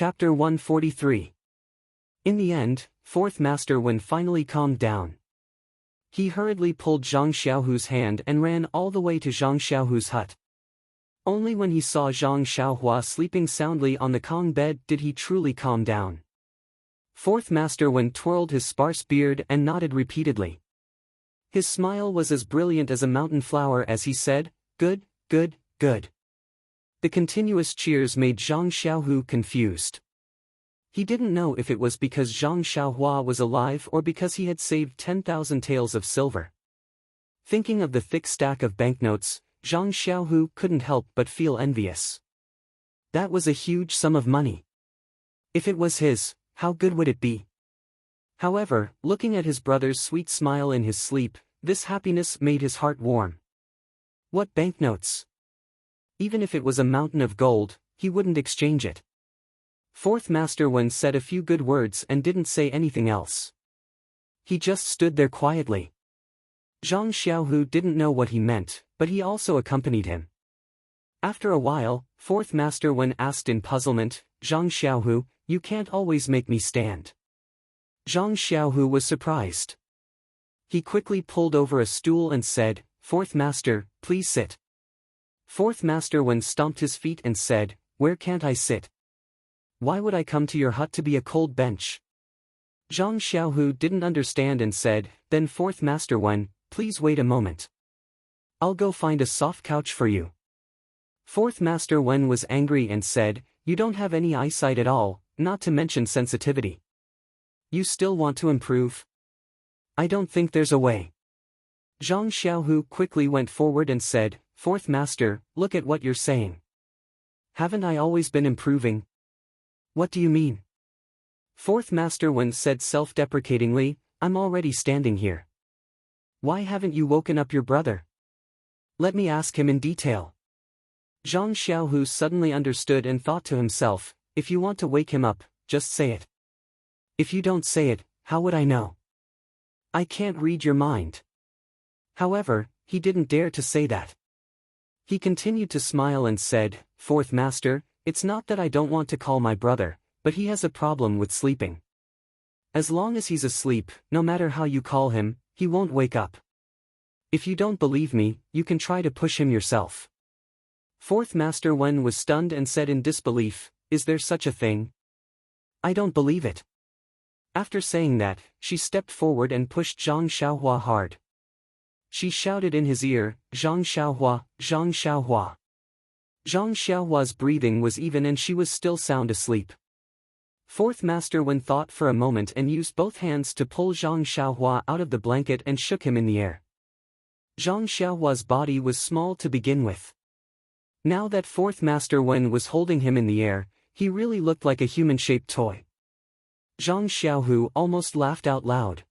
Chapter 143. In the end, fourth master Wen finally calmed down. He hurriedly pulled Zhang Xiaohu's hand and ran all the way to Zhang Xiaohu's hut. Only when he saw Zhang Xiaohua sleeping soundly on the Kong bed did he truly calm down. Fourth master Wen twirled his sparse beard and nodded repeatedly. His smile was as brilliant as a mountain flower as he said, "Good, good, good." The continuous cheers made Zhang Xiaohu confused. He didn't know if it was because Zhang Xiaohua was alive or because he had saved 10,000 taels of silver. Thinking of the thick stack of banknotes, Zhang Xiaohu couldn't help but feel envious. That was a huge sum of money. If it was his, how good would it be? However, looking at his brother's sweet smile in his sleep, this happiness made his heart warm. What banknotes? Even if it was a mountain of gold, he wouldn't exchange it. Fourth master Wen said a few good words and didn't say anything else. He just stood there quietly. Zhang Xiaohu didn't know what he meant, but he also accompanied him. After a while, fourth master Wen asked in puzzlement, "Zhang Xiaohu, you can't always make me stand." Zhang Xiaohu was surprised. He quickly pulled over a stool and said, "Fourth master, please sit." Fourth master Wen stomped his feet and said, "Where can't I sit? Why would I come to your hut to be a cold bench?" Zhang Xiaohu didn't understand and said, "Then fourth master Wen, please wait a moment. I'll go find a soft couch for you." Fourth master Wen was angry and said, "You don't have any eyesight at all, not to mention sensitivity. You still want to improve? I don't think there's a way." Zhang Xiaohu quickly went forward and said, "Fourth master, look at what you're saying. Haven't I always been improving?" "What do you mean?" Fourth master Wen said self-deprecatingly, "I'm already standing here. Why haven't you woken up your brother? Let me ask him in detail." Zhang Xiaohu suddenly understood and thought to himself, "If you want to wake him up, just say it. If you don't say it, how would I know? I can't read your mind." However, he didn't dare to say that. He continued to smile and said, "Fourth master, it's not that I don't want to call my brother, but he has a problem with sleeping. As long as he's asleep, no matter how you call him, he won't wake up. If you don't believe me, you can try to push him yourself." Fourth master Wen was stunned and said in disbelief, "Is there such a thing? I don't believe it." After saying that, she stepped forward and pushed Zhang Xiaohua hard. She shouted in his ear, "Zhang Xiaohua, Zhang Xiaohua." Zhang Xiaohua's breathing was even and she was still sound asleep. Fourth master Wen thought for a moment and used both hands to pull Zhang Xiaohua out of the blanket and shook him in the air. Zhang Xiaohua's body was small to begin with. Now that fourth master Wen was holding him in the air, he really looked like a human-shaped toy. Zhang Xiaohu almost laughed out loud.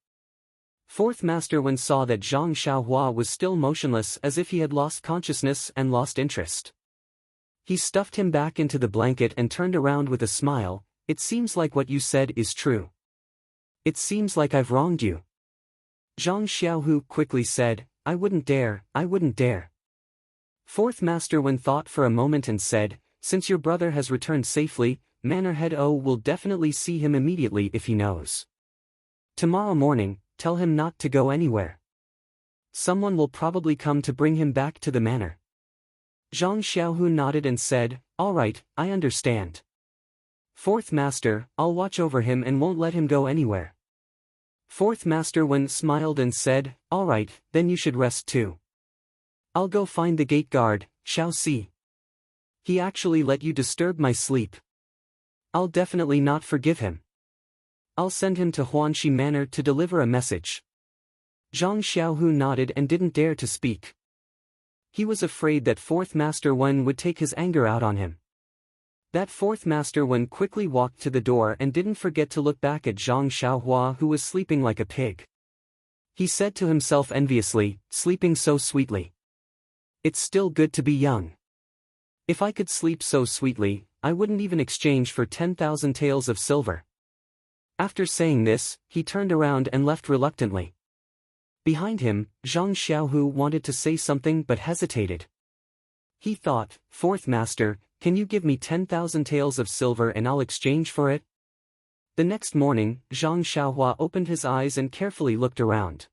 Fourth master Wen saw that Zhang Xiaohua was still motionless as if he had lost consciousness and lost interest. He stuffed him back into the blanket and turned around with a smile, "It seems like what you said is true. It seems like I've wronged you." Zhang Xiaohu quickly said, I wouldn't dare." Fourth master Wen thought for a moment and said, "Since your brother has returned safely, Manor Head O will definitely see him immediately if he knows. Tomorrow morning, tell him not to go anywhere. Someone will probably come to bring him back to the manor." Zhang Xiaohu nodded and said, "All right, I understand. Fourth master, I'll watch over him and won't let him go anywhere." Fourth master Wen smiled and said, "All right, then you should rest too. I'll go find the gate guard, Xiao Si. He actually let you disturb my sleep. I'll definitely not forgive him. I'll send him to Huanxi Manor to deliver a message." Zhang Xiaohu nodded and didn't dare to speak. He was afraid that fourth master Wen would take his anger out on him. That fourth master Wen quickly walked to the door and didn't forget to look back at Zhang Xiaohua who was sleeping like a pig. He said to himself enviously, "Sleeping so sweetly. It's still good to be young. If I could sleep so sweetly, I wouldn't even exchange for 10,000 taels of silver." After saying this, he turned around and left reluctantly. Behind him, Zhang Xiaohu wanted to say something but hesitated. He thought, "Fourth master, Can you give me 10,000 taels of silver and I'll exchange for it? The next morning, Zhang Xiaohua opened his eyes and carefully looked around.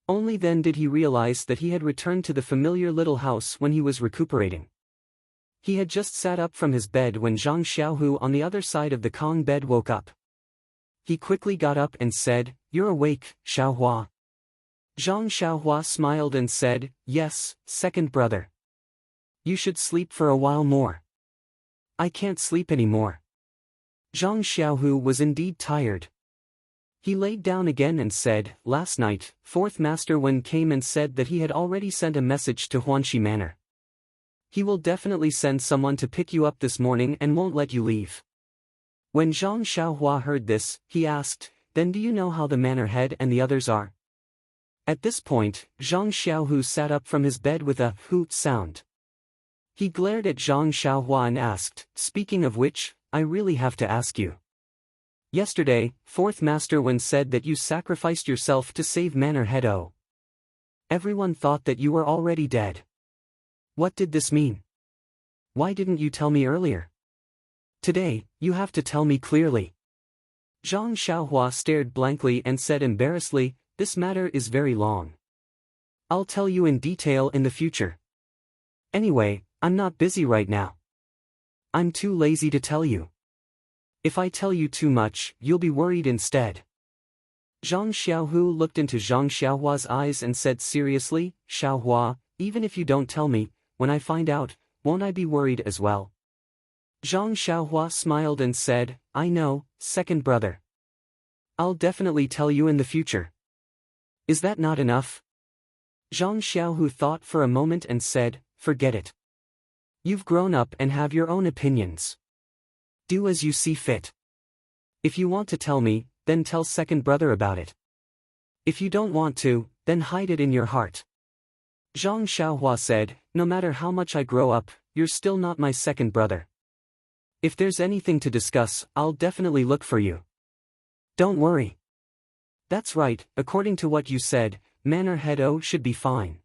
Only then did he realize that he had returned to the familiar little house when he was recuperating. He had just sat up from his bed when Zhang Xiaohu on the other side of the Kong bed woke up. He quickly got up and said, "You're awake, Xiaohua." Zhang Xiaohua smiled and said, "Yes, second brother. You should sleep for a while more." "I can't sleep anymore." Zhang Xiaohu was indeed tired. He laid down again and said, "Last night, fourth master Wen came and said that he had already sent a message to Huanxi Manor. He will definitely send someone to pick you up this morning and won't let you leave." When Zhang Xiaohua heard this, he asked, "Then do you know how the manor head and the others are?" At this point, Zhang Xiaohu sat up from his bed with a hoot sound. He glared at Zhang Xiaohua and asked, "Speaking of which, I really have to ask you. Yesterday, fourth master Wen said that you sacrificed yourself to save Manor Head O. Everyone thought that you were already dead. What did this mean? Why didn't you tell me earlier? Today, you have to tell me clearly." Zhang Xiaohua stared blankly and said embarrassedly, "This matter is very long. I'll tell you in detail in the future. Anyway, I'm not busy right now. I'm too lazy to tell you. If I tell you too much, you'll be worried instead." Zhang Xiaohu looked into Zhang Xiaohua's eyes and said seriously, "Xiaohua, even if you don't tell me, when I find out, won't I be worried as well?" Zhang Xiaohua smiled and said, "I know, second brother. I'll definitely tell you in the future." "Is that not enough?" Zhang Xiaohu thought for a moment and said, "Forget it. You've grown up and have your own opinions. Do as you see fit. If you want to tell me, then tell second brother about it. If you don't want to, then hide it in your heart." Zhang Xiaohua said, "No matter how much I grow up, you're still not my second brother. If there's anything to discuss, I'll definitely look for you. Don't worry." "That's right, according to what you said, Manor Head O should be fine."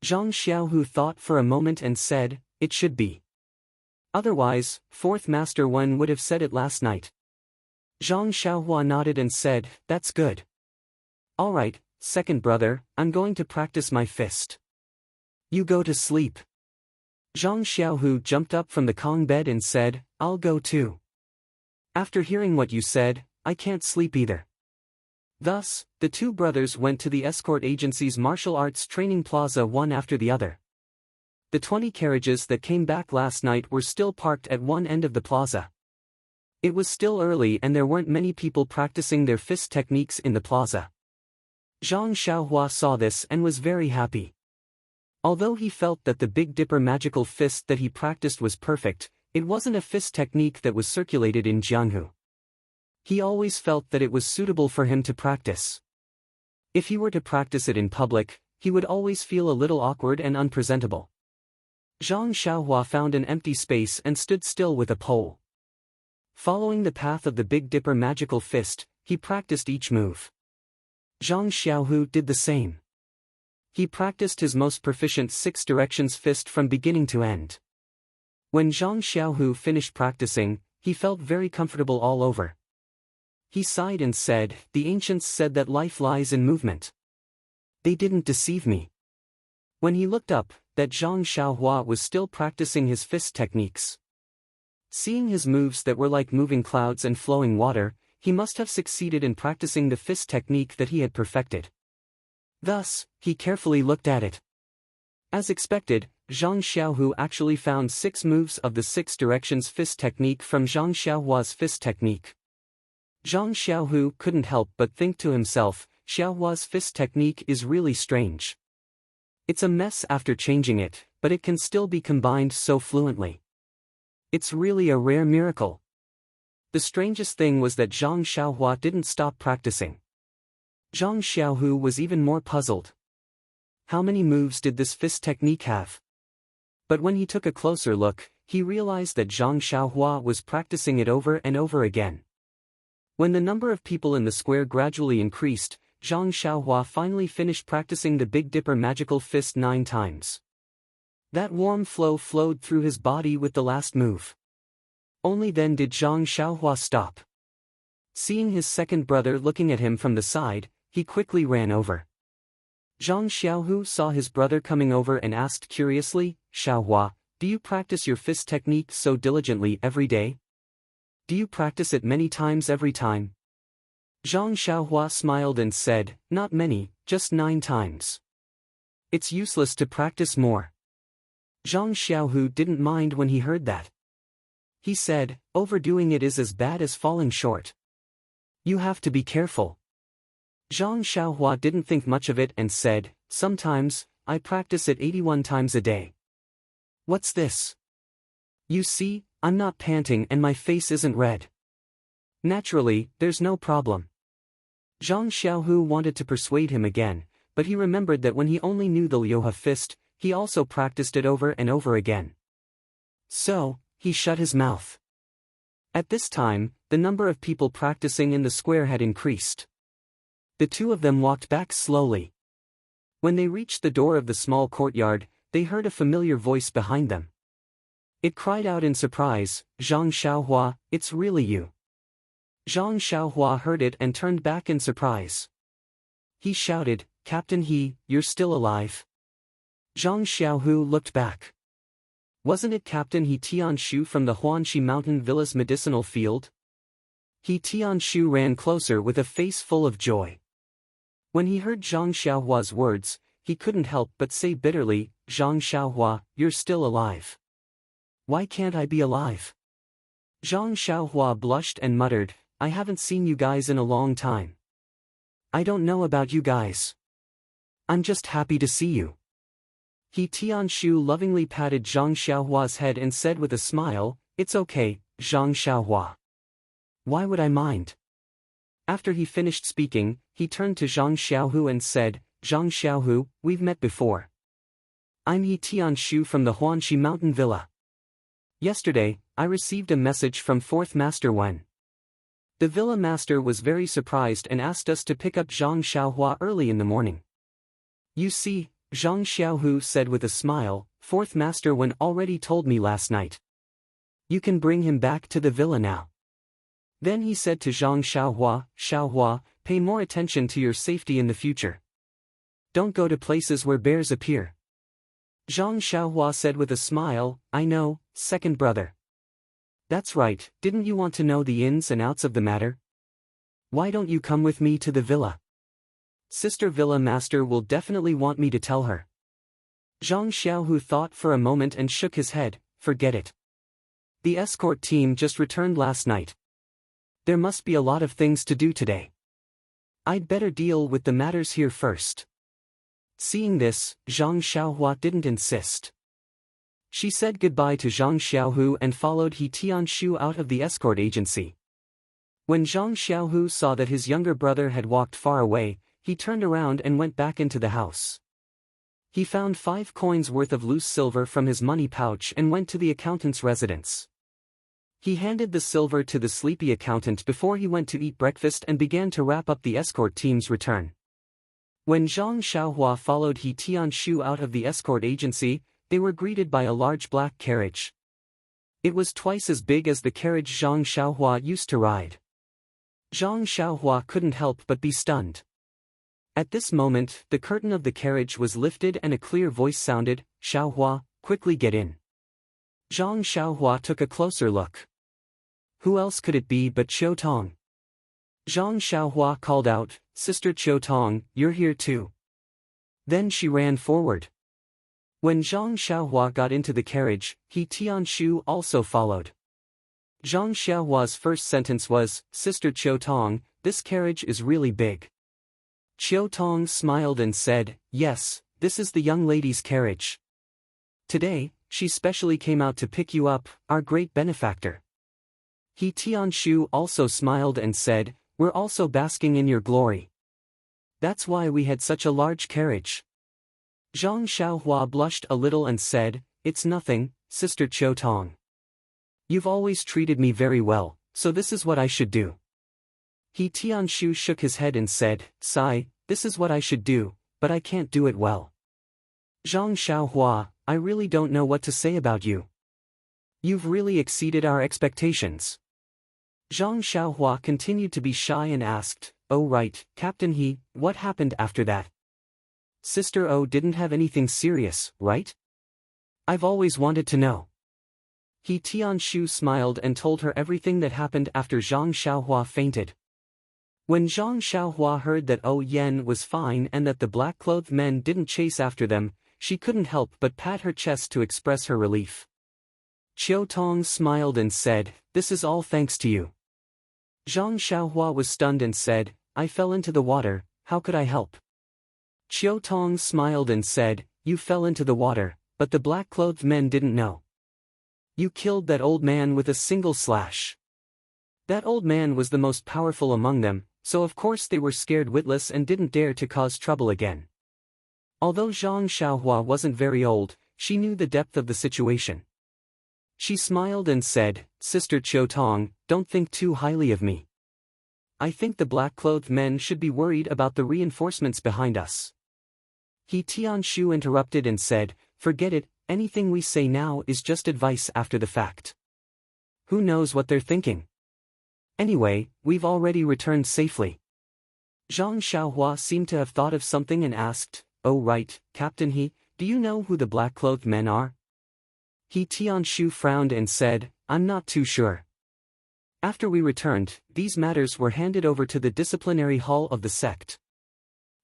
Zhang Xiaohu thought for a moment and said, "It should be. Otherwise, fourth master Wen would have said it last night." Zhang Xiaohua nodded and said, "That's good. All right, second brother, I'm going to practice my fist. You go to sleep." Zhang Xiaohu jumped up from the Kong bed and said, "I'll go too. After hearing what you said, I can't sleep either." Thus, the two brothers went to the escort agency's martial arts training plaza one after the other. The 20 carriages that came back last night were still parked at one end of the plaza. It was still early and there weren't many people practicing their fist techniques in the plaza. Zhang Xiaohua saw this and was very happy. Although he felt that the Big Dipper magical fist that he practiced was perfect, it wasn't a fist technique that was circulated in Jianghu. He always felt that it was suitable for him to practice. If he were to practice it in public, he would always feel a little awkward and unpresentable. Zhang Xiaohua found an empty space and stood still with a pole. Following the path of the Big Dipper magical fist, he practiced each move. Zhang Xiaohu did the same. He practiced his most proficient 6 directions fist from beginning to end. When Zhang Xiaohu finished practicing, he felt very comfortable all over. He sighed and said, "The ancients said that life lies in movement. They didn't deceive me." When he looked up, that Zhang Xiaohua was still practicing his fist techniques. Seeing his moves that were like moving clouds and flowing water, he must have succeeded in practicing the fist technique that he had perfected. Thus, he carefully looked at it. As expected, Zhang Xiaohu actually found 6 moves of the 6 directions fist technique from Zhang Xiaohua's fist technique. Zhang Xiaohu couldn't help but think to himself, Xiaohua's fist technique is really strange. It's a mess after changing it, but it can still be combined so fluently. It's really a rare miracle. The strangest thing was that Zhang Xiaohua didn't stop practicing. Zhang Xiaohu was even more puzzled. How many moves did this fist technique have? But when he took a closer look, he realized that Zhang Xiaohua was practicing it over and over again. When the number of people in the square gradually increased, Zhang Xiaohua finally finished practicing the Big Dipper magical fist 9 times. That warm flow flowed through his body with the last move. Only then did Zhang Xiaohua stop. Seeing his second brother looking at him from the side, he quickly ran over. Zhang Xiaohu saw his brother coming over and asked curiously, "Xiaohua, do you practice your fist technique so diligently every day? Do you practice it many times every time?" Zhang Xiaohua smiled and said, "Not many, just 9 times. It's useless to practice more." Zhang Xiaohu didn't mind when he heard that. He said, "Overdoing it is as bad as falling short. You have to be careful." Zhang Xiaohua didn't think much of it and said, "Sometimes, I practice it 81 times a day." "What's this? You see, I'm not panting and my face isn't red. Naturally, there's no problem." Zhang Xiaohu wanted to persuade him again, but he remembered that when he only knew the Liuhe fist, he also practiced it over and over again. So, he shut his mouth. At this time, the number of people practicing in the square had increased. The two of them walked back slowly. When they reached the door of the small courtyard, they heard a familiar voice behind them. It cried out in surprise, "Zhang Xiaohua, it's really you." Zhang Xiaohua heard it and turned back in surprise. He shouted, "Captain He, you're still alive?" Zhang Xiaohu looked back. Wasn't it Captain He Tianshu from the Huanxi Mountain Villa's medicinal field? He Tianshu ran closer with a face full of joy. When he heard Zhang Xiaohua's words, he couldn't help but say bitterly, "Zhang Xiaohua, you're still alive. Why can't I be alive?" Zhang Xiaohua blushed and muttered, "I haven't seen you guys in a long time. I don't know about you guys. I'm just happy to see you." He Tianshu lovingly patted Zhang Xiaohua's head and said with a smile, "It's okay, Zhang Xiaohua. Why would I mind?" After he finished speaking, he turned to Zhang Xiaohu and said, "Zhang Xiaohu, we've met before. I'm He Tianshu from the Huanxi Mountain Villa. Yesterday, I received a message from 4th Master Wen. The Villa Master was very surprised and asked us to pick up Zhang Xiaohua early in the morning." "You see," Zhang Xiaohu said with a smile, "4th Master Wen already told me last night. You can bring him back to the villa now." Then he said to Zhang Xiaohua, "Xiaohua, pay more attention to your safety in the future. Don't go to places where bears appear." Zhang Xiaohua said with a smile, "I know, second brother." "That's right, didn't you want to know the ins and outs of the matter? Why don't you come with me to the villa? Sister Villa Master will definitely want me to tell her." Zhang Xiaohu thought for a moment and shook his head, "Forget it. The escort team just returned last night. There must be a lot of things to do today. I'd better deal with the matters here first." Seeing this, Zhang Xiaohua didn't insist. She said goodbye to Zhang Xiaohu and followed He Tianshu out of the escort agency. When Zhang Xiaohu saw that his younger brother had walked far away, he turned around and went back into the house. He found 5 coins worth of loose silver from his money pouch and went to the accountant's residence. He handed the silver to the sleepy accountant before he went to eat breakfast and began to wrap up the escort team's return. When Zhang Xiaohua followed He Tianshu out of the escort agency, they were greeted by a large black carriage. It was twice as big as the carriage Zhang Xiaohua used to ride. Zhang Xiaohua couldn't help but be stunned. At this moment, the curtain of the carriage was lifted and a clear voice sounded, "Xiaohua, quickly get in." Zhang Xiaohua took a closer look. Who else could it be but Qiu Tong? Zhang Xiaohua called out, "Sister Qiu Tong, you're here too." Then she ran forward. When Zhang Xiaohua got into the carriage, He Tianshu also followed. Zhang Xiaohua's first sentence was, "Sister Qiu Tong, this carriage is really big." Qiu Tong smiled and said, "Yes, this is the young lady's carriage. Today, she specially came out to pick you up, our great benefactor." He Tianshu also smiled and said, "We're also basking in your glory. That's why we had such a large carriage." Zhang Xiaohua blushed a little and said, "It's nothing, Sister Qiu Tong. You've always treated me very well, so this is what I should do." He Tianshu shook his head and said, "Sai, this is what I should do, but I can't do it well." Zhang Xiaohua, I really don't know what to say about you. You've really exceeded our expectations. Zhang Xiaohua continued to be shy and asked, "Oh right, Captain He, what happened after that? Sister O didn't have anything serious, right? I've always wanted to know." He Tianshu smiled and told her everything that happened after Zhang Xiaohua fainted. When Zhang Xiaohua heard that O Yen was fine and that the black-clothed men didn't chase after them, she couldn't help but pat her chest to express her relief. Qiu Tong smiled and said, "This is all thanks to you." Zhang Xiaohua was stunned and said, "I fell into the water, how could I help?" Qiu Tong smiled and said, "You fell into the water, but the black-clothed men didn't know. You killed that old man with a single slash. That old man was the most powerful among them, so of course they were scared witless and didn't dare to cause trouble again." Although Zhang Xiaohua wasn't very old, she knew the depth of the situation. She smiled and said, "Sister Qiu Tong, don't think too highly of me. I think the black-clothed men should be worried about the reinforcements behind us." He Tianshu interrupted and said, "Forget it, anything we say now is just advice after the fact. Who knows what they're thinking? Anyway, we've already returned safely." Zhang Xiaohua seemed to have thought of something and asked, "Oh right, Captain He, do you know who the black-clothed men are?" He Tianshu frowned and said, "I'm not too sure. After we returned, these matters were handed over to the disciplinary hall of the sect.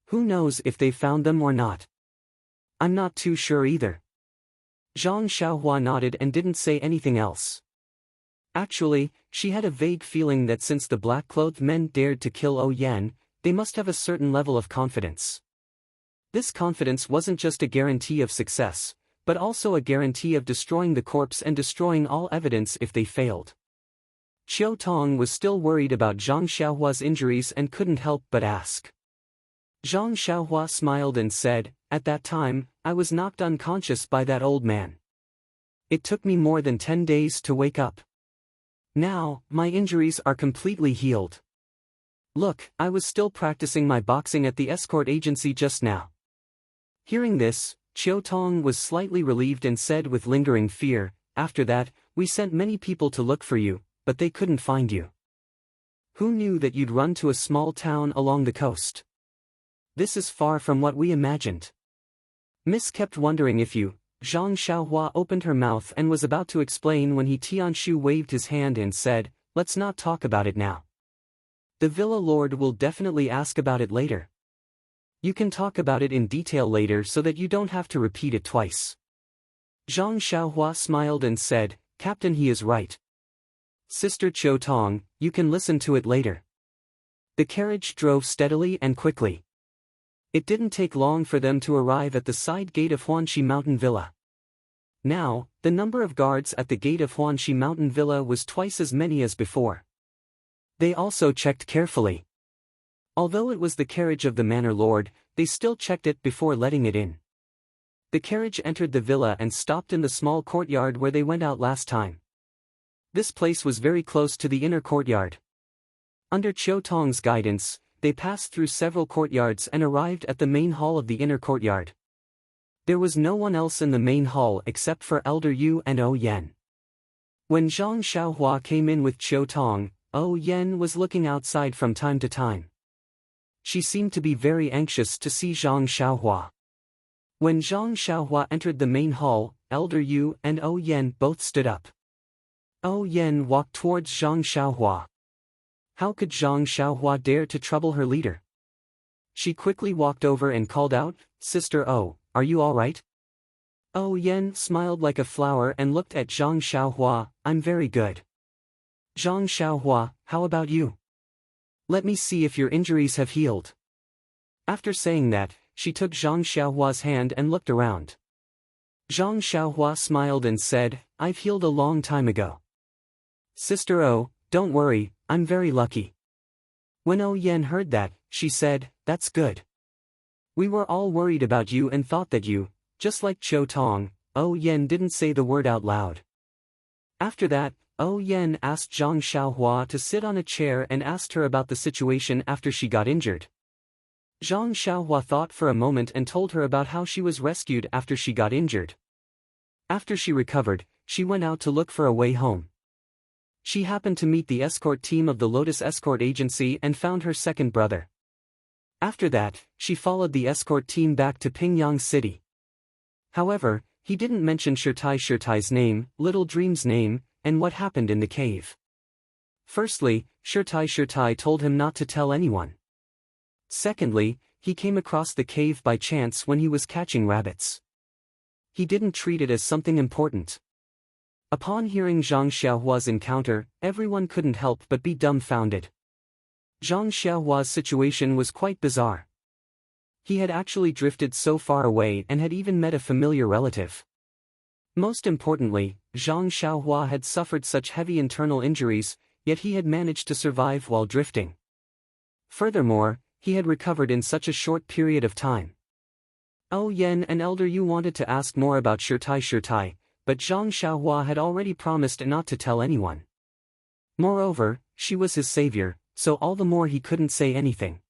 Who knows if they found them or not? I'm not too sure either." Zhang Xiaohua nodded and didn't say anything else. Actually, she had a vague feeling that since the black-clothed men dared to kill O Yan, they must have a certain level of confidence. This confidence wasn't just a guarantee of success, but also a guarantee of destroying the corpse and destroying all evidence if they failed. Qiu Tong was still worried about Zhang Xiaohua's injuries and couldn't help but ask. Zhang Xiaohua smiled and said, "At that time, I was knocked unconscious by that old man. It took me more than 10 days to wake up. Now, my injuries are completely healed. Look, I was still practicing my boxing at the escort agency just now." Hearing this, Qiu Tong was slightly relieved and said with lingering fear, "After that, we sent many people to look for you, but they couldn't find you. Who knew that you'd run to a small town along the coast? This is far from what we imagined. Miss kept wondering if you..." Zhang Xiaohua opened her mouth and was about to explain when He Tianshu waved his hand and said, "Let's not talk about it now. The villa lord will definitely ask about it later. You can talk about it in detail later so that you don't have to repeat it twice." Zhang Xiaohua smiled and said, "Captain He is right. Sister Qiu Tong, you can listen to it later." The carriage drove steadily and quickly. It didn't take long for them to arrive at the side gate of Huanxi Mountain Villa. Now, the number of guards at the gate of Huanxi Mountain Villa was twice as many as before. They also checked carefully. Although it was the carriage of the manor lord, they still checked it before letting it in. The carriage entered the villa and stopped in the small courtyard where they went out last time. This place was very close to the inner courtyard. Under Qiu Tong's guidance, they passed through several courtyards and arrived at the main hall of the inner courtyard. There was no one else in the main hall except for Elder Yu and O Yan. When Zhang Xiaohua came in with Qiu Tong, O Yan was looking outside from time to time. She seemed to be very anxious to see Zhang Xiaohua. When Zhang Xiaohua entered the main hall, Elder Yu and O Yan both stood up. O Yan walked towards Zhang Xiaohua. How could Zhang Xiaohua dare to trouble her leader? She quickly walked over and called out, "Sister O, are you all right?" O Yan smiled like a flower and looked at Zhang Xiaohua, "I'm very good." "Zhang Xiaohua, how about you? Let me see if your injuries have healed." After saying that, she took Zhang Xiaohua's hand and looked around. Zhang Xiaohua smiled and said, "I've healed a long time ago." "Sister O, don't worry, I'm very lucky." When O Yan heard that, she said, "That's good. We were all worried about you and thought that you..." Just like Qiu Tong, O Yan didn't say the word out loud. After that, O Yan asked Zhang Xiaohua to sit on a chair and asked her about the situation after she got injured. Zhang Xiaohua thought for a moment and told her about how she was rescued after she got injured. After she recovered, she went out to look for a way home. She happened to meet the escort team of the Lotus Escort Agency and found her second brother. After that, she followed the escort team back to Pingyang City. However, he didn't mention Shirtai's name, Little Dream's name, and what happened in the cave. Firstly, Shirtai told him not to tell anyone. Secondly, he came across the cave by chance when he was catching rabbits. He didn't treat it as something important. Upon hearing Zhang Xiaohua's encounter, everyone couldn't help but be dumbfounded. Zhang Xiaohua's situation was quite bizarre. He had actually drifted so far away and had even met a familiar relative. Most importantly, Zhang Xiaohua had suffered such heavy internal injuries, yet he had managed to survive while drifting. Furthermore, he had recovered in such a short period of time. Oh Yan and Elder Yu wanted to ask more about Shirtai, but Zhang Xiaohua had already promised not to tell anyone. Moreover, she was his savior, so all the more he couldn't say anything.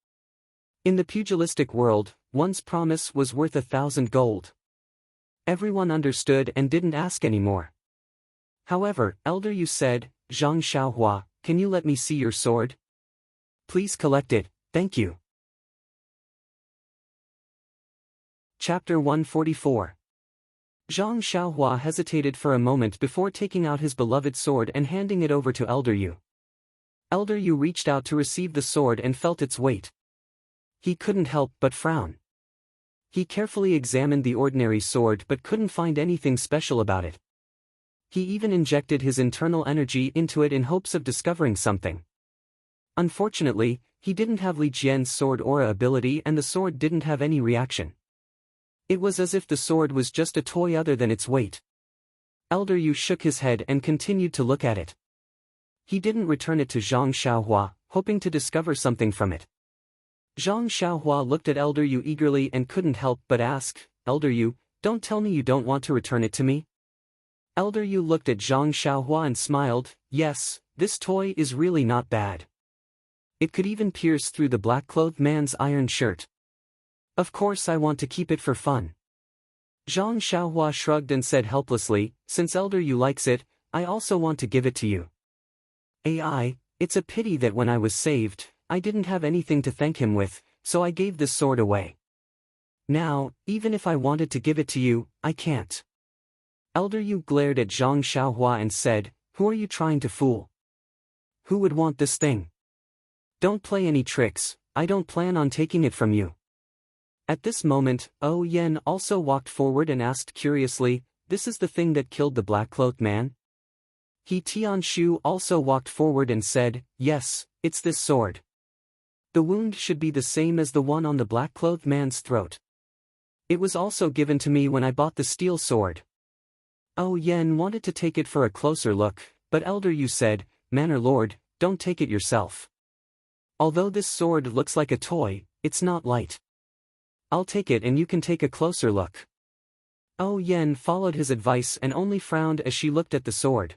In the pugilistic world, one's promise was worth 1,000 gold. Everyone understood and didn't ask anymore. However, Elder Yu said, Zhang Xiaohua, can you let me see your sword? Please collect it, thank you. Chapter 144. Zhang Xiaohua hesitated for a moment before taking out his beloved sword and handing it over to Elder Yu. Elder Yu reached out to receive the sword and felt its weight. He couldn't help but frown. He carefully examined the ordinary sword but couldn't find anything special about it. He even injected his internal energy into it in hopes of discovering something. Unfortunately, he didn't have Li Jian's sword aura ability and the sword didn't have any reaction. It was as if the sword was just a toy other than its weight. Elder Yu shook his head and continued to look at it. He didn't return it to Zhang Xiaohua, hoping to discover something from it. Zhang Xiaohua looked at Elder Yu eagerly and couldn't help but ask, Elder Yu, don't tell me you don't want to return it to me? Elder Yu looked at Zhang Xiaohua and smiled, yes, this toy is really not bad. It could even pierce through the black-clothed man's iron shirt. Of course I want to keep it for fun. Zhang Xiaohua shrugged and said helplessly, since Elder Yu likes it, I also want to give it to you. AI, it's a pity that when I was saved, I didn't have anything to thank him with, so I gave this sword away. Now, even if I wanted to give it to you, I can't. Elder Yu glared at Zhang Xiaohua and said, who are you trying to fool? Who would want this thing? Don't play any tricks, I don't plan on taking it from you. At this moment, Oh Yen also walked forward and asked curiously, this is the thing that killed the black-cloaked man? He Tianshu also walked forward and said, yes, it's this sword. The wound should be the same as the one on the black-clothed man's throat. It was also given to me when I bought the steel sword. Oh Yen wanted to take it for a closer look, but Elder Yu said, Manor Lord, don't take it yourself. Although this sword looks like a toy, it's not light. I'll take it and you can take a closer look. Oh Yen followed his advice and only frowned as she looked at the sword.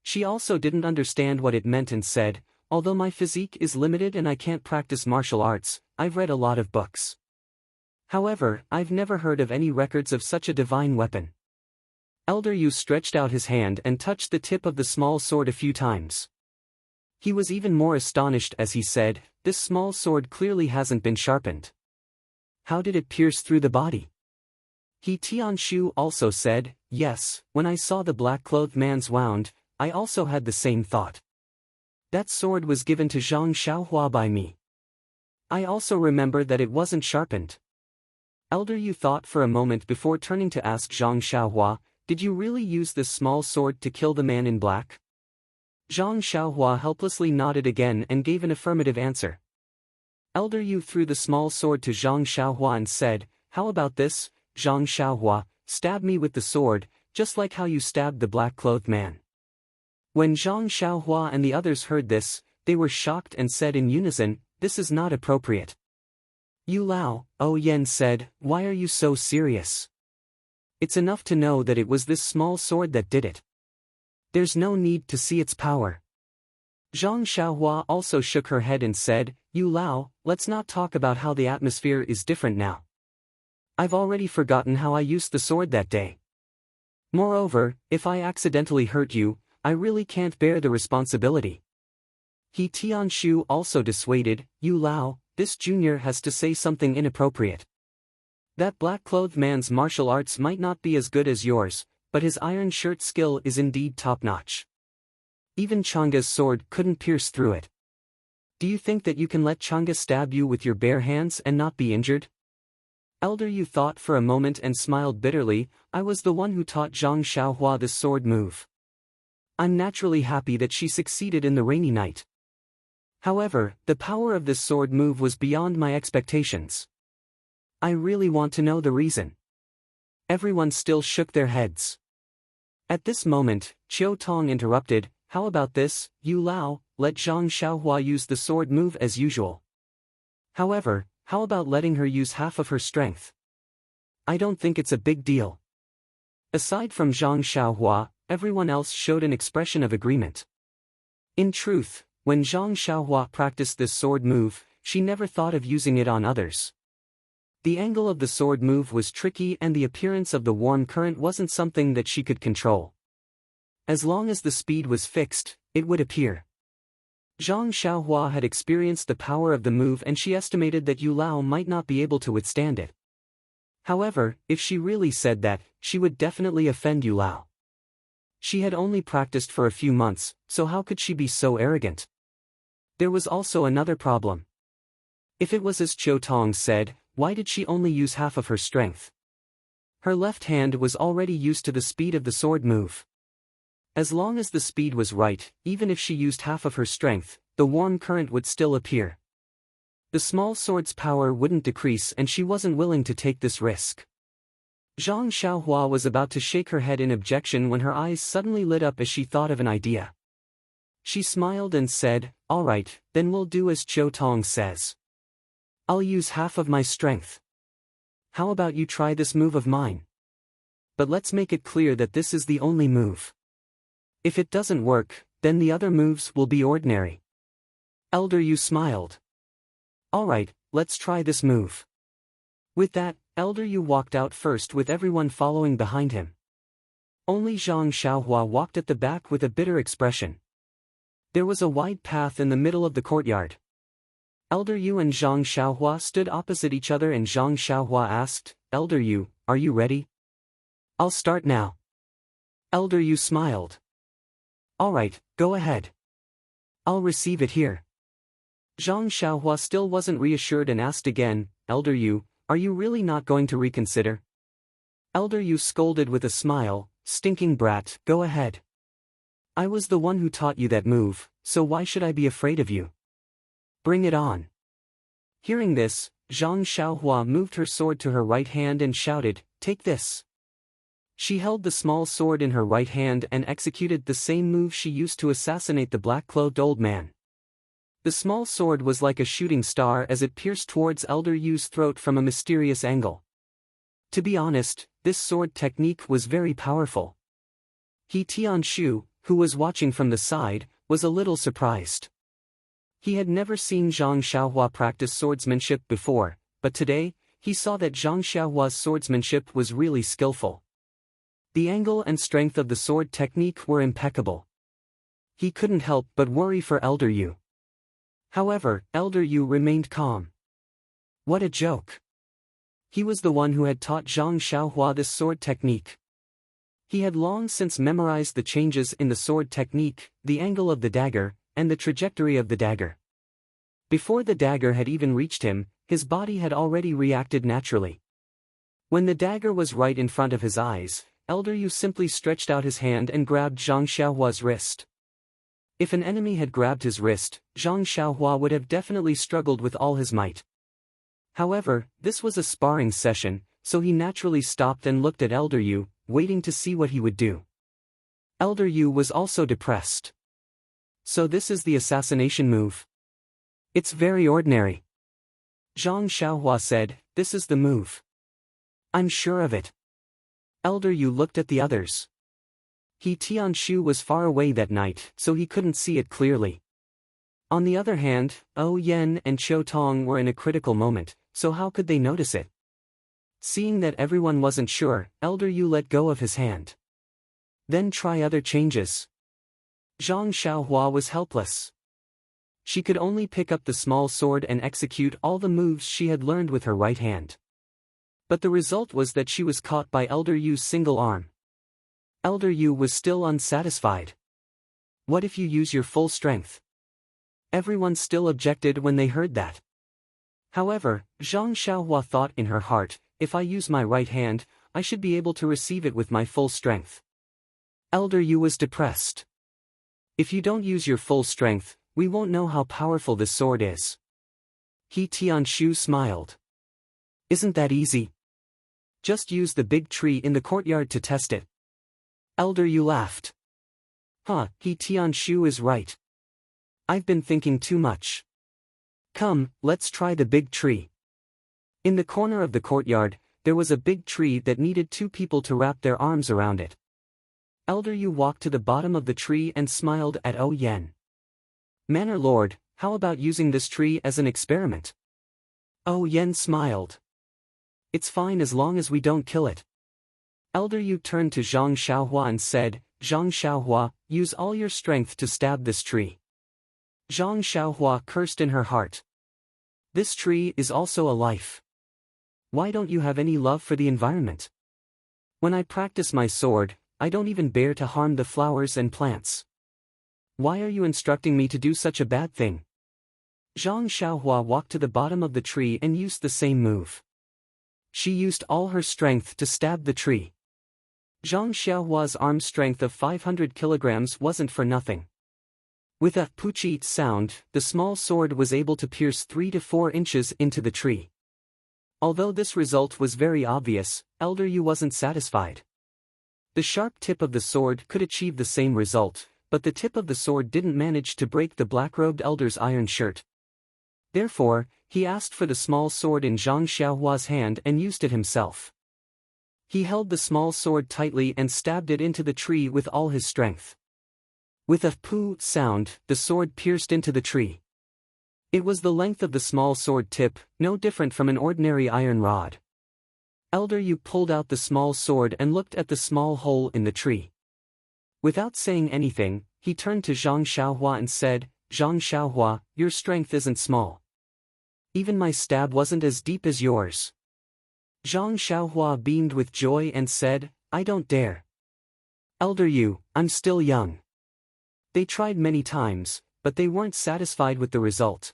She also didn't understand what it meant and said, although my physique is limited and I can't practice martial arts, I've read a lot of books. However, I've never heard of any records of such a divine weapon. Elder Yu stretched out his hand and touched the tip of the small sword a few times. He was even more astonished as he said, this small sword clearly hasn't been sharpened. How did it pierce through the body? He Tianshu also said, yes, when I saw the black-clothed man's wound, I also had the same thought. That sword was given to Zhang Xiaohua by me. I also remember that it wasn't sharpened. Elder Yu thought for a moment before turning to ask Zhang Xiaohua, did you really use this small sword to kill the man in black? Zhang Xiaohua helplessly nodded again and gave an affirmative answer. Elder Yu threw the small sword to Zhang Xiaohua and said, how about this, Zhang Xiaohua, stab me with the sword, just like how you stabbed the black-clothed man. When Zhang Xiaohua and the others heard this, they were shocked and said in unison, this is not appropriate. Yu Lao, Oh Yen said, why are you so serious? It's enough to know that it was this small sword that did it. There's no need to see its power. Zhang Xiaohua also shook her head and said, Yu Lao, let's not talk about how the atmosphere is different now. I've already forgotten how I used the sword that day. Moreover, if I accidentally hurt you, I really can't bear the responsibility. He Tianshu also dissuaded, Yu Lao, this junior has to say something inappropriate. That black-clothed man's martial arts might not be as good as yours, but his iron shirt skill is indeed top-notch. Even Changa's sword couldn't pierce through it. Do you think that you can let Changa stab you with your bare hands and not be injured? Elder Yu thought for a moment and smiled bitterly, I was the one who taught Zhang Xiaohua this sword move. I'm naturally happy that she succeeded in the rainy night. However, the power of this sword move was beyond my expectations. I really want to know the reason. Everyone still shook their heads. At this moment, Chiu Tong interrupted, how about this, Yu Lao, let Zhang Xiaohua use the sword move as usual. However, how about letting her use half of her strength? I don't think it's a big deal. Aside from Zhang Xiaohua, everyone else showed an expression of agreement. In truth, when Zhang Xiaohua practiced this sword move, she never thought of using it on others. The angle of the sword move was tricky and the appearance of the warm current wasn't something that she could control. As long as the speed was fixed, it would appear. Zhang Xiaohua had experienced the power of the move and she estimated that Yu Lao might not be able to withstand it. However, if she really said that, she would definitely offend Yu Lao. She had only practiced for a few months, so how could she be so arrogant? There was also another problem. If it was as Chiu Tong said, why did she only use half of her strength? Her left hand was already used to the speed of the sword move. As long as the speed was right, even if she used half of her strength, the warm current would still appear. The small sword's power wouldn't decrease and she wasn't willing to take this risk. Zhang Xiaohua was about to shake her head in objection when her eyes suddenly lit up as she thought of an idea. She smiled and said, all right, then we'll do as Chiu Tong says. I'll use half of my strength. How about you try this move of mine? But let's make it clear that this is the only move. If it doesn't work, then the other moves will be ordinary. Elder Yu smiled. All right, let's try this move. With that, Elder Yu walked out first with everyone following behind him. Only Zhang Xiaohua walked at the back with a bitter expression. There was a wide path in the middle of the courtyard. Elder Yu and Zhang Xiaohua stood opposite each other and Zhang Xiaohua asked, Elder Yu, are you ready? I'll start now. Elder Yu smiled. All right, go ahead. I'll receive it here. Zhang Xiaohua still wasn't reassured and asked again, Elder Yu, are you really not going to reconsider? Elder Yu scolded with a smile, stinking brat, go ahead. I was the one who taught you that move, so why should I be afraid of you? Bring it on. Hearing this, Zhang Xiaohua moved her sword to her right hand and shouted, take this. She held the small sword in her right hand and executed the same move she used to assassinate the black-clothed old man. The small sword was like a shooting star as it pierced towards Elder Yu's throat from a mysterious angle. To be honest, this sword technique was very powerful. He Tianshu, who was watching from the side, was a little surprised. He had never seen Zhang Xiaohua practice swordsmanship before, but today, he saw that Zhang Xiaohua's swordsmanship was really skillful. The angle and strength of the sword technique were impeccable. He couldn't help but worry for Elder Yu. However, Elder Yu remained calm. What a joke. He was the one who had taught Zhang Xiaohua this sword technique. He had long since memorized the changes in the sword technique, the angle of the dagger, and the trajectory of the dagger. Before the dagger had even reached him, his body had already reacted naturally. When the dagger was right in front of his eyes, Elder Yu simply stretched out his hand and grabbed Zhang Xiaohua's wrist. If an enemy had grabbed his wrist, Zhang Xiaohua would have definitely struggled with all his might. However, this was a sparring session, so he naturally stopped and looked at Elder Yu, waiting to see what he would do. Elder Yu was also depressed. So this is the assassination move. It's very ordinary. Zhang Xiaohua said, this is the move. I'm sure of it. Elder Yu looked at the others. He Tianshu was far away that night, so he couldn't see it clearly. On the other hand, O Yen and Chiu Tong were in a critical moment, so how could they notice it? Seeing that everyone wasn't sure, Elder Yu let go of his hand. Then try other changes. Zhang Xiaohua was helpless. She could only pick up the small sword and execute all the moves she had learned with her right hand. But the result was that she was caught by Elder Yu's single arm. Elder Yu was still unsatisfied. What if you use your full strength? Everyone still objected when they heard that. However, Zhang Xiaohua thought in her heart, if I use my right hand, I should be able to receive it with my full strength. Elder Yu was depressed. If you don't use your full strength, we won't know how powerful this sword is. He Tianshu smiled. Isn't that easy? Just use the big tree in the courtyard to test it. Elder Yu laughed. He Tianshu is right. I've been thinking too much. Come, let's try the big tree. In the corner of the courtyard, there was a big tree that needed 2 people to wrap their arms around it. Elder Yu walked to the bottom of the tree and smiled at O Yen. Manor Lord, how about using this tree as an experiment? O Yen smiled. It's fine as long as we don't kill it. Elder Yu turned to Zhang Xiaohua and said, Zhang Xiaohua, use all your strength to stab this tree. Zhang Xiaohua cursed in her heart. This tree is also a life. Why don't you have any love for the environment? When I practice my sword, I don't even bear to harm the flowers and plants. Why are you instructing me to do such a bad thing? Zhang Xiaohua walked to the bottom of the tree and used the same move. She used all her strength to stab the tree. Zhang Xiaohua's arm strength of 500 kilograms wasn't for nothing. With a poochit sound, the small sword was able to pierce 3 to 4 inches into the tree. Although this result was very obvious, Elder Yu wasn't satisfied. The sharp tip of the sword could achieve the same result, but the tip of the sword didn't manage to break the black-robed elder's iron shirt. Therefore, he asked for the small sword in Zhang Xiaohua's hand and used it himself. He held the small sword tightly and stabbed it into the tree with all his strength. With a poo sound, the sword pierced into the tree. It was the length of the small sword tip, no different from an ordinary iron rod. Elder Yu pulled out the small sword and looked at the small hole in the tree. Without saying anything, he turned to Zhang Xiaohua and said, Zhang Xiaohua, your strength isn't small. Even my stab wasn't as deep as yours. Zhang Xiaohua beamed with joy and said, I don't dare. Elder Yu, I'm still young. They tried many times, but they weren't satisfied with the result.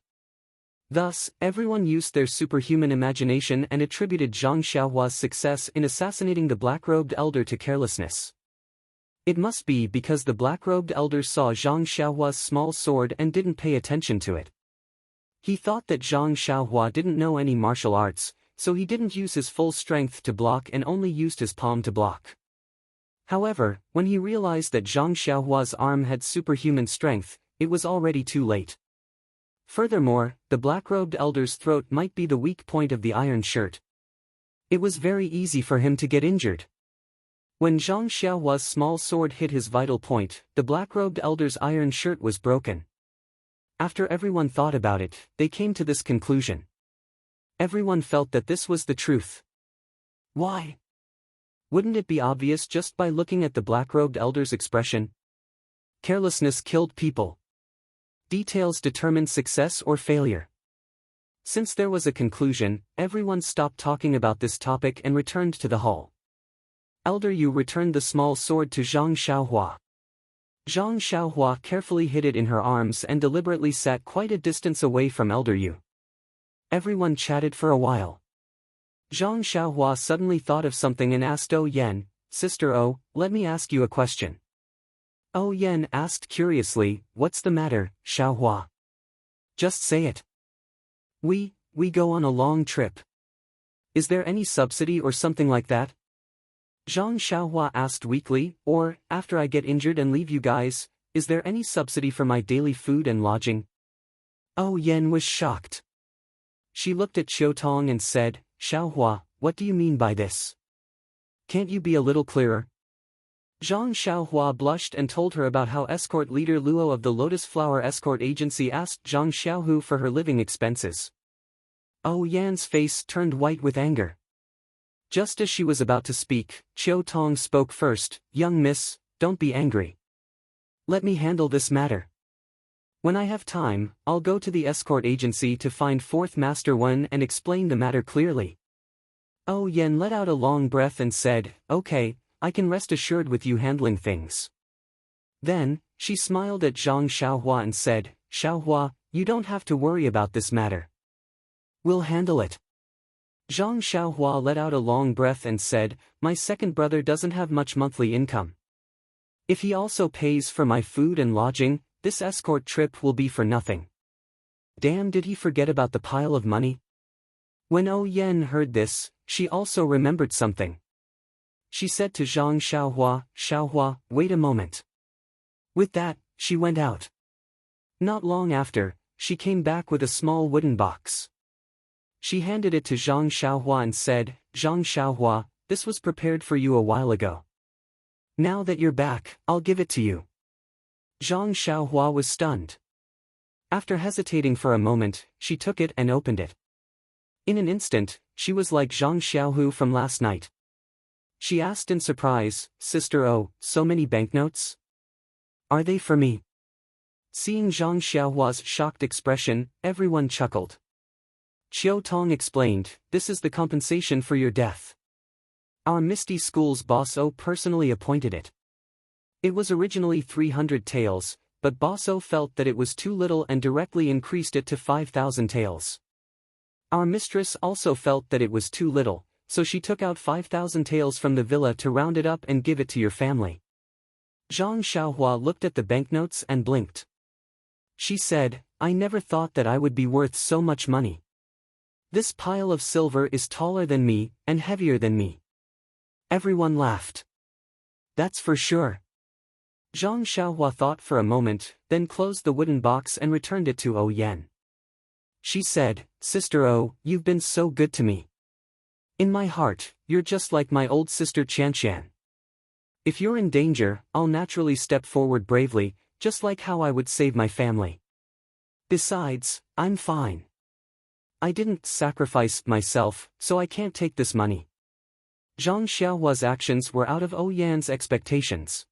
Thus, everyone used their superhuman imagination and attributed Zhang Xiaohua's success in assassinating the black-robed elder to carelessness. It must be because the black-robed elder saw Zhang Xiaohua's small sword and didn't pay attention to it. He thought that Zhang Xiaohua didn't know any martial arts, so he didn't use his full strength to block and only used his palm to block. However, when he realized that Zhang Xiaohua's arm had superhuman strength, it was already too late. Furthermore, the black-robed elder's throat might be the weak point of the iron shirt. It was very easy for him to get injured. When Zhang Xiaohua's small sword hit his vital point, the black-robed elder's iron shirt was broken. After everyone thought about it, they came to this conclusion. Everyone felt that this was the truth. Why? Wouldn't it be obvious just by looking at the black-robed elder's expression? Carelessness killed people. Details determine success or failure. Since there was a conclusion, everyone stopped talking about this topic and returned to the hall. Elder Yu returned the small sword to Zhang Xiaohua. Zhang Xiaohua carefully hid it in her arms and deliberately sat quite a distance away from Elder Yu. Everyone chatted for a while. Zhang Xiaohua suddenly thought of something and asked O Yen, Sister O, let me ask you a question. O Yen asked curiously, what's the matter, Xiaohua? Just say it. We go on a long trip. Is there any subsidy or something like that? Zhang Xiaohua asked weakly, or, after I get injured and leave you guys, is there any subsidy for my daily food and lodging? O Yen was shocked. She looked at Xiutong and said, Xiaohua, what do you mean by this? Can't you be a little clearer? Zhang Xiaohua blushed and told her about how escort leader Luo of the Lotus Flower Escort Agency asked Zhang Xiaohu for her living expenses. O Yan's face turned white with anger. Just as she was about to speak, Xiutong spoke first, Young miss, don't be angry. Let me handle this matter. When I have time, I'll go to the escort agency to find fourth Master Wen and explain the matter clearly. Oh Yen let out a long breath and said, okay, I can rest assured with you handling things. Then, she smiled at Zhang Xiaohua and said, Xiaohua, you don't have to worry about this matter. We'll handle it. Zhang Xiaohua let out a long breath and said, my second brother doesn't have much monthly income. If he also pays for my food and lodging, this escort trip will be for nothing. Damn, did he forget about the pile of money? When O Yen heard this, she also remembered something. She said to Zhang Xiaohua, Xiaohua, wait a moment. With that, she went out. Not long after, she came back with a small wooden box. She handed it to Zhang Xiaohua and said, Zhang Xiaohua, this was prepared for you a while ago. Now that you're back, I'll give it to you. Zhang Xiaohua was stunned. After hesitating for a moment, she took it and opened it. In an instant, she was like Zhang Xiaohu from last night. She asked in surprise, Sister Oh, so many banknotes? Are they for me? Seeing Zhang Xiaohua's shocked expression, everyone chuckled. Qiu Tong explained, this is the compensation for your death. Our Misty School's boss O personally appointed it. It was originally 300 taels, but Boss O felt that it was too little and directly increased it to 5,000 taels. Our mistress also felt that it was too little, so she took out 5,000 taels from the villa to round it up and give it to your family. Zhang Xiaohua looked at the banknotes and blinked. She said, I never thought that I would be worth so much money. This pile of silver is taller than me, and heavier than me. Everyone laughed. That's for sure. Zhang Xiaohua thought for a moment, then closed the wooden box and returned it to O Yen. She said, Sister O, you've been so good to me. In my heart, you're just like my old sister Qianqian. If you're in danger, I'll naturally step forward bravely, just like how I would save my family. Besides, I'm fine. I didn't sacrifice myself, so I can't take this money. Zhang Xiaohua's actions were out of O Yan's expectations.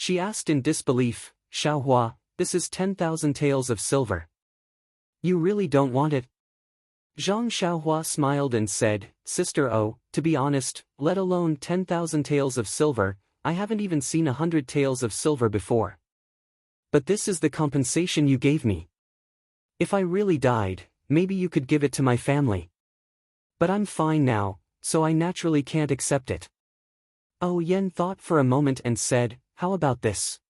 She asked in disbelief, Xiaohua, this is 10,000 taels of silver. You really don't want it? Zhang Xiaohua smiled and said, Sister O, to be honest, let alone 10,000 taels of silver, I haven't even seen 100 taels of silver before. But this is the compensation you gave me. If I really died, maybe you could give it to my family. But I'm fine now, so I naturally can't accept it. O Yen thought for a moment and said, how about this?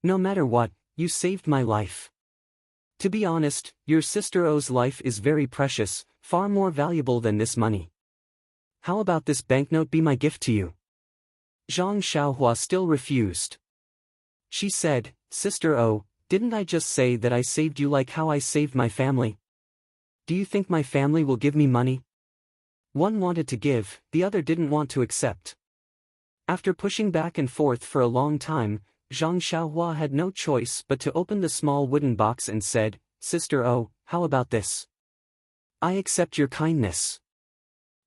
No matter what, you saved my life. To be honest, your Sister O's life is very precious, far more valuable than this money. How about this banknote be my gift to you? Zhang Xiaohua still refused. She said, Sister O, didn't I just say that I saved you like how I saved my family? Do you think my family will give me money? One wanted to give, the other didn't want to accept. After pushing back and forth for a long time, Zhang Xiaohua had no choice but to open the small wooden box and said, Sister O, how about this? I accept your kindness.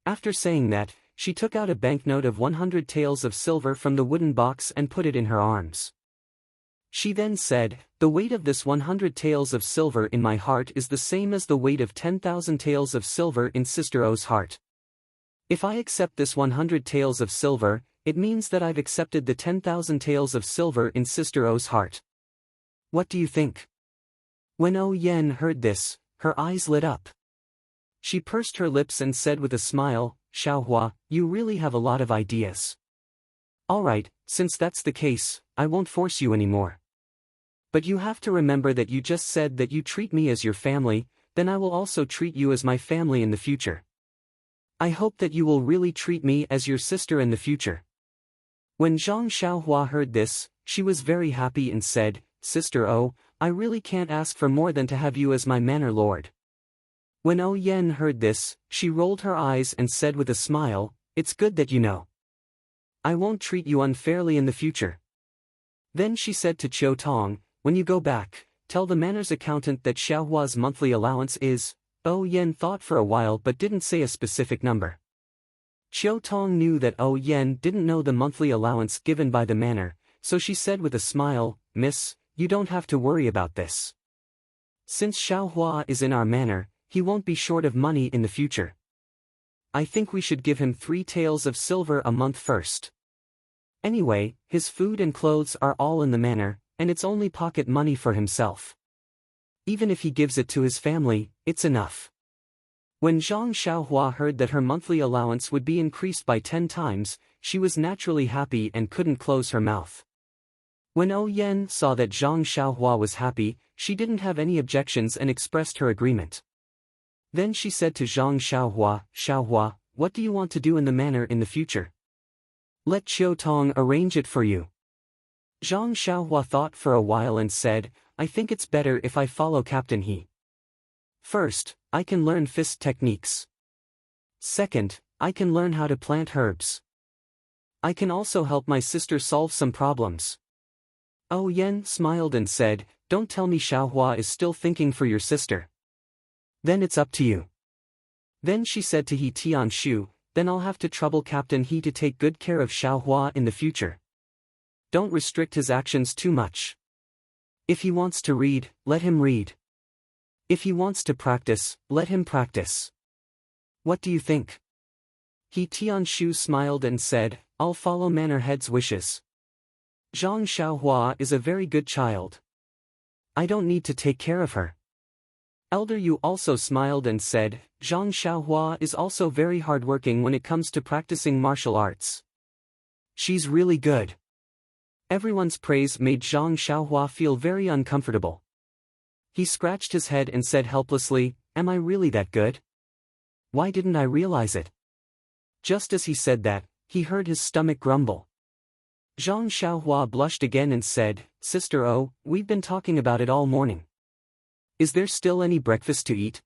After saying that, she took out a banknote of 100 taels of silver from the wooden box and put it in her arms. She then said, the weight of this 100 taels of silver in my heart is the same as the weight of 10,000 taels of silver in Sister O's heart. If I accept this 100 taels of silver, it means that I've accepted the 10,000 taels of silver in Sister O's heart. What do you think? When O Yen heard this, her eyes lit up. She pursed her lips and said with a smile, Xiaohua, you really have a lot of ideas. Alright, since that's the case, I won't force you anymore. But you have to remember that you just said that you treat me as your family, then I will also treat you as my family in the future. I hope that you will really treat me as your sister in the future. When Zhang Xiaohua heard this, she was very happy and said, Sister O, I really can't ask for more than to have you as my manor lord. When O Yen heard this, she rolled her eyes and said with a smile, it's good that you know. I won't treat you unfairly in the future. Then she said to Qiu Tong, when you go back, tell the manor's accountant that Xiaohua's monthly allowance is. O Yen thought for a while but didn't say a specific number. Chiu Tong knew that Oh Yen didn't know the monthly allowance given by the manor, so she said with a smile, "Miss, you don't have to worry about this. Since Xiao Hua is in our manor, he won't be short of money in the future. I think we should give him 3 taels of silver a month first. Anyway, his food and clothes are all in the manor, and it's only pocket money for himself. Even if he gives it to his family, it's enough." When Zhang Xiaohua heard that her monthly allowance would be increased by 10 times, she was naturally happy and couldn't close her mouth. When Oh Yen saw that Zhang Xiaohua was happy, she didn't have any objections and expressed her agreement. Then she said to Zhang Xiaohua, "Xiaohua, what do you want to do in the manor in the future? Let Chiu Tong arrange it for you." Zhang Xiaohua thought for a while and said, "I think it's better if I follow Captain He. First, I can learn fist techniques. Second, I can learn how to plant herbs. I can also help my sister solve some problems." Oh Yen smiled and said, "Don't tell me Xiaohua is still thinking for your sister. Then it's up to you." Then she said to He Tianshu, "Then I'll have to trouble Captain He to take good care of Xiaohua in the future. Don't restrict his actions too much. If he wants to read, let him read. If he wants to practice, let him practice. What do you think?" He Tianshu smiled and said, "I'll follow Manor Head's wishes. Zhang Xiaohua is a very good child. I don't need to take care of her." Elder Yu also smiled and said, "Zhang Xiaohua is also very hardworking when it comes to practicing martial arts. She's really good." Everyone's praise made Zhang Xiaohua feel very uncomfortable. He scratched his head and said helplessly, "Am I really that good? Why didn't I realize it?" Just as he said that, he heard his stomach grumble. Zhang Xiaohua blushed again and said, "Sister Oh, we've been talking about it all morning. Is there still any breakfast to eat?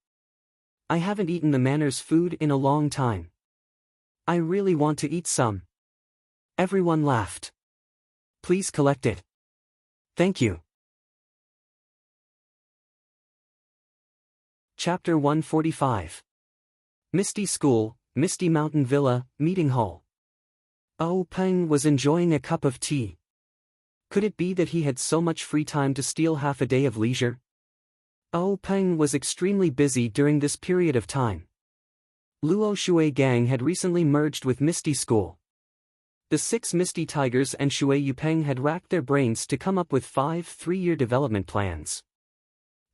I haven't eaten the manor's food in a long time. I really want to eat some." Everyone laughed. "Please collect it. Thank you." Chapter 145. Misty School, Misty Mountain Villa, Meeting Hall. Oh Peng was enjoying a cup of tea. Could it be that he had so much free time to steal half a day of leisure? Oh Peng was extremely busy during this period of time. Luo Shui Gang had recently merged with Misty School. The 6 Misty Tigers and Shui Yupeng had racked their brains to come up with 5 3-year development plans.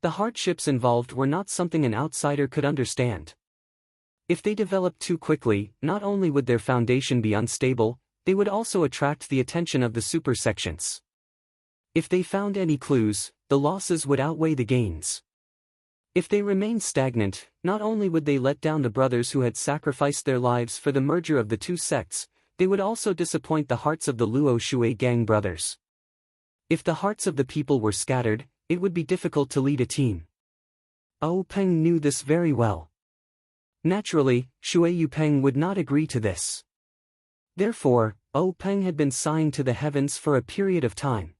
The hardships involved were not something an outsider could understand. If they developed too quickly, not only would their foundation be unstable, they would also attract the attention of the super sections. If they found any clues, the losses would outweigh the gains. If they remained stagnant, not only would they let down the brothers who had sacrificed their lives for the merger of the 2 sects, they would also disappoint the hearts of the Luo Shui Gang brothers. If the hearts of the people were scattered, it would be difficult to lead a team. Oh Peng knew this very well. Naturally, Shui Yupeng would not agree to this. Therefore, Oh Peng had been signed to the heavens for a period of time.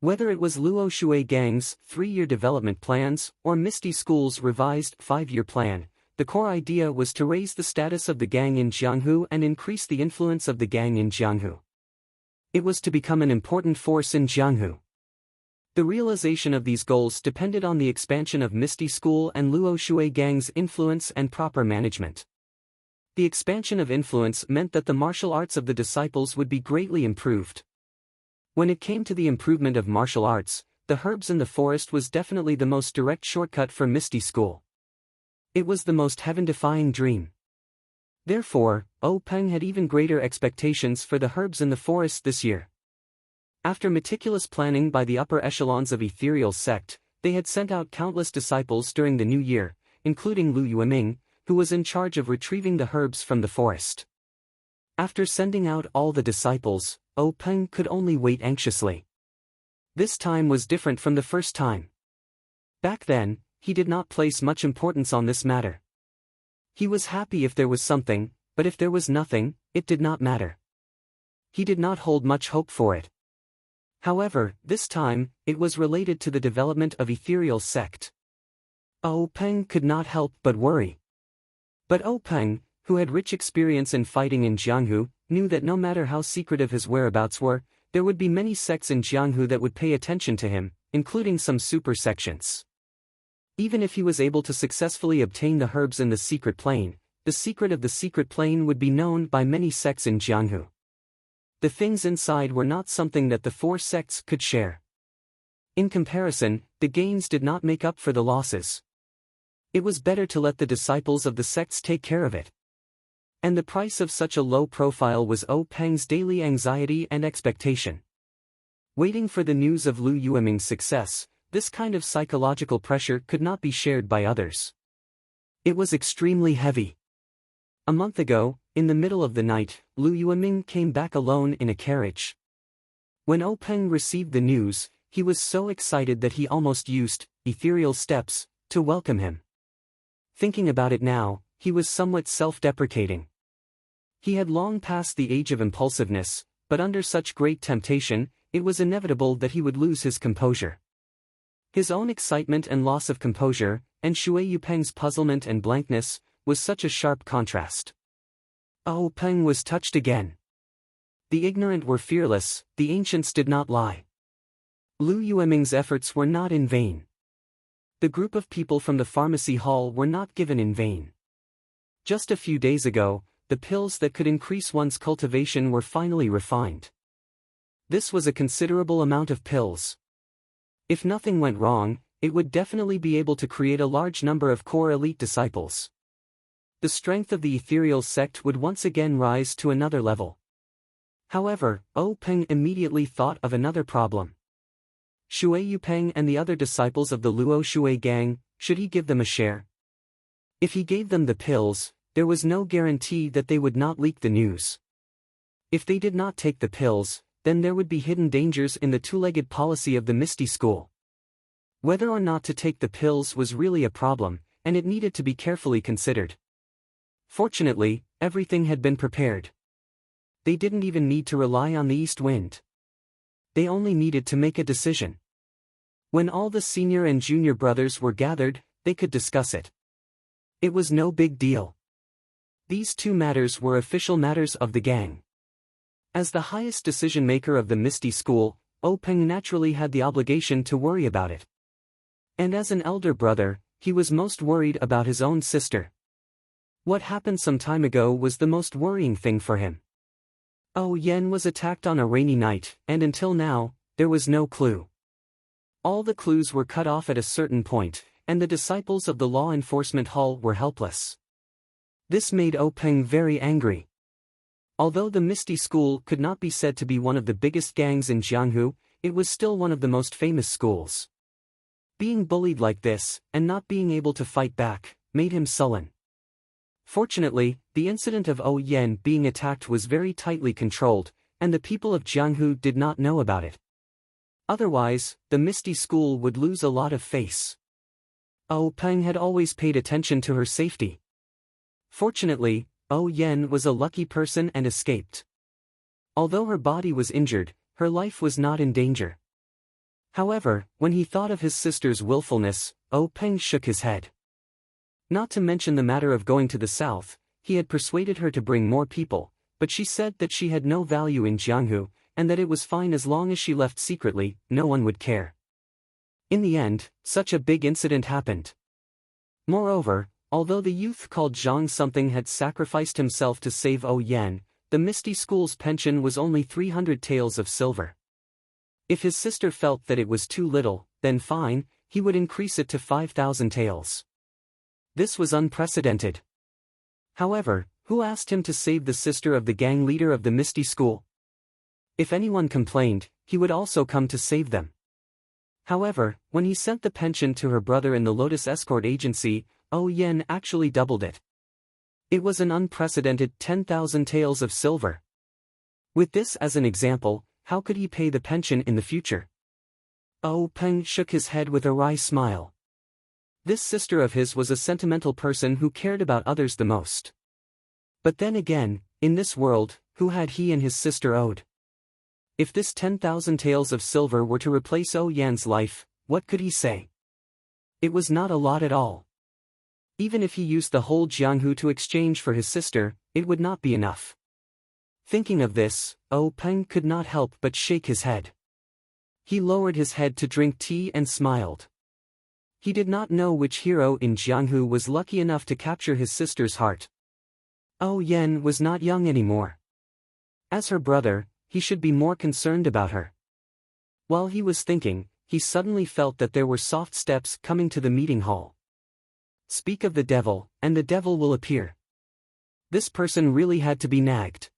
Whether it was Luo Shui Gang's 3-year development plans or Misty School's revised 5-year plan, the core idea was to raise the status of the gang in Jianghu and increase the influence of the gang in Jianghu. It was to become an important force in Jianghu. The realization of these goals depended on the expansion of Misty School and Luo Shui Gang's influence and proper management. The expansion of influence meant that the martial arts of the disciples would be greatly improved. When it came to the improvement of martial arts, the herbs in the forest was definitely the most direct shortcut for Misty School. It was the most heaven-defying dream. Therefore, Oh Peng had even greater expectations for the herbs in the forest this year. After meticulous planning by the upper echelons of Ethereal Sect, they had sent out countless disciples during the new year, including Lu Yueming, who was in charge of retrieving the herbs from the forest. After sending out all the disciples, Oh Peng could only wait anxiously. This time was different from the first time. Back then, he did not place much importance on this matter. He was happy if there was something, but if there was nothing, it did not matter. He did not hold much hope for it. However, this time, it was related to the development of Ethereal Sect. Oh Peng could not help but worry. But Oh Peng, who had rich experience in fighting in Jianghu, knew that no matter how secretive his whereabouts were, there would be many sects in Jianghu that would pay attention to him, including some super sections. Even if he was able to successfully obtain the herbs in the secret plane, the secret of the secret plane would be known by many sects in Jianghu. The things inside were not something that the four sects could share. In comparison, the gains did not make up for the losses. It was better to let the disciples of the sects take care of it. And the price of such a low profile was Peng's daily anxiety and expectation. Waiting for the news of Lu Yueming's success, this kind of psychological pressure could not be shared by others. It was extremely heavy. A month ago, in the middle of the night, Lu Yueming came back alone in a carriage. When Peng received the news, he was so excited that he almost used ethereal steps to welcome him. Thinking about it now, he was somewhat self-deprecating. He had long passed the age of impulsiveness, but under such great temptation, it was inevitable that he would lose his composure. His own excitement and loss of composure, and Shui Yupeng's puzzlement and blankness, was such a sharp contrast. Peng was touched again. The ignorant were fearless, the ancients did not lie. Lu Yueming's efforts were not in vain. The group of people from the pharmacy hall were not given in vain. Just a few days ago, the pills that could increase one's cultivation were finally refined. This was a considerable amount of pills. If nothing went wrong, it would definitely be able to create a large number of core elite disciples. The strength of the ethereal sect would once again rise to another level. However, Peng immediately thought of another problem. Shui Yupeng and the other disciples of the Luo Shui gang, should he give them a share? If he gave them the pills, there was no guarantee that they would not leak the news. If they did not take the pills, then there would be hidden dangers in the two-legged policy of the Misty School. Whether or not to take the pills was really a problem, and it needed to be carefully considered. Fortunately, everything had been prepared. They didn't even need to rely on the east wind. They only needed to make a decision. When all the senior and junior brothers were gathered, they could discuss it. It was no big deal. These two matters were official matters of the gang. As the highest decision-maker of the Misty School, Peng naturally had the obligation to worry about it. And as an elder brother, he was most worried about his own sister. What happened some time ago was the most worrying thing for him. Yen was attacked on a rainy night, and until now, there was no clue. All the clues were cut off at a certain point, and the disciples of the law enforcement hall were helpless. This made Peng very angry. Although the Misty School could not be said to be one of the biggest gangs in Jianghu, it was still one of the most famous schools. Being bullied like this, and not being able to fight back, made him sullen. Fortunately, the incident of Yen being attacked was very tightly controlled, and the people of Jianghu did not know about it. Otherwise, the Misty School would lose a lot of face. Peng had always paid attention to her safety. Fortunately, Yen was a lucky person and escaped. Although her body was injured, her life was not in danger. However, when he thought of his sister's willfulness, Peng shook his head. Not to mention the matter of going to the south, he had persuaded her to bring more people, but she said that she had no value in Jianghu, and that it was fine as long as she left secretly, no one would care. In the end, such a big incident happened. Moreover, although the youth called Zhang something had sacrificed himself to save Yen, the Misty School's pension was only 300 taels of silver. If his sister felt that it was too little, then fine, he would increase it to 5,000 taels. This was unprecedented. However, who asked him to save the sister of the gang leader of the Misty School? If anyone complained, he would also come to save them. However, when he sent the pension to her brother in the Lotus Escort Agency, Yen actually doubled it. It was an unprecedented 10,000 taels of silver. With this as an example, how could he pay the pension in the future? Peng shook his head with a wry smile. This sister of his was a sentimental person who cared about others the most. But then again, in this world, who had he and his sister owed? If this 10,000 taels of silver were to replace Yen's life, what could he say? It was not a lot at all. Even if he used the whole Jianghu to exchange for his sister, it would not be enough. Thinking of this, Peng could not help but shake his head. He lowered his head to drink tea and smiled. He did not know which hero in Jianghu was lucky enough to capture his sister's heart. Yan was not young anymore. As her brother, he should be more concerned about her. While he was thinking, he suddenly felt that there were soft steps coming to the meeting hall. Speak of the devil, and the devil will appear. This person really had to be nagged.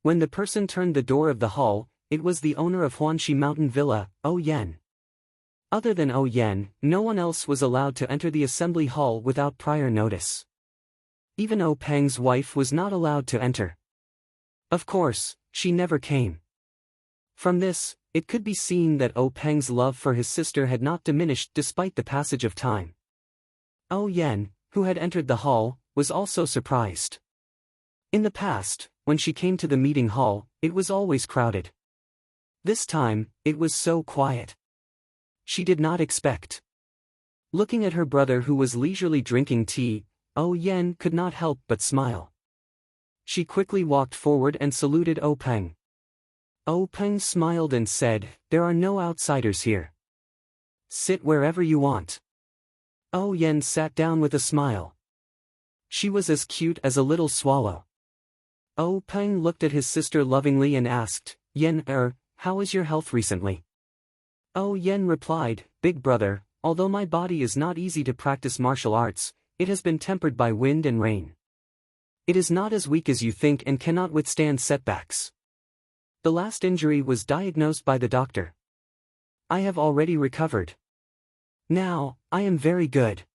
When the person turned the door of the hall, it was the owner of Huanxi Mountain Villa, Yan. Other than Yan, no one else was allowed to enter the assembly hall without prior notice. Even Peng's wife was not allowed to enter. Of course, she never came. From this, it could be seen that Peng's love for his sister had not diminished despite the passage of time. Yan, who had entered the hall, was also surprised. In the past, when she came to the meeting hall, it was always crowded. This time, it was so quiet. She did not expect. Looking at her brother who was leisurely drinking tea, Yan could not help but smile. She quickly walked forward and saluted Peng. Peng smiled and said, "There are no outsiders here. Sit wherever you want." Yan sat down with a smile. She was as cute as a little swallow. Peng looked at his sister lovingly and asked, "Yan, how is your health recently?" Yan replied, "Big brother, although my body is not easy to practice martial arts, it has been tempered by wind and rain. It is not as weak as you think and cannot withstand setbacks. The last injury was diagnosed by the doctor. I have already recovered. Now, I am very good."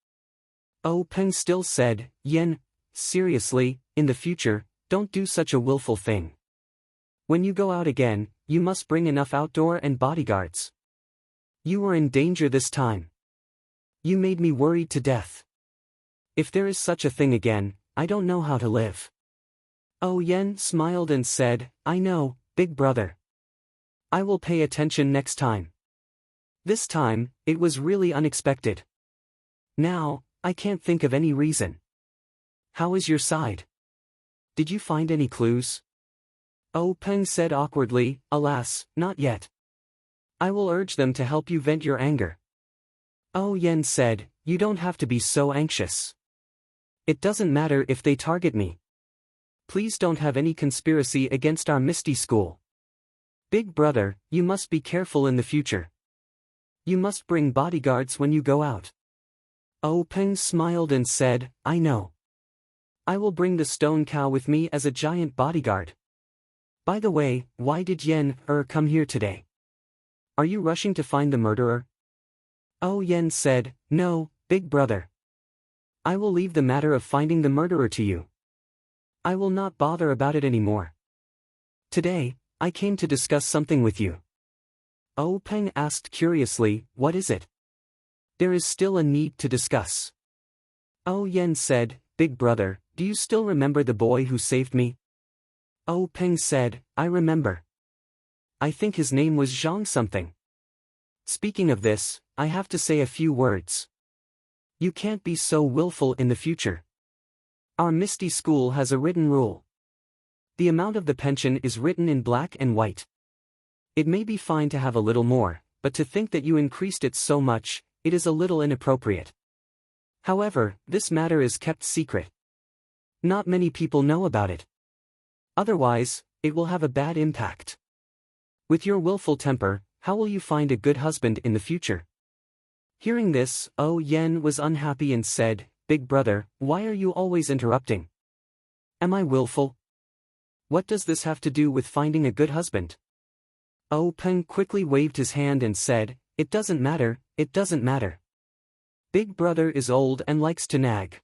Peng still said, "Yan, seriously, in the future, don't do such a willful thing. When you go out again, you must bring enough outdoor and bodyguards. You were in danger this time. You made me worried to death. If there is such a thing again, I don't know how to live." Yan smiled and said, "I know, big brother. I will pay attention next time." This time, it was really unexpected. Now, I can't think of any reason. How is your side? Did you find any clues? Peng said awkwardly, "Alas, not yet. I will urge them to help you vent your anger." Yan said, "You don't have to be so anxious. It doesn't matter if they target me. Please don't have any conspiracy against our Misty School. Big brother, you must be careful in the future. You must bring bodyguards when you go out." Peng smiled and said, "I know. I will bring the stone cow with me as a giant bodyguard. By the way, why did Yan come here today? Are you rushing to find the murderer?" Yan said, "No, big brother. I will leave the matter of finding the murderer to you. I will not bother about it anymore. Today, I came to discuss something with you." Peng asked curiously, "What is it?" "There is still a need to discuss." Yan said, "Big brother, do you still remember the boy who saved me?" Peng said, "I remember. I think his name was Zhang something. Speaking of this, I have to say a few words. You can't be so willful in the future. Our Misty School has a written rule. The amount of the pension is written in black and white. It may be fine to have a little more, but to think that you increased it so much, it is a little inappropriate. However, this matter is kept secret. Not many people know about it. Otherwise, it will have a bad impact. With your willful temper, how will you find a good husband in the future?" Hearing this, Yan was unhappy and said, "Big brother, why are you always interrupting? Am I willful? What does this have to do with finding a good husband?" Peng quickly waved his hand and said, "It doesn't matter, it doesn't matter. Big brother is old and likes to nag.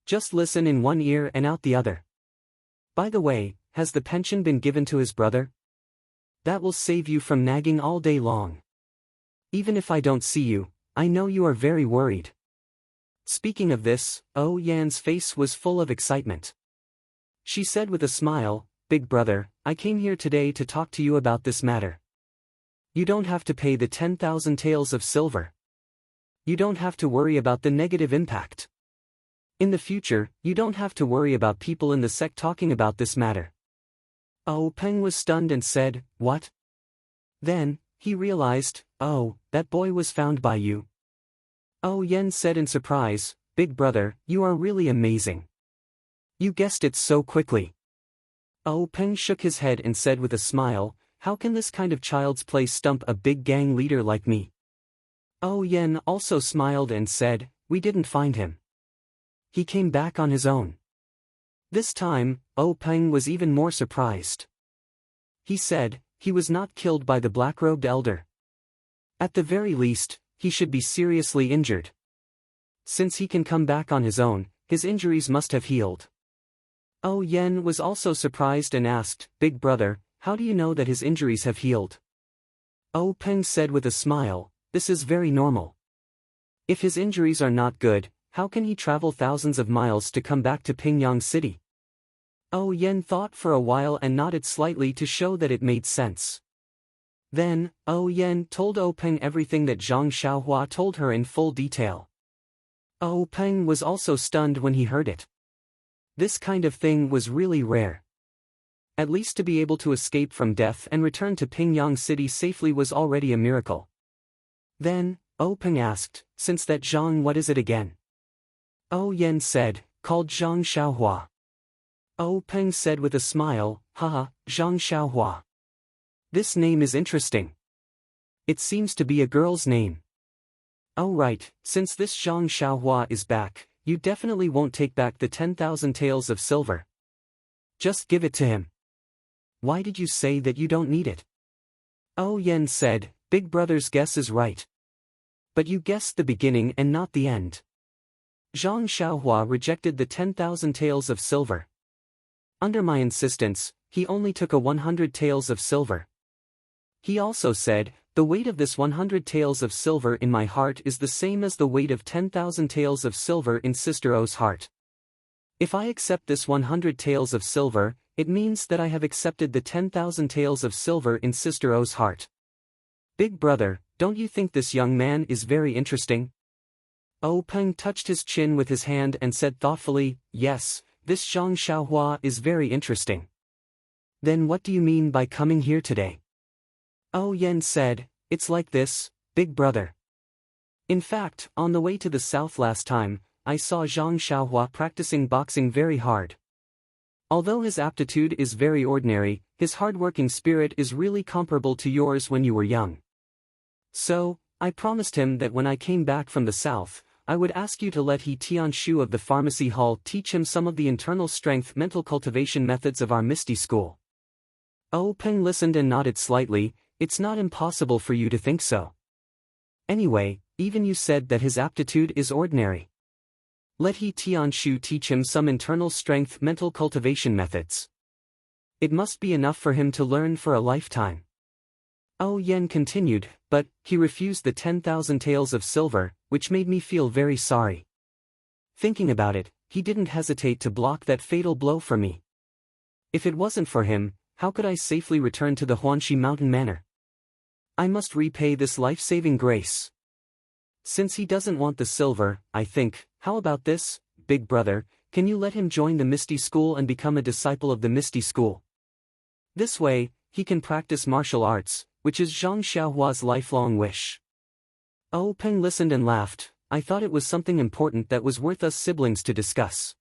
Just listen in one ear and out the other. By the way, has the pension been given to his brother? That will save you from nagging all day long. Even if I don't see you, I know you are very worried." Speaking of this, Yan's face was full of excitement. She said with a smile, "Big brother, I came here today to talk to you about this matter. You don't have to pay the 10,000 taels of silver. You don't have to worry about the negative impact. In the future, you don't have to worry about people in the sect talking about this matter. Oh, Peng was stunned and said, "What?" Then, he realized, "Oh, that boy was found by you." Oh Yen said in surprise, "Big brother, you are really amazing. You guessed it so quickly." Oh Peng shook his head and said with a smile, "How can this kind of child's play stump a big gang leader like me?" Oh Yen also smiled and said, "We didn't find him. He came back on his own." This time, Oh Peng was even more surprised. He said, "He was not killed by the black-robed elder. At the very least, he should be seriously injured. Since he can come back on his own, his injuries must have healed." Oh Yen was also surprised and asked, "Big brother, how do you know that his injuries have healed?" Oh Peng said with a smile, "This is very normal. If his injuries are not good, how can he travel thousands of miles to come back to Pingyang City?" Oh Yen thought for a while and nodded slightly to show that it made sense. Then, Oh Yen told Oh Peng everything that Zhang Xiaohua told her in full detail. Oh Peng was also stunned when he heard it. This kind of thing was really rare. At least to be able to escape from death and return to Pingyang City safely was already a miracle. Then, Oh Peng asked, "Since that Zhang, what is it again?" Oh Yen said, "Called Zhang Xiaohua." Oh Peng said with a smile, "Haha, Zhang Xiaohua. This name is interesting. It seems to be a girl's name." "Oh right, since this Zhang Xiaohua is back, you definitely won't take back the 10,000 taels of silver. Just give it to him." "Why did you say that you don't need it?" Oh Yen said, "Big brother's guess is right. But you guessed the beginning and not the end. Zhang Xiaohua rejected the 10,000 taels of silver. Under my insistence, he only took a 100 taels of silver. He also said, the weight of this 100 taels of silver in my heart is the same as the weight of 10,000 taels of silver in Sister O's heart. If I accept this 100 taels of silver, it means that I have accepted the 10,000 taels of silver in Sister O's heart. Big brother, don't you think this young man is very interesting?" Oh Peng touched his chin with his hand and said thoughtfully, "Yes, this Zhang Xiaohua is very interesting." "Then what do you mean by coming here today?" Oh Yen said, "It's like this, big brother. In fact, on the way to the south last time, I saw Zhang Xiaohua practicing boxing very hard. Although his aptitude is very ordinary, his hard-working spirit is really comparable to yours when you were young. So, I promised him that when I came back from the south, I would ask you to let He Tianshu of the pharmacy hall teach him some of the internal strength mental cultivation methods of our Misty School." Oh Peng listened and nodded slightly. "It's not impossible for you to think so. Anyway, even you said that his aptitude is ordinary. Let He Tianshu teach him some internal strength mental cultivation methods. It must be enough for him to learn for a lifetime." Oh Yen continued, "But he refused the 10,000 taels of silver, which made me feel very sorry. Thinking about it, he didn't hesitate to block that fatal blow for me. If it wasn't for him, how could I safely return to the Huanxi Mountain Manor? I must repay this life-saving grace. Since he doesn't want the silver, I think, how about this, big brother, can you let him join the Misty School and become a disciple of the Misty School? This way, he can practice martial arts, which is Zhang Xiaohua's lifelong wish." Oh Peng listened and laughed. "I thought it was something important that was worth us siblings to discuss.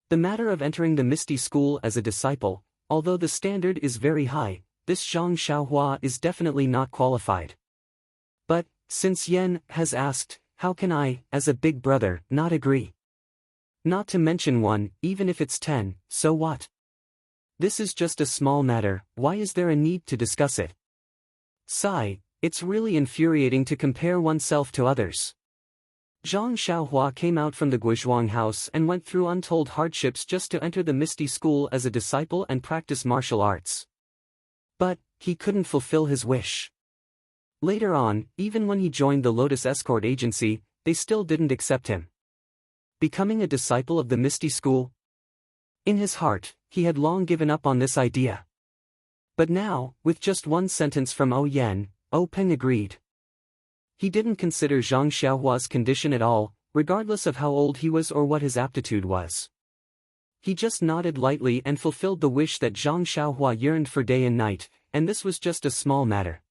The matter of entering the Misty School as a disciple, although the standard is very high, this Zhang Xiaohua is definitely not qualified. But, since Yen has asked, how can I, as a big brother, not agree? Not to mention one, even if it's 10, so what? This is just a small matter, why is there a need to discuss it? Sigh, it's really infuriating to compare oneself to others." Zhang Xiaohua came out from the Guizhuang house and went through untold hardships just to enter the Misty School as a disciple and practice martial arts. But, he couldn't fulfill his wish. Later on, even when he joined the Lotus Escort Agency, they still didn't accept him. Becoming a disciple of the Misty School? In his heart, he had long given up on this idea. But now, with just one sentence from Yen, Peng agreed. He didn't consider Zhang Xiaohua's condition at all, regardless of how old he was or what his aptitude was. He just nodded lightly and fulfilled the wish that Zhang Xiaohua yearned for day and night, and this was just a small matter.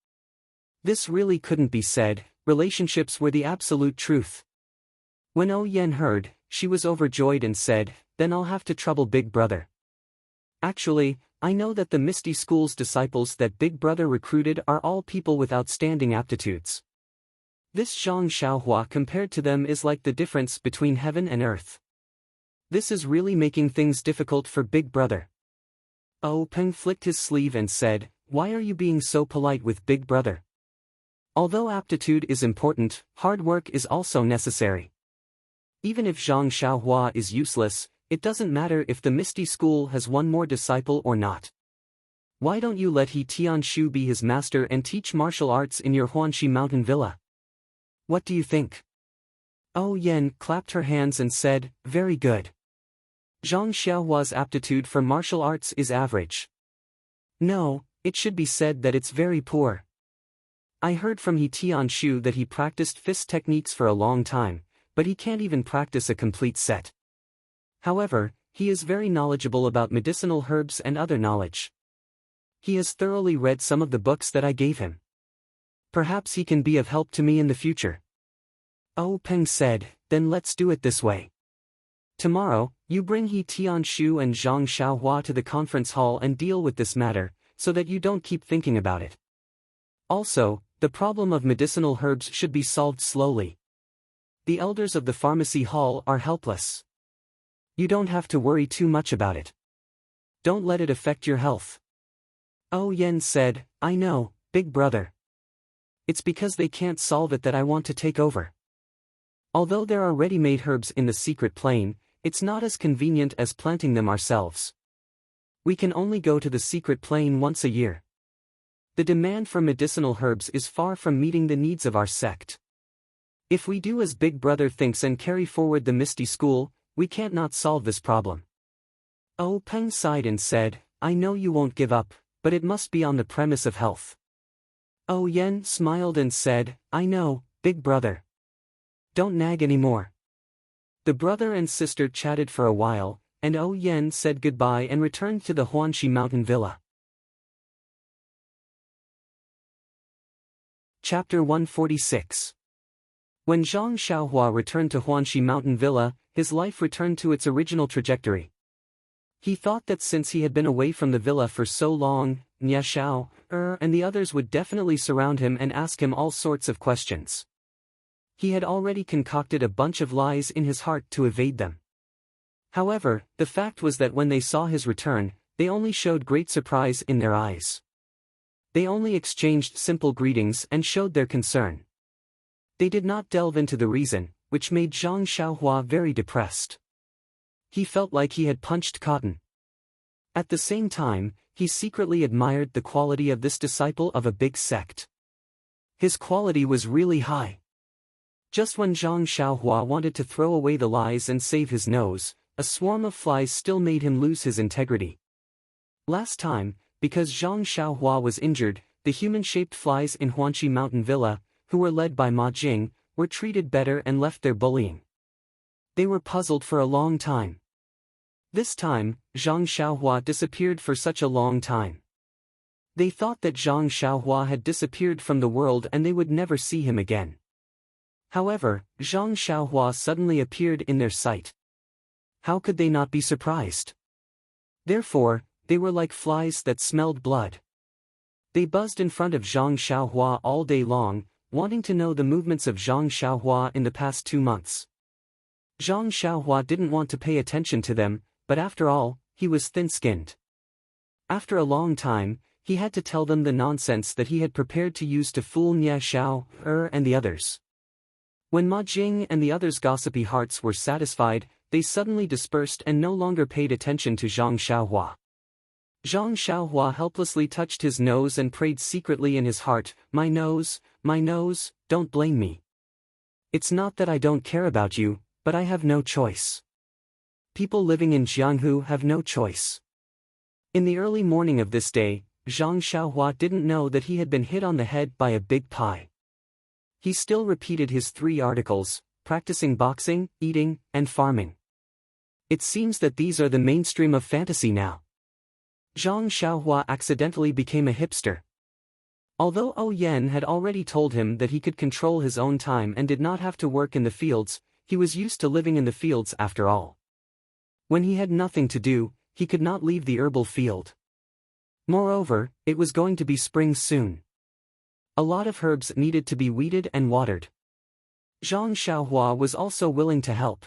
This really couldn't be said, relationships were the absolute truth. When Yen heard, she was overjoyed and said, "Then I'll have to trouble Big Brother. Actually, I know that the Misty School's disciples that Big Brother recruited are all people with outstanding aptitudes. This Zhang Xiaohua compared to them is like the difference between heaven and earth. This is really making things difficult for Big Brother." Peng flicked his sleeve and said, "Why are you being so polite with Big Brother? Although aptitude is important, hard work is also necessary. Even if Zhang Xiaohua is useless, it doesn't matter if the Misty School has one more disciple or not. Why don't you let He Tianshu be his master and teach martial arts in your Huanxi mountain villa? What do you think?" Yen clapped her hands and said, "Very good. Zhang Xiaohua's aptitude for martial arts is average. No, it should be said that it's very poor. I heard from He Tianshu that he practiced fist techniques for a long time, but he can't even practice a complete set. However, he is very knowledgeable about medicinal herbs and other knowledge. He has thoroughly read some of the books that I gave him. Perhaps he can be of help to me in the future." Peng said, "Then let's do it this way. Tomorrow, you bring He Tianshu and Zhang Xiaohua to the conference hall and deal with this matter, so that you don't keep thinking about it. Also, the problem of medicinal herbs should be solved slowly. The elders of the pharmacy hall are helpless. You don't have to worry too much about it. Don't let it affect your health." Yen said, "I know, Big Brother. It's because they can't solve it that I want to take over. Although there are ready-made herbs in the secret plane, it's not as convenient as planting them ourselves. We can only go to the secret plane once a year. The demand for medicinal herbs is far from meeting the needs of our sect. If we do as Big Brother thinks and carry forward the Misty School, we can't not solve this problem." Peng sighed and said, "I know you won't give up, but it must be on the premise of health." Yen smiled and said, "I know, Big Brother. Don't nag anymore." The brother and sister chatted for a while, and Yen said goodbye and returned to the Huanxi mountain villa. Chapter 146. When Zhang Xiaohua returned to Huanxi mountain villa, his life returned to its original trajectory. He thought that since he had been away from the villa for so long, Nya Xiao, and the others would definitely surround him and ask him all sorts of questions. He had already concocted a bunch of lies in his heart to evade them. However, the fact was that when they saw his return, they only showed great surprise in their eyes. They only exchanged simple greetings and showed their concern. They did not delve into the reason, which made Zhang Xiaohua very depressed. He felt like he had punched cotton. At the same time, he secretly admired the quality of this disciple of a big sect. His quality was really high. Just when Zhang Xiaohua wanted to throw away the lies and save his nose, a swarm of flies still made him lose his integrity. Last time, because Zhang Xiaohua was injured, the human-shaped flies in Huanxi Mountain Villa, who were led by Ma Jing, were treated better and left their bullying. They were puzzled for a long time. This time, Zhang Xiaohua disappeared for such a long time. They thought that Zhang Xiaohua had disappeared from the world and they would never see him again. However, Zhang Xiaohua suddenly appeared in their sight. How could they not be surprised? Therefore, they were like flies that smelled blood. They buzzed in front of Zhang Xiaohua all day long, wanting to know the movements of Zhang Xiaohua in the past 2 months. Zhang Xiaohua didn't want to pay attention to them, but after all, he was thin-skinned. After a long time, he had to tell them the nonsense that he had prepared to use to fool Nya Xiao, and the others. When Ma Jing and the others' gossipy hearts were satisfied, they suddenly dispersed and no longer paid attention to Zhang Xiaohua. Zhang Xiaohua helplessly touched his nose and prayed secretly in his heart, my nose, don't blame me. It's not that I don't care about you, but I have no choice. People living in Jianghu have no choice." In the early morning of this day, Zhang Xiaohua didn't know that he had been hit on the head by a big pie. He still repeated his 3 articles, practicing boxing, eating, and farming. It seems that these are the mainstream of fantasy now. Zhang Xiaohua accidentally became a hipster. Although Ou Yen had already told him that he could control his own time and did not have to work in the fields, he was used to living in the fields after all. When he had nothing to do, he could not leave the herbal field. Moreover, it was going to be spring soon. A lot of herbs needed to be weeded and watered. Zhang Xiaohua was also willing to help.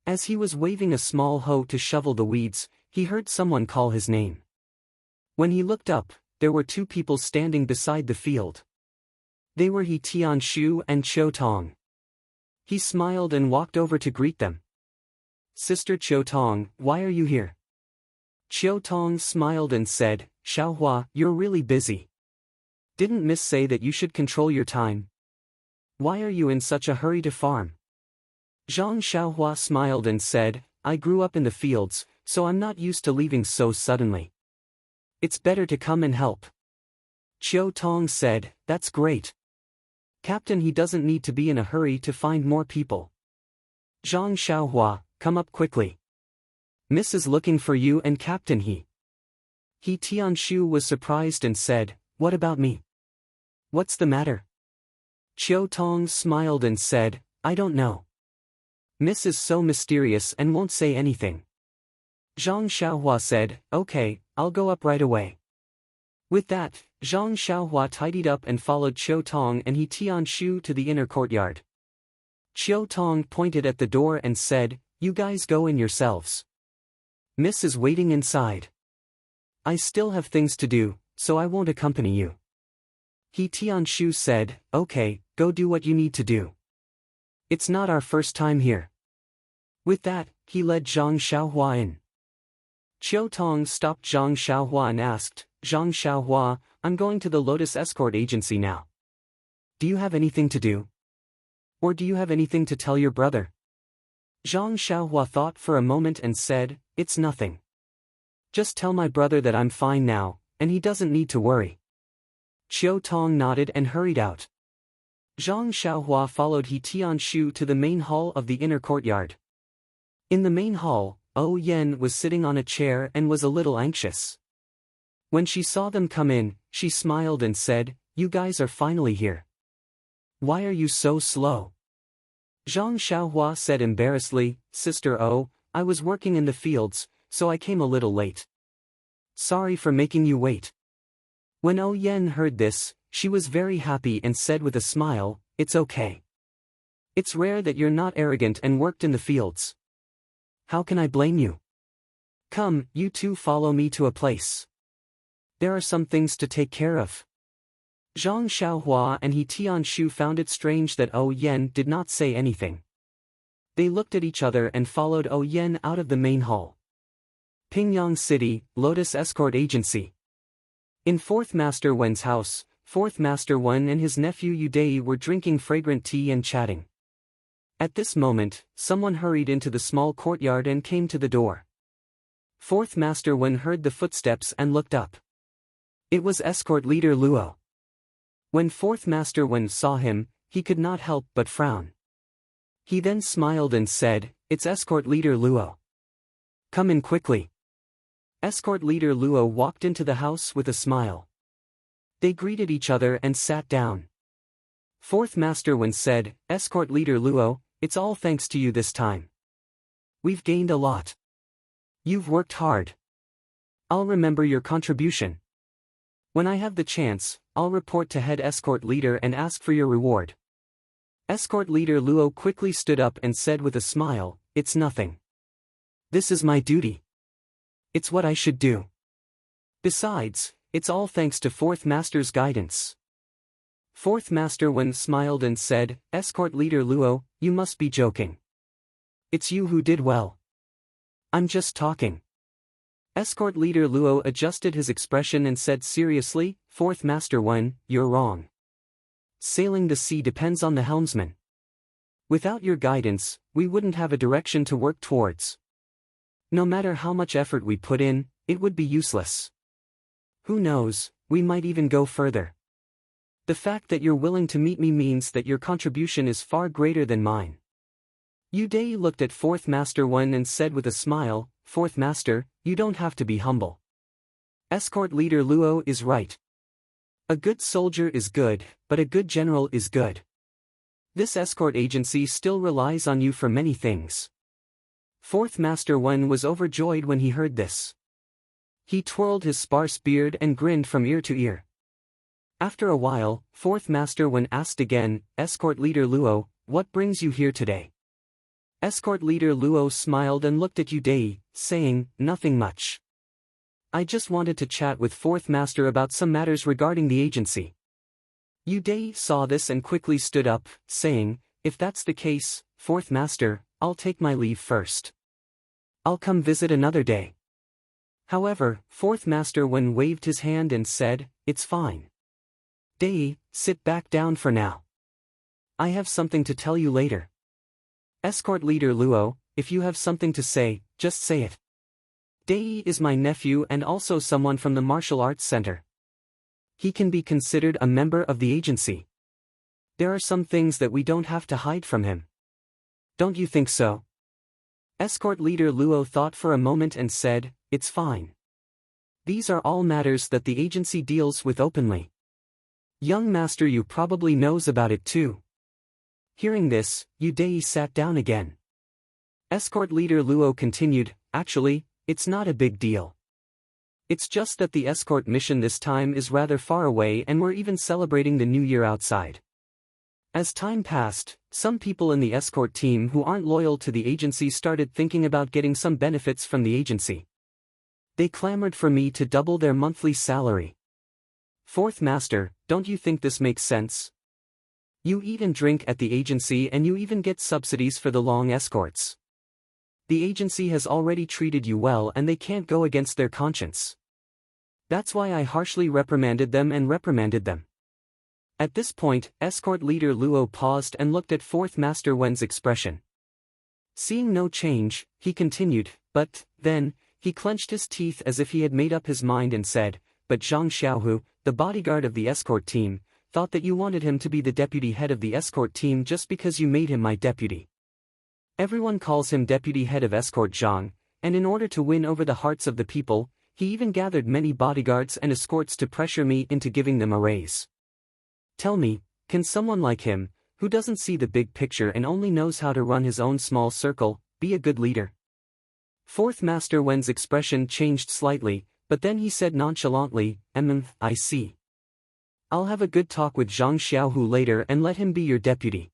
As he was waving a small hoe to shovel the weeds, he heard someone call his name. When he looked up, there were two people standing beside the field. They were He Tianshu and Qiu Tong. He smiled and walked over to greet them. "Sister Qiu Tong, why are you here?" Qiu Tong smiled and said, "Xiaohua, you're really busy. Didn't Miss say that you should control your time? Why are you in such a hurry to farm?" Zhang Xiaohua smiled and said, "I grew up in the fields, so I'm not used to leaving so suddenly. It's better to come and help." Qiu Tong said, "That's great. Captain, he doesn't need to be in a hurry to find more people. Zhang Xiaohua, come up quickly. Miss is looking for you and Captain He." He Tianshu was surprised and said, "What about me? What's the matter?" Qiu Tong smiled and said, "I don't know. Miss is so mysterious and won't say anything." Zhang Xiaohua said, "Okay, I'll go up right away." With that, Zhang Xiaohua tidied up and followed Qiu Tong and He Tianshu to the inner courtyard. Qiu Tong pointed at the door and said, "You guys go in yourselves. Miss is waiting inside. I still have things to do, so I won't accompany you." He Tianshu said, "Okay, go do what you need to do. It's not our first time here." With that, he led Zhang Xiaohua in. Qiu Tong stopped Zhang Xiaohua and asked, "Zhang Xiaohua, I'm going to the Lotus Escort Agency now. Do you have anything to do? Or do you have anything to tell your brother?" Zhang Xiaohua thought for a moment and said, "It's nothing. Just tell my brother that I'm fine now, and he doesn't need to worry." Qiu Tong nodded and hurried out. Zhang Xiaohua followed He Tianshu to the main hall of the inner courtyard. In the main hall, Ou Yen was sitting on a chair and was a little anxious. When she saw them come in, she smiled and said, "You guys are finally here. Why are you so slow?" Zhang Xiaohua said embarrassedly, "Sister O, I was working in the fields, so I came a little late. Sorry for making you wait." When Ou Yen heard this, she was very happy and said with a smile, "It's okay. It's rare that you're not arrogant and worked in the fields. How can I blame you? Come, you two follow me to a place. There are some things to take care of." Zhang Xiaohua and He Tianshu found it strange that Ou Yen did not say anything. They looked at each other and followed Ou Yen out of the main hall. Pingyang City, Lotus Escort Agency. In Fourth Master Wen's house, Fourth Master Wen and his nephew Yudei were drinking fragrant tea and chatting. At this moment, someone hurried into the small courtyard and came to the door. Fourth Master Wen heard the footsteps and looked up. It was escort leader Luo. When Fourth Master Wen saw him, he could not help but frown. He then smiled and said, "It's escort leader Luo. Come in quickly." Escort leader Luo walked into the house with a smile. They greeted each other and sat down. Fourth Master Wen said, "Escort leader Luo, it's all thanks to you this time. We've gained a lot. You've worked hard. I'll remember your contribution. When I have the chance, I'll report to head escort leader and ask for your reward." Escort leader Luo quickly stood up and said with a smile, "It's nothing. This is my duty. It's what I should do. Besides, it's all thanks to Fourth Master's guidance." Fourth Master Wen smiled and said, "Escort leader Luo, you must be joking. It's you who did well. I'm just talking." Escort leader Luo adjusted his expression and said seriously, "Fourth Master Wen, you're wrong. Sailing the sea depends on the helmsman. Without your guidance, we wouldn't have a direction to work towards. No matter how much effort we put in, it would be useless. Who knows, we might even go further. The fact that you're willing to meet me means that your contribution is far greater than mine." Yu Dai looked at Fourth Master Wen and said with a smile, "Fourth Master, you don't have to be humble. Escort leader Luo is right. A good soldier is good, but a good general is good. This escort agency still relies on you for many things." Fourth Master Wen was overjoyed when he heard this. He twirled his sparse beard and grinned from ear to ear. After a while, Fourth Master Wen asked again, "Escort leader Luo, what brings you here today?" Escort leader Luo smiled and looked at Yu Dai, saying, "Nothing much. I just wanted to chat with Fourth Master about some matters regarding the agency." Yu Dai saw this and quickly stood up, saying, "If that's the case, Fourth Master, I'll take my leave first. I'll come visit another day." However, Fourth Master Wen waved his hand and said, "It's fine. Dai, sit back down for now. I have something to tell you later. Escort leader Luo, if you have something to say, just say it. Dai is my nephew and also someone from the martial arts center. He can be considered a member of the agency. There are some things that we don't have to hide from him. Don't you think so?" Escort leader Luo thought for a moment and said, "It's fine. These are all matters that the agency deals with openly. Young Master Yu probably knows about it too." Hearing this, Yu Dai sat down again. Escort leader Luo continued, "Actually, it's not a big deal. It's just that the escort mission this time is rather far away and we're even celebrating the new year outside." As time passed, some people in the escort team who aren't loyal to the agency started thinking about getting some benefits from the agency. They clamored for me to double their monthly salary. "Fourth Master, don't you think this makes sense? You eat and drink at the agency and you even get subsidies for the long escorts. The agency has already treated you well and they can't go against their conscience. That's why I harshly reprimanded them. At this point, escort leader Luo paused and looked at Fourth Master Wen's expression. Seeing no change, he continued, but, then, he clenched his teeth as if he had made up his mind and said, "But Zhang Xiaohu, the bodyguard of the escort team, thought that you wanted him to be the deputy head of the escort team just because you made him my deputy. Everyone calls him deputy head of escort Zhang, and in order to win over the hearts of the people, he even gathered many bodyguards and escorts to pressure me into giving them a raise. Tell me, can someone like him, who doesn't see the big picture and only knows how to run his own small circle, be a good leader?" Fourth Master Wen's expression changed slightly, but then he said nonchalantly, I see. I'll have a good talk with Zhang Xiaohu later and let him be your deputy.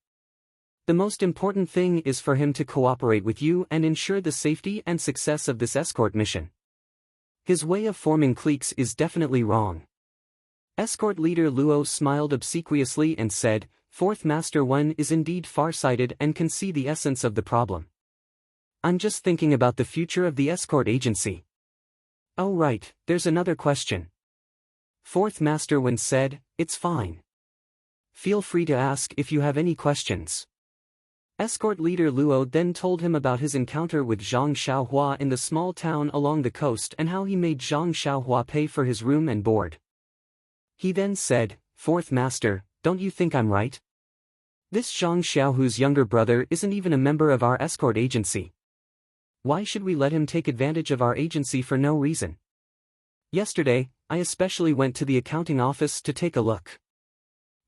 The most important thing is for him to cooperate with you and ensure the safety and success of this escort mission. His way of forming cliques is definitely wrong." Escort leader Luo smiled obsequiously and said, "Fourth Master Wen is indeed far-sighted and can see the essence of the problem. I'm just thinking about the future of the escort agency." "Oh right, there's another question." Fourth Master Wen said, "It's fine. Feel free to ask if you have any questions." Escort leader Luo then told him about his encounter with Zhang Xiaohua in the small town along the coast and how he made Zhang Xiaohua pay for his room and board. He then said, "Fourth Master, don't you think I'm right? This Zhang Xiaohu's younger brother isn't even a member of our escort agency. Why should we let him take advantage of our agency for no reason? Yesterday, I especially went to the accounting office to take a look.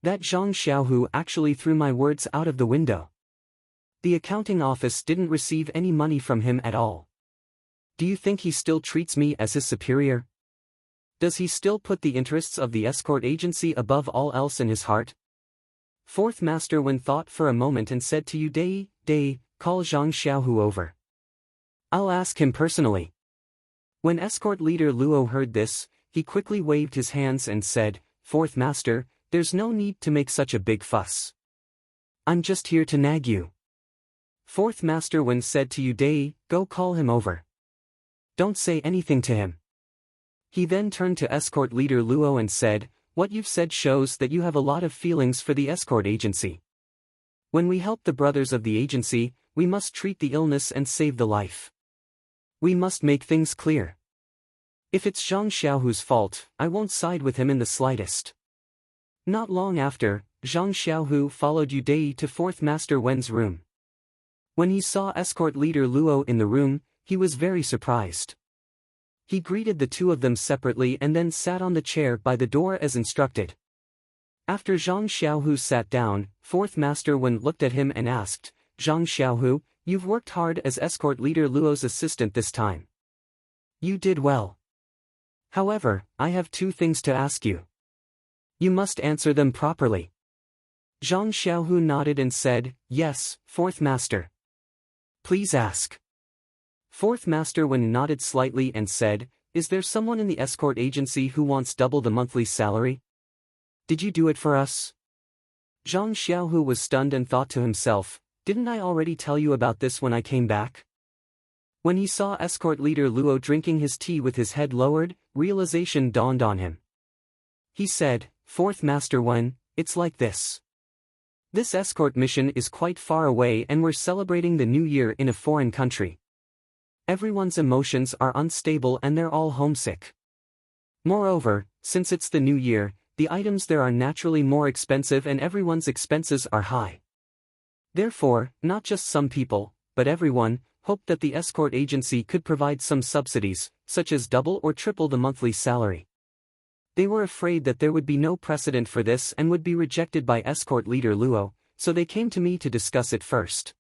That Zhang Xiaohu actually threw my words out of the window. The accounting office didn't receive any money from him at all. Do you think he still treats me as his superior? Does he still put the interests of the escort agency above all else in his heart?" Fourth Master Wen thought for a moment and said to Yu Dai, "Call Zhang Xiaohu over. I'll ask him personally." When escort leader Luo heard this, he quickly waved his hands and said, "Fourth Master, there's no need to make such a big fuss. I'm just here to nag you." Fourth Master Wen said to Yu Dai, "Go call him over. Don't say anything to him." He then turned to escort leader Luo and said, "What you've said shows that you have a lot of feelings for the escort agency. When we help the brothers of the agency, we must treat the illness and save the life. We must make things clear. If it's Zhang Xiaohu's fault, I won't side with him in the slightest." Not long after, Zhang Xiaohu followed Yu Dai to Fourth Master Wen's room. When he saw escort leader Luo in the room, he was very surprised. He greeted the two of them separately and then sat on the chair by the door as instructed. After Zhang Xiaohu sat down, fourth master Wen looked at him and asked, "Zhang Xiaohu, you've worked hard as escort leader Luo's assistant this time. You did well. However, I have two things to ask you. You must answer them properly." Zhang Xiaohu nodded and said, "Yes, fourth master. Please ask." Fourth master Wen nodded slightly and said, "Is there someone in the escort agency who wants double the monthly salary? Did you do it for us?" Zhang Xiaohu was stunned and thought to himself, "Didn't I already tell you about this when I came back?" When he saw escort leader Luo drinking his tea with his head lowered, realization dawned on him. He said, "Fourth master Wen, it's like this. This escort mission is quite far away and we're celebrating the new year in a foreign country. Everyone's emotions are unstable and they're all homesick. Moreover, since it's the new year, the items there are naturally more expensive and everyone's expenses are high. Therefore, not just some people, but everyone, hoped that the escort agency could provide some subsidies, such as double or triple the monthly salary. They were afraid that there would be no precedent for this and would be rejected by escort leader Luo, so they came to me to discuss it first.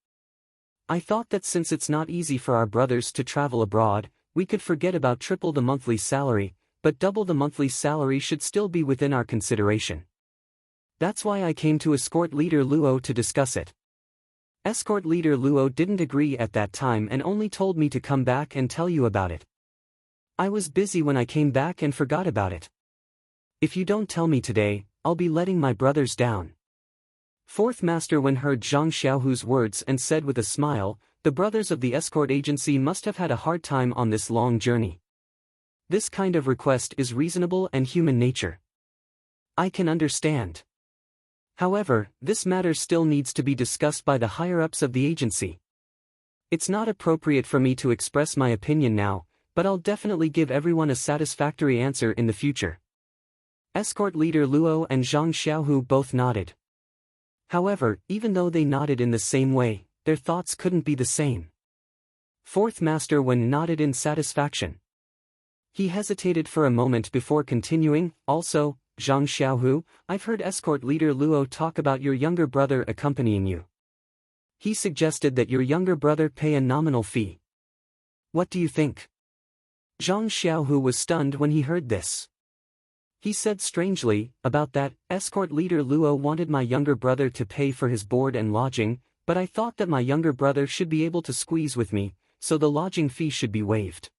I thought that since it's not easy for our brothers to travel abroad, we could forget about triple the monthly salary, but double the monthly salary should still be within our consideration. That's why I came to escort leader Luo to discuss it." Escort leader Luo didn't agree at that time and only told me to come back and tell you about it. I was busy when I came back and forgot about it. If you don't tell me today, I'll be letting my brothers down. Fourth master Wen heard Zhang Xiaohu's words and said with a smile, "The brothers of the escort agency must have had a hard time on this long journey. This kind of request is reasonable and human nature. I can understand. However, this matter still needs to be discussed by the higher-ups of the agency. It's not appropriate for me to express my opinion now, but I'll definitely give everyone a satisfactory answer in the future." Escort leader Luo and Zhang Xiaohu both nodded. However, even though they nodded in the same way, their thoughts couldn't be the same. Fourth master Wen nodded in satisfaction. He hesitated for a moment before continuing, "Also, Zhang Xiaohu, I've heard escort leader Luo talk about your younger brother accompanying you. He suggested that your younger brother pay a nominal fee. What do you think?" Zhang Xiaohu was stunned when he heard this. He said strangely, "About that, escort leader Luo wanted my younger brother to pay for his board and lodging, but I thought that my younger brother should be able to squeeze with me, so the lodging fee should be waived.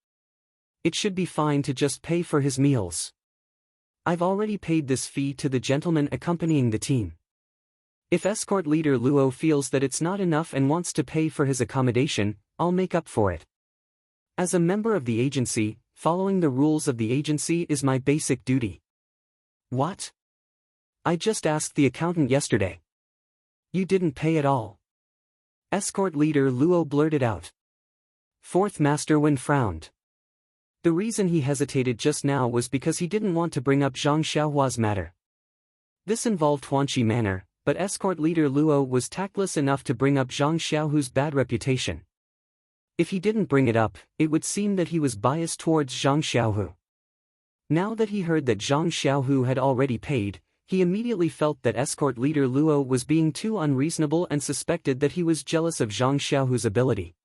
It should be fine to just pay for his meals. I've already paid this fee to the gentleman accompanying the team. If escort leader Luo feels that it's not enough and wants to pay for his accommodation, I'll make up for it. As a member of the agency, following the rules of the agency is my basic duty." "What? I just asked the accountant yesterday. You didn't pay at all." Escort leader Luo blurted out. Fourth master Wen frowned. The reason he hesitated just now was because he didn't want to bring up Zhang Xiaohua's matter. This involved Huanqi Manor, but escort leader Luo was tactless enough to bring up Zhang Xiaohu's bad reputation. If he didn't bring it up, it would seem that he was biased towards Zhang Xiaohu. Now that he heard that Zhang Xiaohu had already paid, he immediately felt that escort leader Luo was being too unreasonable and suspected that he was jealous of Zhang Xiaohu's ability.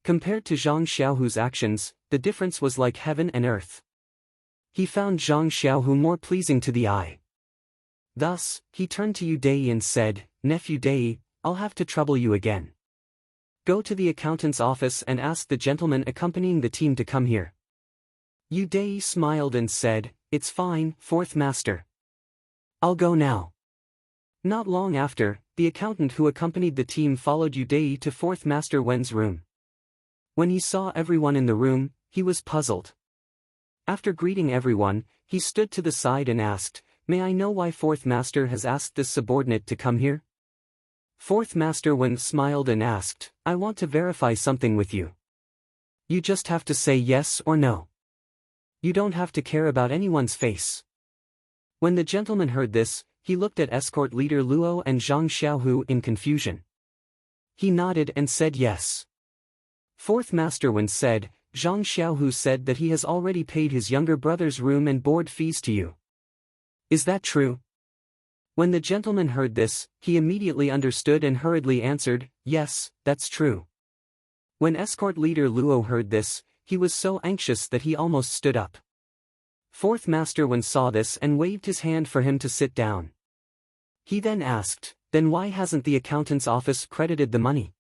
Compared to Zhang Xiaohu's actions, the difference was like heaven and earth. He found Zhang Xiaohu more pleasing to the eye. Thus, he turned to Yu Dei and said, "Nephew Dei, I'll have to trouble you again. Go to the accountant's office and ask the gentleman accompanying the team to come here." Yu Dei smiled and said, "It's fine, fourth master. I'll go now." Not long after, the accountant who accompanied the team followed Yu Dei to fourth master Wen's room. When he saw everyone in the room, he was puzzled. After greeting everyone, he stood to the side and asked, "May I know why fourth master has asked this subordinate to come here?" Fourth master Wen smiled and asked, "I want to verify something with you. You just have to say yes or no. You don't have to care about anyone's face." When the gentleman heard this, he looked at escort leader Luo and Zhang Xiaohu in confusion. He nodded and said yes. Fourth Master Wen said, Zhang Xiaohu said that he has already paid his younger brother's room and board fees to you. Is that true? When the gentleman heard this, he immediately understood and hurriedly answered, yes, that's true. When escort leader Luo heard this, he was so anxious that he almost stood up. Fourth Master Wen saw this and waved his hand for him to sit down. He then asked, then why hasn't the accountant's office credited the money?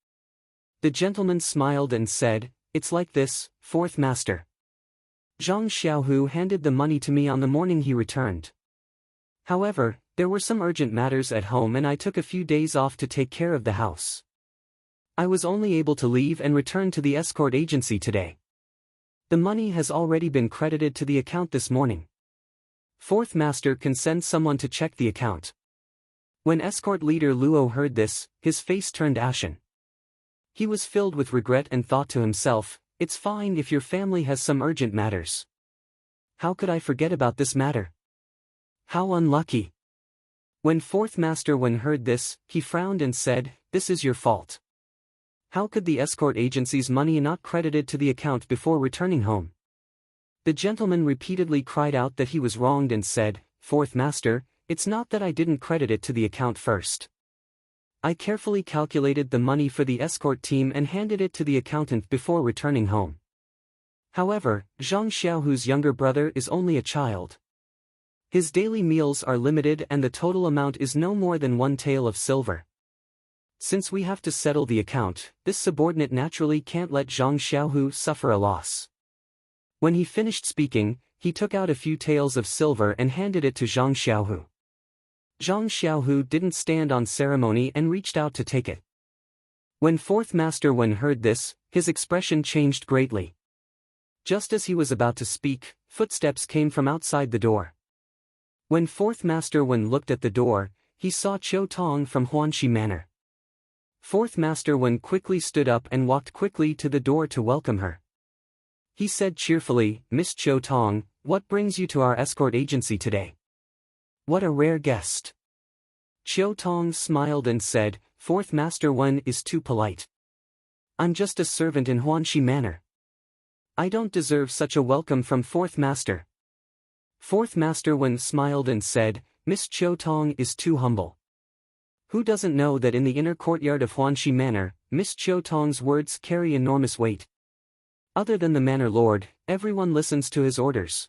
The gentleman smiled and said, it's like this, Fourth Master. Zhang Xiaohu handed the money to me on the morning he returned. However, there were some urgent matters at home and I took a few days off to take care of the house. I was only able to leave and return to the escort agency today. The money has already been credited to the account this morning. Fourth Master can send someone to check the account. When escort leader Luo heard this, his face turned ashen. He was filled with regret and thought to himself, it's fine if your family has some urgent matters. How could I forget about this matter? How unlucky. When Fourth Master Wen heard this, he frowned and said, this is your fault. How could the escort agency's money not credited to the account before returning home? The gentleman repeatedly cried out that he was wronged and said, Fourth Master, it's not that I didn't credit it to the account first. I carefully calculated the money for the escort team and handed it to the accountant before returning home. However, Zhang Xiaohu's younger brother is only a child. His daily meals are limited and the total amount is no more than 1 tael of silver. Since we have to settle the account, this subordinate naturally can't let Zhang Xiaohu suffer a loss. When he finished speaking, he took out a few taels of silver and handed it to Zhang Xiaohu. Zhang Xiaohu didn't stand on ceremony and reached out to take it. When Fourth Master Wen heard this, his expression changed greatly. Just as he was about to speak, footsteps came from outside the door. When Fourth Master Wen looked at the door, he saw Qiu Tong from Huanxi Manor. Fourth Master Wen quickly stood up and walked quickly to the door to welcome her. He said cheerfully, Miss Qiu Tong, what brings you to our escort agency today? What a rare guest. Qiu Tong smiled and said, Fourth Master Wen is too polite. I'm just a servant in Huanxi Manor. I don't deserve such a welcome from Fourth Master. Fourth Master Wen smiled and said, Miss Qiu Tong is too humble. Who doesn't know that in the inner courtyard of Huanxi Manor, Miss Qiu Tong's words carry enormous weight? Other than the manor lord, everyone listens to his orders.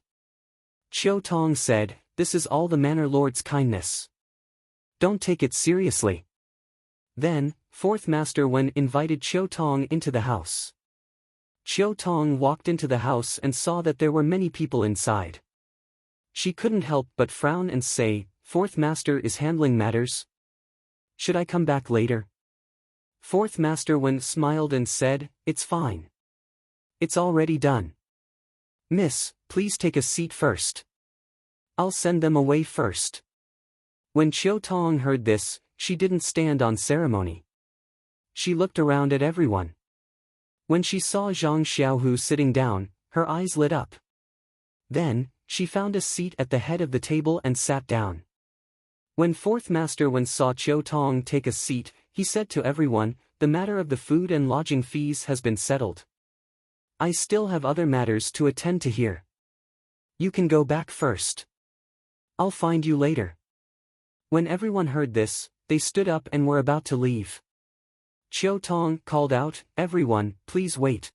Qiu Tong said, this is all the manor lord's kindness. Don't take it seriously. Then, Fourth Master Wen invited Qiu Tong into the house. Qiu Tong walked into the house and saw that there were many people inside. She couldn't help but frown and say, Fourth Master is handling matters. Should I come back later? Fourth Master Wen smiled and said, it's fine. It's already done. Miss, please take a seat first. I'll send them away first. When Qiu Tong heard this, she didn't stand on ceremony. She looked around at everyone. When she saw Zhang Xiaohu sitting down, her eyes lit up. Then, she found a seat at the head of the table and sat down. When Fourth Master Wen saw Qiu Tong take a seat, he said to everyone, the matter of the food and lodging fees has been settled. I still have other matters to attend to here. You can go back first. I'll find you later. When everyone heard this, they stood up and were about to leave. Qiu Tong called out, everyone, please wait.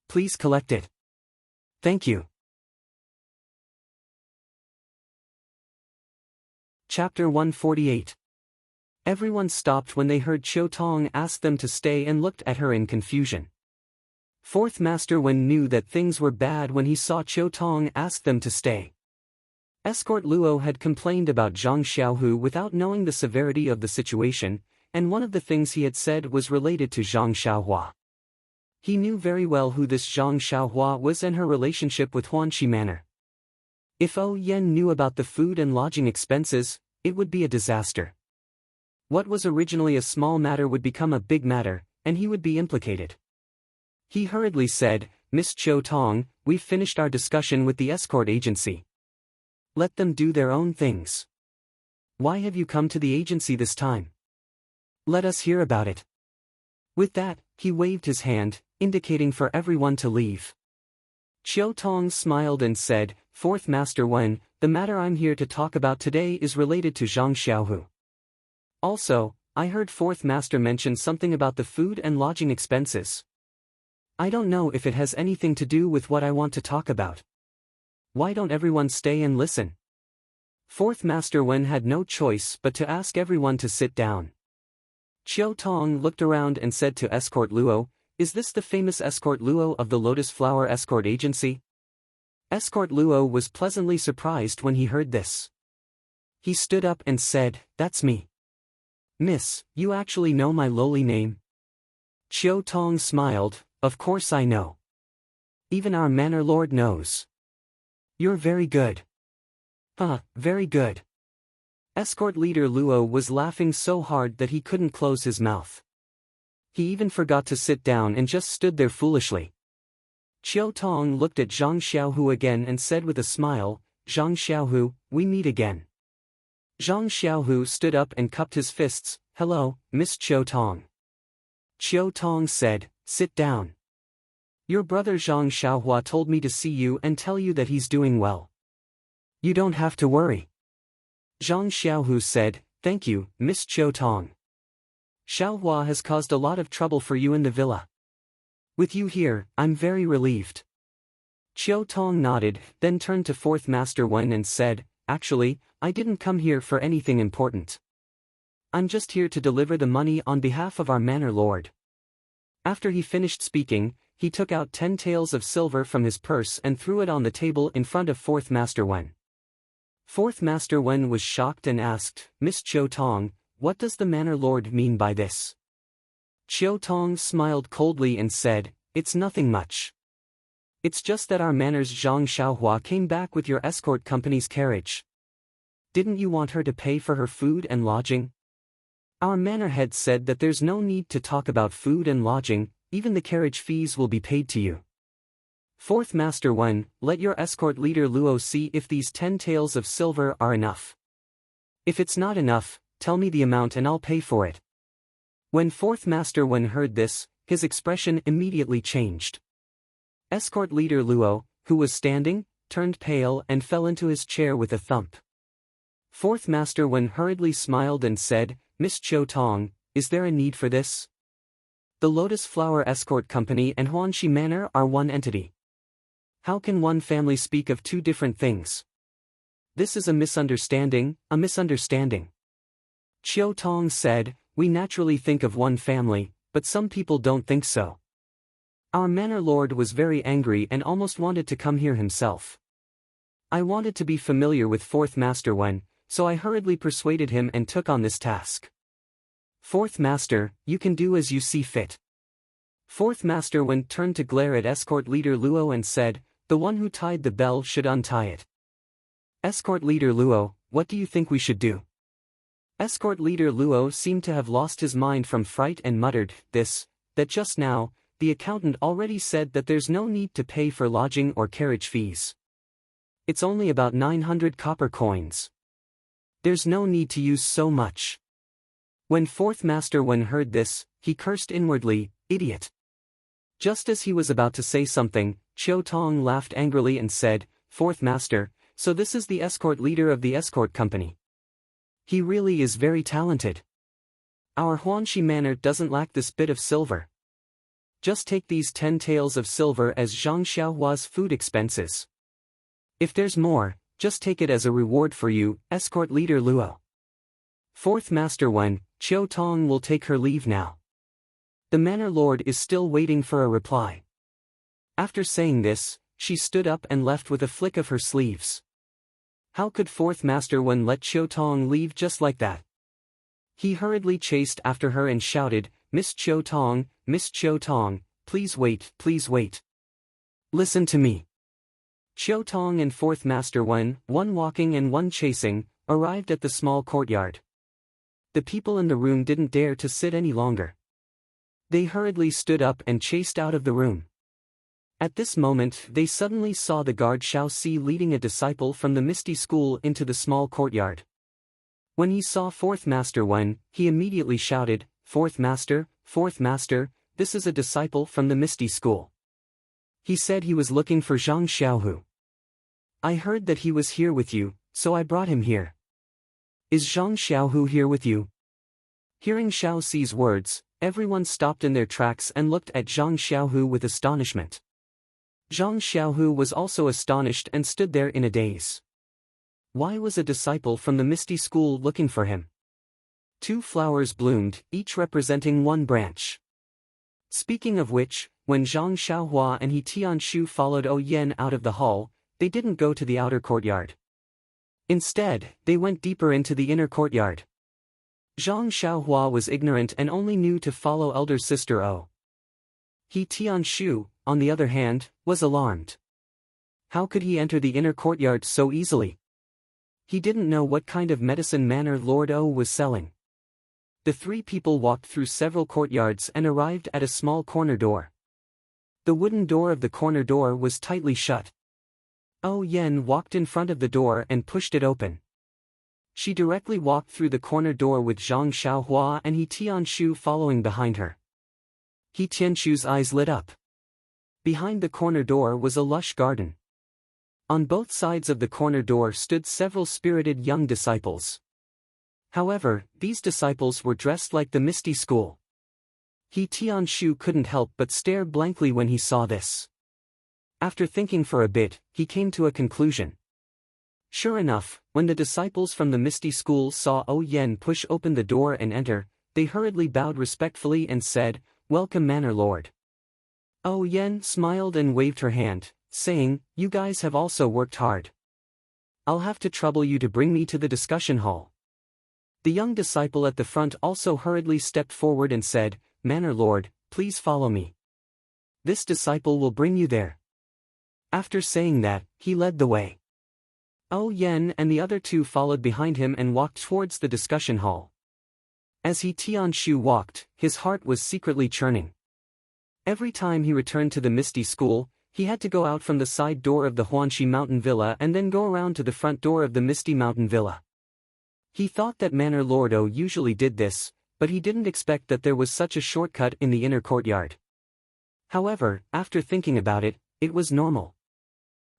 Please collect it. Thank you. Chapter 148. Everyone stopped when they heard Qiu Tong ask them to stay and looked at her in confusion. Fourth Master Wen knew that things were bad when he saw Qiu Tong ask them to stay. Escort Luo had complained about Zhang Xiaohu without knowing the severity of the situation, and one of the things he had said was related to Zhang Xiaohua. He knew very well who this Zhang Xiaohua was and her relationship with Huanxi Manor. If O Yen knew about the food and lodging expenses, it would be a disaster. What was originally a small matter would become a big matter, and he would be implicated. He hurriedly said, Miss Qiu Tong, we've finished our discussion with the escort agency. Let them do their own things. Why have you come to the agency this time? Let us hear about it. With that, he waved his hand, indicating for everyone to leave. Chiao Tong smiled and said, "Fourth Master Wen, the matter I'm here to talk about today is related to Zhang Xiaohu. Also, I heard Fourth Master mention something about the food and lodging expenses. I don't know if it has anything to do with what I want to talk about. Why don't everyone stay and listen?" Fourth Master Wen had no choice but to ask everyone to sit down. Chiao Tong looked around and said to Escort Luo, "Is this the famous Escort Luo of the Lotus Flower Escort Agency?" Escort Luo was pleasantly surprised when he heard this. He stood up and said, "That's me." "Miss, you actually know my lowly name?" Chiao Tong smiled, "Of course I know. Even our manor lord knows." "You're very good." Very good." Escort leader Luo was laughing so hard that he couldn't close his mouth. He even forgot to sit down and just stood there foolishly. Chiao Tong looked at Zhang Xiaohu again and said with a smile, "Zhang Xiaohu, we meet again." Zhang Xiaohu stood up and cupped his fists. "Hello, Miss Chiao Tong." Chiao Tong said, "Sit down. Your brother Zhang Xiaohua told me to see you and tell you that he's doing well. You don't have to worry." Zhang Xiaohu said, "Thank you, Miss Chiao Tong. Xiaohua has caused a lot of trouble for you in the villa. With you here, I'm very relieved." Chiao Tong nodded, then turned to Fourth Master Wen and said, "Actually, I didn't come here for anything important. I'm just here to deliver the money on behalf of our manor lord." After he finished speaking, he took out 10 taels of silver from his purse and threw it on the table in front of Fourth Master Wen. Fourth Master Wen was shocked and asked, "Miss Chiao Tong, what does the manor lord mean by this?" Chiao Tong smiled coldly and said, "It's nothing much. It's just that our manor's Zhang Xiaohua came back with your escort company's carriage. Didn't you want her to pay for her food and lodging? Our manor head said that there's no need to talk about food and lodging, even the carriage fees will be paid to you. Fourth Master Wen, let your escort leader Luo see if these 10 taels of silver are enough. If it's not enough, tell me the amount and I'll pay for it." When Fourth Master Wen heard this, his expression immediately changed. Escort leader Luo, who was standing, turned pale and fell into his chair with a thump. Fourth Master Wen hurriedly smiled and said, "Miss Chiao Tong, is there a need for this? The Lotus Flower Escort Company and Huanxi Manor are one entity. How can one family speak of two different things? This is a misunderstanding, a misunderstanding." Chiao Tong said, "We naturally think of one family, but some people don't think so. Our manor lord was very angry and almost wanted to come here himself. I wanted to be familiar with Fourth Master Wen, so I hurriedly persuaded him and took on this task. Fourth Master, you can do as you see fit." Fourth Master Wen turned to glare at escort leader Luo and said, "The one who tied the bell should untie it." Escort leader Luo, what do you think we should do? Escort leader Luo seemed to have lost his mind from fright and muttered, that just now, the accountant already said that there's no need to pay for lodging or carriage fees. It's only about 900 copper coins. There's no need to use so much." When Fourth Master Wen heard this, he cursed inwardly, "Idiot." Just as he was about to say something, Chiao Tong laughed angrily and said, "Fourth Master, so this is the escort leader of the escort company. He really is very talented. Our Huanxi Manor doesn't lack this bit of silver. Just take these 10 taels of silver as Zhang Xiaohua's food expenses. If there's more, just take it as a reward for you, escort leader Luo." Fourth Master Wen, Chiao Tong will take her leave now. The manor lord is still waiting for a reply. After saying this, she stood up and left with a flick of her sleeves. How could Fourth Master Wen let Chiao Tong leave just like that? He hurriedly chased after her and shouted, Miss Chiao Tong, please wait, please wait. Listen to me." Chiao Tong and Fourth Master Wen, one walking and one chasing, arrived at the small courtyard. The people in the room didn't dare to sit any longer. They hurriedly stood up and chased out of the room. At this moment they suddenly saw the guard Xiao Si leading a disciple from the Misty School into the small courtyard. When he saw Fourth Master Wen, he immediately shouted, Fourth Master, fourth master, this is a disciple from the Misty School. He said he was looking for Zhang Xiaohu. I heard that he was here with you, so I brought him here. Is Zhang Xiaohu here with you? Hearing Xiao Xi's words, everyone stopped in their tracks and looked at Zhang Xiaohu with astonishment. Zhang Xiaohu was also astonished and stood there in a daze. Why was a disciple from the Misty School looking for him? 2 flowers bloomed, each representing 1 branch. Speaking of which, when Zhang Xiaohua and He Tianshu followed O Yen out of the hall, they didn't go to the outer courtyard. Instead, they went deeper into the inner courtyard. Zhang Xiaohua was ignorant and only knew to follow elder sister O. He Tianshu, on the other hand, was alarmed. How could he enter the inner courtyard so easily? He didn't know what kind of medicine manner Lord O was selling. The 3 people walked through several courtyards and arrived at a small corner door. The wooden door of the corner door was tightly shut. O Yen walked in front of the door and pushed it open. She directly walked through the corner door with Zhang Xiaohua and He Tianshu following behind her. He Tianshu's eyes lit up. Behind the corner door was a lush garden. On both sides of the corner door stood several spirited young disciples. However, these disciples were dressed like the Misty School. He Tianshu couldn't help but stare blankly when he saw this. After thinking for a bit, he came to a conclusion. Sure enough, when the disciples from the Misty School saw O Yen push open the door and enter, they hurriedly bowed respectfully and said, "Welcome Manor Lord." O Yen smiled and waved her hand, saying, "You guys have also worked hard. I'll have to trouble you to bring me to the discussion hall." The young disciple at the front also hurriedly stepped forward and said, "Manor Lord, please follow me. This disciple will bring you there." After saying that, he led the way. O Yen and the other 2 followed behind him and walked towards the discussion hall. As He Tianshu walked, his heart was secretly churning. Every time he returned to the Misty School, he had to go out from the side door of the Huanxi Mountain Villa and then go around to the front door of the Misty Mountain Villa. He thought that Manor Lord O usually did this, but he didn't expect that there was such a shortcut in the inner courtyard. However, after thinking about it, it was normal.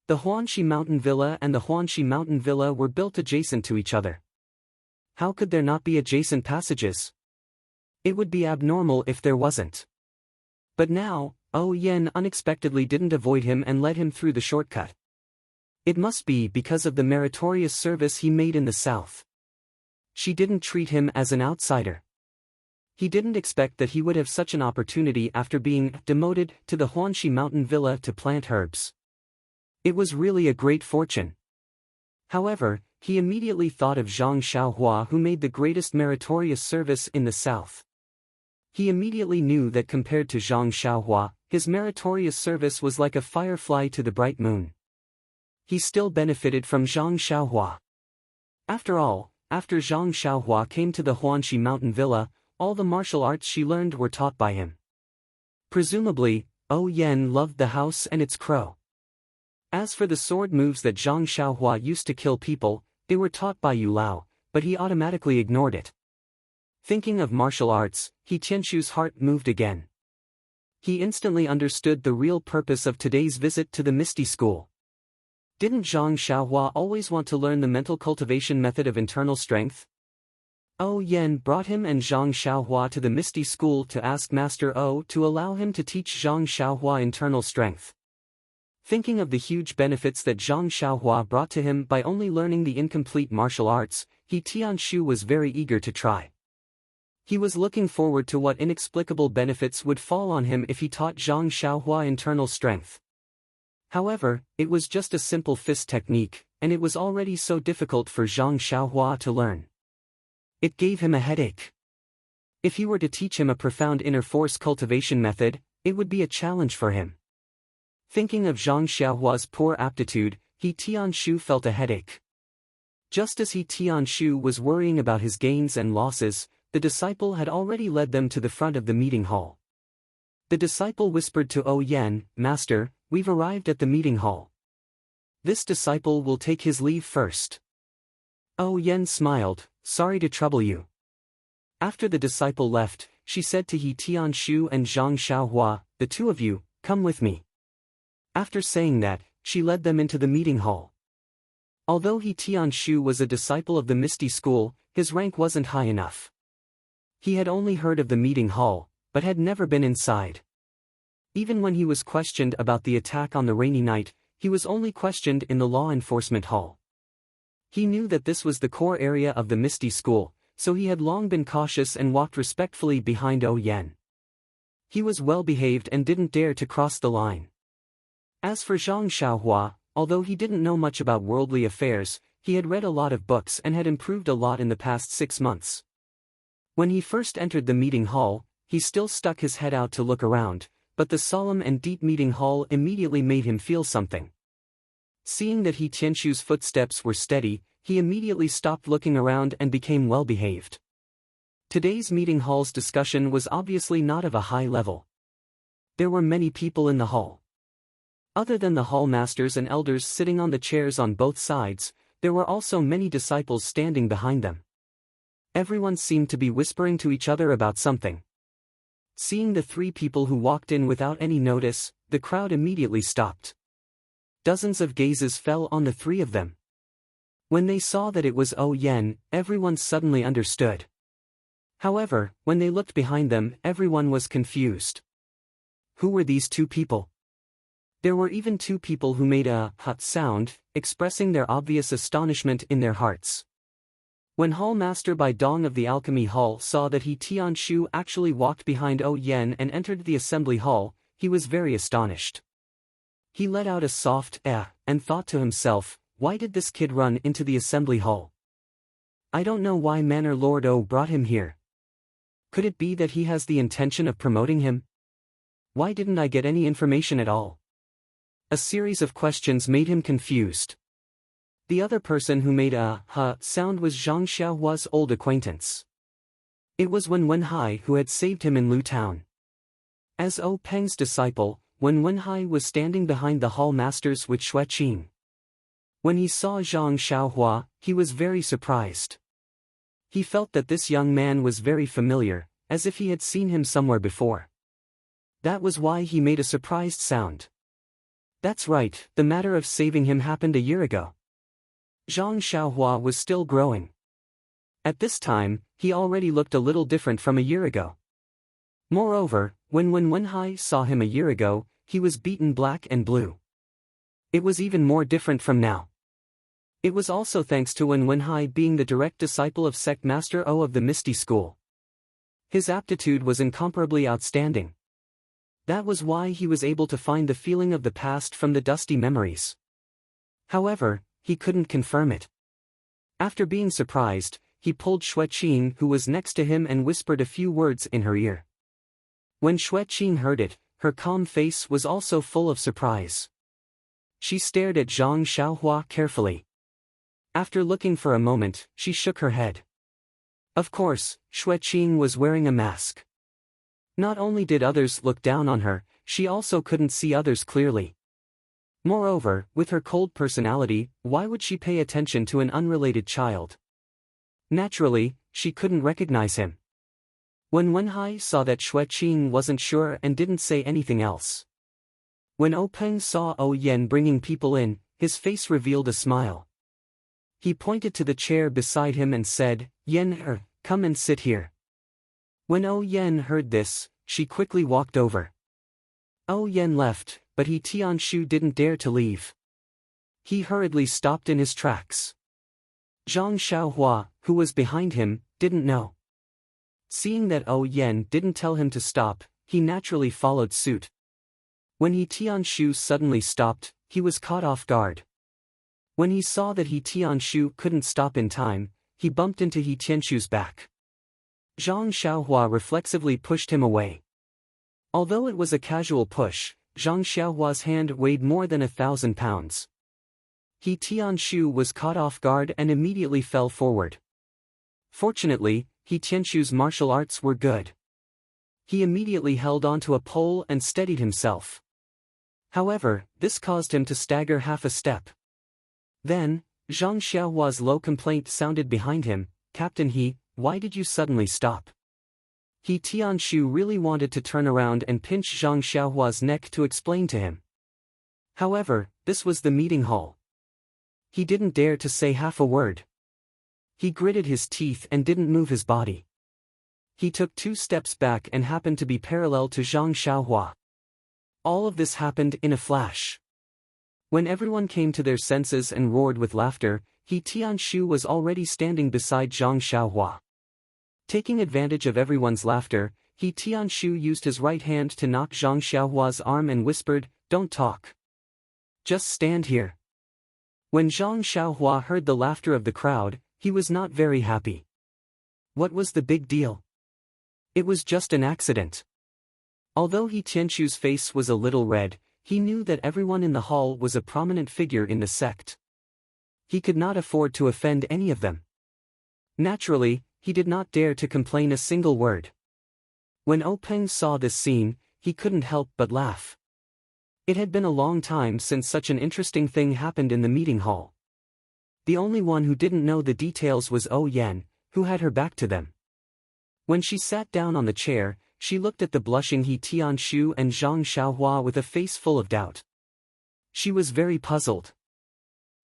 The Huanxi Mountain Villa and the Huanxi Mountain Villa were built adjacent to each other. How could there not be adjacent passages? It would be abnormal if there wasn't. But now, O Yen unexpectedly didn't avoid him and led him through the shortcut. It must be because of the meritorious service he made in the south. She didn't treat him as an outsider. He didn't expect that he would have such an opportunity after being demoted to the Huanxi Mountain Villa to plant herbs. It was really a great fortune. However, he immediately thought of Zhang Xiaohua, who made the greatest meritorious service in the south. He immediately knew that compared to Zhang Xiaohua, his meritorious service was like a firefly to the bright moon. He still benefited from Zhang Xiaohua. After all, after Zhang Xiaohua came to the Huanxi Mountain Villa, all the martial arts she learned were taught by him. Presumably, O Yen loved the house and its crow. As for the sword moves that Zhang Xiaohua used to kill people, they were taught by Yu Lao, but he automatically ignored it. Thinking of martial arts, He Tianshu's heart moved again. He instantly understood the real purpose of today's visit to the Misty School. Didn't Zhang Xiaohua always want to learn the mental cultivation method of internal strength? O Yen brought him and Zhang Xiaohua to the Misty School to ask Master O to allow him to teach Zhang Xiaohua internal strength. Thinking of the huge benefits that Zhang Xiaohua brought to him by only learning the incomplete martial arts, He Tianshu was very eager to try. He was looking forward to what inexplicable benefits would fall on him if he taught Zhang Xiaohua internal strength. However, it was just a simple fist technique, and it was already so difficult for Zhang Xiaohua to learn. It gave him a headache. If he were to teach him a profound inner force cultivation method, it would be a challenge for him. Thinking of Zhang Xiaohua's poor aptitude, He Tianshu felt a headache. Just as He Tianshu was worrying about his gains and losses, the disciple had already led them to the front of the meeting hall. The disciple whispered to O Yen, "Master, we've arrived at the meeting hall. This disciple will take his leave first." O Yen smiled, "Sorry to trouble you." After the disciple left, she said to He Tianshu and Zhang Xiaohua, "The two of you, come with me." After saying that, she led them into the meeting hall. Although He Tianshu was a disciple of the Misty School, his rank wasn't high enough. He had only heard of the meeting hall, but had never been inside. Even when he was questioned about the attack on the rainy night, he was only questioned in the law enforcement hall. He knew that this was the core area of the Misty School, so he had long been cautious and walked respectfully behind Yen. He was well behaved and didn't dare to cross the line. As for Zhang Xiaohua, although he didn't know much about worldly affairs, he had read a lot of books and had improved a lot in the past 6 months. When he first entered the meeting hall, he still stuck his head out to look around, but the solemn and deep meeting hall immediately made him feel something. Seeing that He Tianshu's footsteps were steady, he immediately stopped looking around and became well-behaved. Today's meeting hall's discussion was obviously not of a high level. There were many people in the hall. Other than the hall masters and elders sitting on the chairs on both sides, there were also many disciples standing behind them. Everyone seemed to be whispering to each other about something. Seeing the 3 people who walked in without any notice, the crowd immediately stopped. Dozens of gazes fell on the 3 of them. When they saw that it was Yen, everyone suddenly understood. However, when they looked behind them, everyone was confused. Who were these 2 people? There were even 2 people who made a hut sound, expressing their obvious astonishment in their hearts. When Hall Master Bai Dong of the Alchemy Hall saw that He Tianshu actually walked behind Yen and entered the assembly hall, he was very astonished. He let out a soft and thought to himself, why did this kid run into the assembly hall? I don't know why Manor Lord O brought him here. Could it be that he has the intention of promoting him? Why didn't I get any information at all? A series of questions made him confused. The other person who made a sound was Zhang Xiaohua's old acquaintance. It was Wen Wenhai who had saved him in Lu Town. As Peng's disciple, Wen Wenhai was standing behind the hall masters with Xue Qing. When he saw Zhang Xiaohua, he was very surprised. He felt that this young man was very familiar, as if he had seen him somewhere before. That was why he made a surprised sound. That's right, the matter of saving him happened a year ago. Zhang Xiaohua was still growing. At this time, he already looked a little different from a year ago. Moreover, when Wen Wenhai saw him a year ago, he was beaten black and blue. It was even more different from now. It was also thanks to Wen Wenhai being the direct disciple of Sect Master O of the Misty School. His aptitude was incomparably outstanding. That was why he was able to find the feeling of the past from the dusty memories. However, he couldn't confirm it. After being surprised, he pulled Xue Qing who was next to him and whispered a few words in her ear. When Xue Qing heard it, her calm face was also full of surprise. She stared at Zhang Xiaohua carefully. After looking for a moment, she shook her head. Of course, Xue Qing was wearing a mask. Not only did others look down on her, she also couldn't see others clearly. Moreover, with her cold personality, why would she pay attention to an unrelated child? Naturally, she couldn't recognize him. When Wenhai saw that Xue Qing wasn't sure and didn't say anything else. When Peng saw Yen bringing people in, his face revealed a smile. He pointed to the chair beside him and said, Yen, come and sit here. When Yen heard this, she quickly walked over. Yen left, but He Tianshu didn't dare to leave. He hurriedly stopped in his tracks. Zhang Xiaohua, who was behind him, didn't know. Seeing that Yen didn't tell him to stop, he naturally followed suit. When He Tianshu suddenly stopped, he was caught off guard. When he saw that He Tianshu couldn't stop in time, he bumped into He Tianshu's back. Zhang Xiaohua reflexively pushed him away. Although it was a casual push, Zhang Xiaohua's hand weighed more than 1,000 pounds. He Tianshu was caught off guard and immediately fell forward. Fortunately, He Tianshu's martial arts were good. He immediately held onto a pole and steadied himself. However, this caused him to stagger half a step. Then, Zhang Xiaohua's low complaint sounded behind him, Captain He, why did you suddenly stop? He Tianshu really wanted to turn around and pinch Zhang Xiaohua's neck to explain to him. However, this was the meeting hall. He didn't dare to say half a word. He gritted his teeth and didn't move his body. He took 2 steps back and happened to be parallel to Zhang Xiaohua. All of this happened in a flash. When everyone came to their senses and roared with laughter, He Tianshu was already standing beside Zhang Xiaohua. Taking advantage of everyone's laughter, He Tianshu used his right hand to knock Zhang Xiaohua's arm and whispered, "Don't talk. Just stand here." When Zhang Xiaohua heard the laughter of the crowd, he was not very happy. What was the big deal? It was just an accident. Although He Tianshu's face was a little red, he knew that everyone in the hall was a prominent figure in the sect. He could not afford to offend any of them. Naturally, he did not dare to complain a single word. When Peng saw this scene, he couldn't help but laugh. It had been a long time since such an interesting thing happened in the meeting hall. The only one who didn't know the details was Yan, who had her back to them. When she sat down on the chair, she looked at the blushing He Tianshu and Zhang Xiaohua with a face full of doubt. She was very puzzled.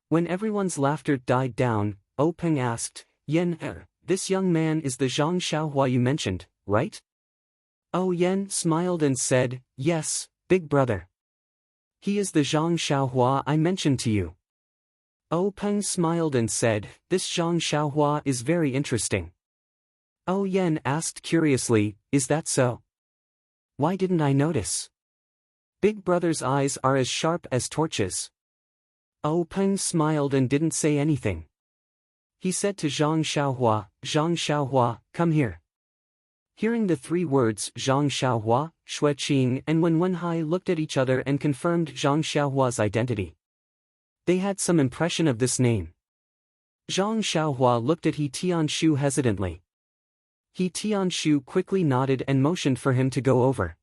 When everyone's laughter died down, Peng asked, "Yan, this young man is the Zhang Xiaohua you mentioned, right?" Yan smiled and said, "Yes, big brother. He is the Zhang Xiaohua I mentioned to you." Peng smiled and said, "This Zhang Xiaohua is very interesting." Yan asked curiously, "Is that so? Why didn't I notice? Big brother's eyes are as sharp as torches." Peng smiled and didn't say anything. He said to Zhang Xiaohua, "Come here." Hearing the 3 words Zhang Xiaohua, Xueqing and Wen Wenhai looked at each other and confirmed Zhang Xiaohua's identity. They had some impression of this name. Zhang Xiaohua looked at He Tianshu hesitantly. He Tianshu quickly nodded and motioned for him to go over.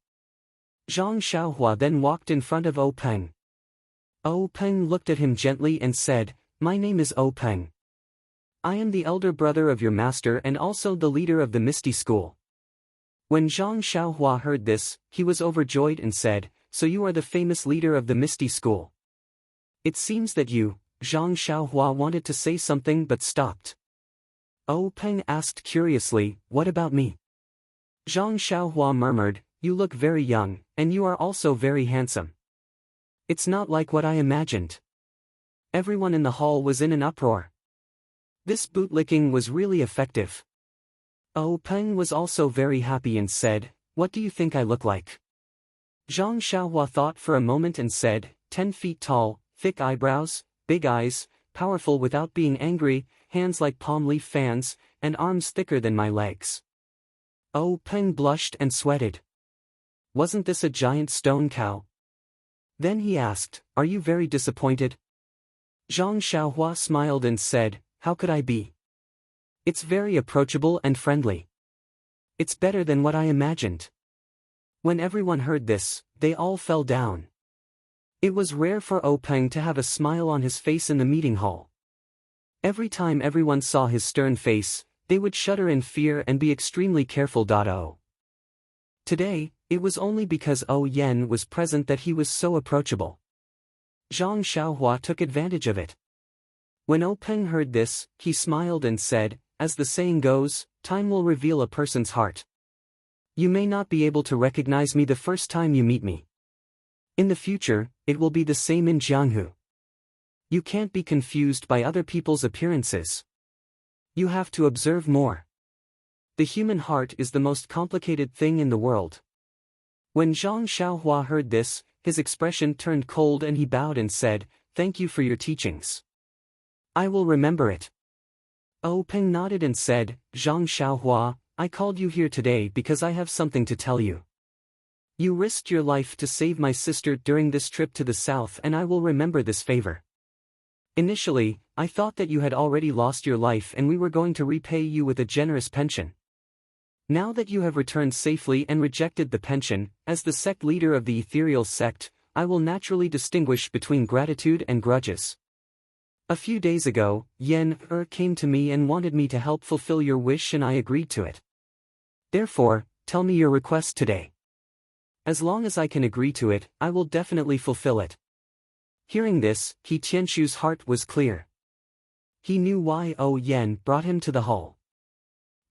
Zhang Xiaohua then walked in front of Peng. Peng looked at him gently and said, "My name is Peng. I am the elder brother of your master and also the leader of the Misty School." When Zhang Xiaohua heard this, he was overjoyed and said, "So you are the famous leader of the Misty School. It seems that you." Zhang Xiaohua wanted to say something but stopped. Peng asked curiously, "What about me?" Zhang Xiaohua murmured, "You look very young, and you are also very handsome. It's not like what I imagined." Everyone in the hall was in an uproar. This bootlicking was really effective. Peng was also very happy and said, "What do you think I look like?" Zhang Xiaohua thought for a moment and said, 10 feet tall, thick eyebrows, big eyes, powerful without being angry, hands like palm leaf fans, and arms thicker than my legs." Peng blushed and sweated. Wasn't this a giant stone cow? Then he asked, "Are you very disappointed?" Zhang Xiaohua smiled and said, "How could I be? It's very approachable and friendly. It's better than what I imagined." When everyone heard this, they all fell down. It was rare for Peng to have a smile on his face in the meeting hall. Every time everyone saw his stern face, they would shudder in fear and be extremely careful. Today, it was only because Yan was present that he was so approachable. Zhang Xiaohua took advantage of it. When Peng heard this, he smiled and said, "As the saying goes, time will reveal a person's heart. You may not be able to recognize me the first time you meet me. In the future, it will be the same in Jianghu. You can't be confused by other people's appearances. You have to observe more. The human heart is the most complicated thing in the world." When Zhang Xiaohua heard this, his expression turned cold and he bowed and said, "Thank you for your teachings. I will remember it." Peng nodded and said, "Zhang Xiaohua, I called you here today because I have something to tell you. You risked your life to save my sister during this trip to the south and I will remember this favor. Initially, I thought that you had already lost your life and we were going to repay you with a generous pension. Now that you have returned safely and rejected the pension, as the sect leader of the ethereal sect, I will naturally distinguish between gratitude and grudges. A few days ago, Yan came to me and wanted me to help fulfill your wish and I agreed to it. Therefore, tell me your request today. As long as I can agree to it, I will definitely fulfill it. Hearing this, He Tianxu's heart was clear. He knew why Yen brought him to the hall.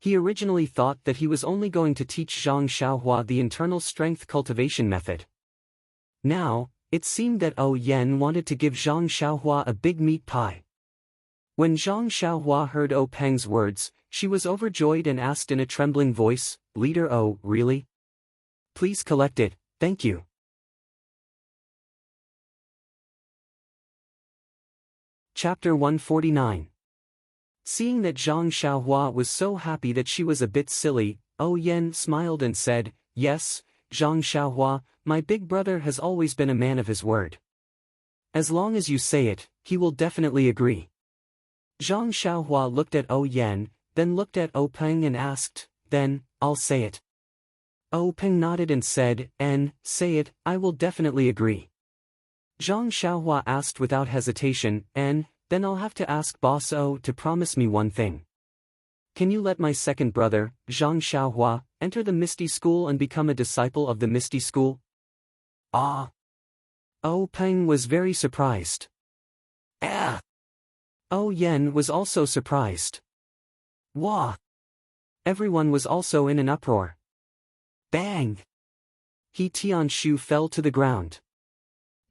He originally thought that he was only going to teach Zhang Xiaohua the internal strength cultivation method. Now, it seemed that Yen wanted to give Zhang Xiaohua a big meat pie. When Zhang Xiaohua heard Peng's words, she was overjoyed and asked in a trembling voice, "Leader really? Please collect it, thank you." Chapter 149. Seeing that Zhang Xiaohua was so happy that she was a bit silly, Yen smiled and said, "Yes, Zhang Xiaohua, my big brother has always been a man of his word. As long as you say it, he will definitely agree." Zhang Xiaohua looked at Yen, then looked at Peng and asked, "Then, I'll say it." Peng nodded and said, "Say it, I will definitely agree." Zhang Xiaohua asked without hesitation, "Then I'll have to ask Boss to promise me one thing. Can you let my second brother, Zhang Xiaohua, enter the Misty School and become a disciple of the Misty School?" Ah! Peng was very surprised. Ah! Yen was also surprised. Wah! Everyone was also in an uproar. Bang! He Tianshu fell to the ground.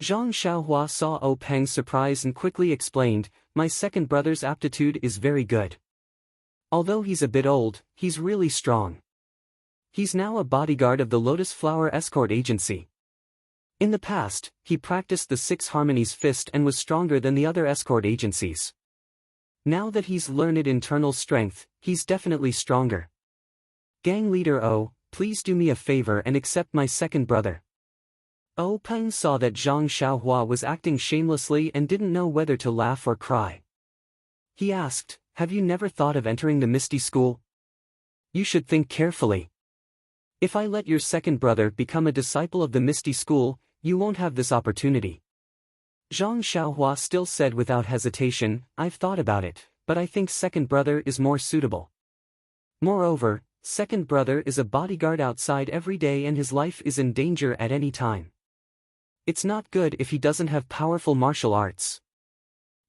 Zhang Xiaohua saw Peng's surprise and quickly explained, "My second brother's aptitude is very good. Although he's a bit old, he's really strong. He's now a bodyguard of the Lotus Flower Escort Agency. In the past, he practiced the Six Harmonies Fist and was stronger than the other escort agencies. Now that he's learned internal strength, he's definitely stronger. Gang leader please do me a favor and accept my second brother." Peng saw that Zhang Xiaohua was acting shamelessly and didn't know whether to laugh or cry. He asked, "Have you never thought of entering the Misty School? You should think carefully. If I let your second brother become a disciple of the Misty School, you won't have this opportunity." Zhang Xiaohua still said without hesitation, "I've thought about it, but I think second brother is more suitable. Moreover, second brother is a bodyguard outside every day and his life is in danger at any time. It's not good if he doesn't have powerful martial arts.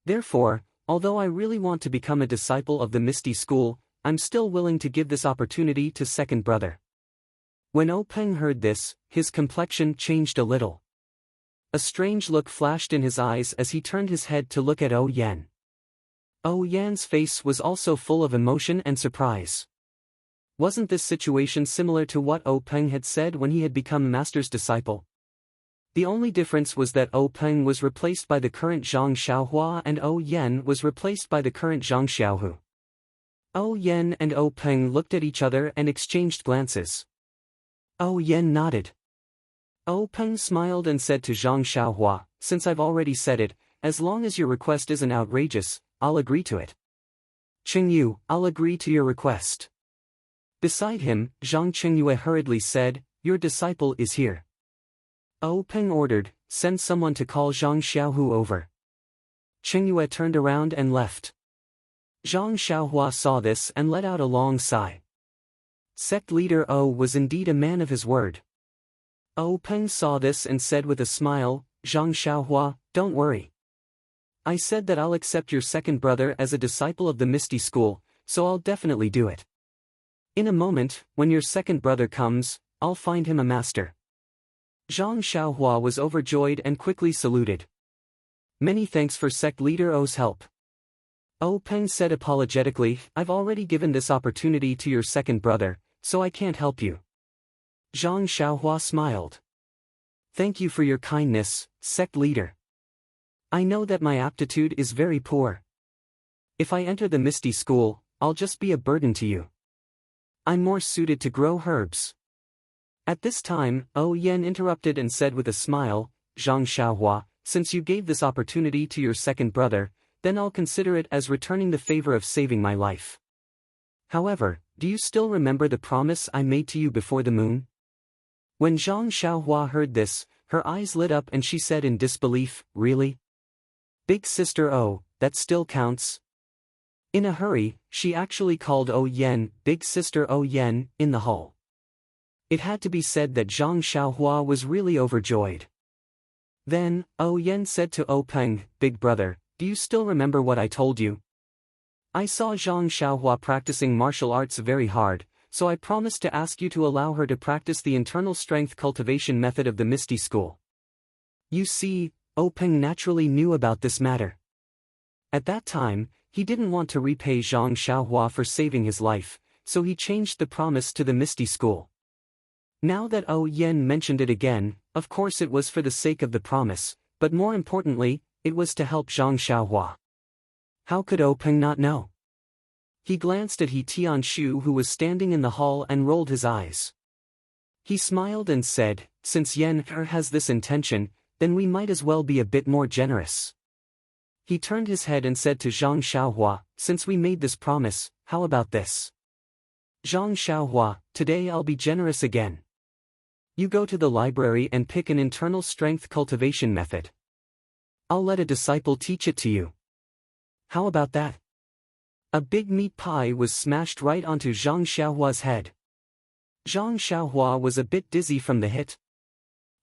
Therefore, although I really want to become a disciple of the Misty School, I'm still willing to give this opportunity to second brother." When Peng heard this, his complexion changed a little. A strange look flashed in his eyes as he turned his head to look at Yen. Yen's face was also full of emotion and surprise. Wasn't this situation similar to what Peng had said when he had become master's disciple? The only difference was that Peng was replaced by the current Zhang Xiaohua and Yen was replaced by the current Zhang Xiaohu. Yen and Peng looked at each other and exchanged glances. Yen nodded. Peng smiled and said to Zhang Xiaohua, "Since I've already said it, as long as your request isn't outrageous, I'll agree to it." "Qingyu, I'll agree to your request." Beside him, Zhang Qingyue hurriedly said, "Your disciple is here." Peng ordered, "Send someone to call Zhang Xiaohu over." Qingyue turned around and left. Zhang Xiaohua saw this and let out a long sigh. Sect leader was indeed a man of his word. Peng saw this and said with a smile, "Zhang Xiaohua, don't worry. I said that I'll accept your second brother as a disciple of the Misty School, so I'll definitely do it. In a moment, when your second brother comes, I'll find him a master." Zhang Xiaohua was overjoyed and quickly saluted. "Many thanks for sect leader O's help." Peng said apologetically, "I've already given this opportunity to your second brother, so I can't help you." Zhang Xiaohua smiled. "Thank you for your kindness, sect leader. I know that my aptitude is very poor. If I enter the Misty School, I'll just be a burden to you. I'm more suited to grow herbs." At this time, Yen interrupted and said with a smile, "Zhang Xiaohua, since you gave this opportunity to your second brother, then I'll consider it as returning the favor of saving my life. However, do you still remember the promise I made to you before the moon?" When Zhang Xiaohua heard this, her eyes lit up and she said in disbelief, "Really? Big sister that still counts?" In a hurry, she actually called Yen, "Big sister Yen," in the hall. It had to be said that Zhang Xiaohua was really overjoyed. Then, Yen said to Peng, "Big brother, do you still remember what I told you? I saw Zhang Xiaohua practicing martial arts very hard, so I promised to ask you to allow her to practice the internal strength cultivation method of the Misty School." You see, Peng naturally knew about this matter. At that time, he didn't want to repay Zhang Xiaohua for saving his life, so he changed the promise to the Misty School. Now that Yen mentioned it again, of course it was for the sake of the promise, but more importantly, it was to help Zhang Xiaohua. How could Peng not know? He glanced at He Tianshu, who was standing in the hall, and rolled his eyes. He smiled and said, "Since Yen has this intention, then we might as well be a bit more generous." He turned his head and said to Zhang Xiaohua, "Since we made this promise, how about this? Zhang Xiaohua, today I'll be generous again. You go to the library and pick an internal strength cultivation method. I'll let a disciple teach it to you. How about that?" A big meat pie was smashed right onto Zhang Xiaohua's head. Zhang Xiaohua was a bit dizzy from the hit.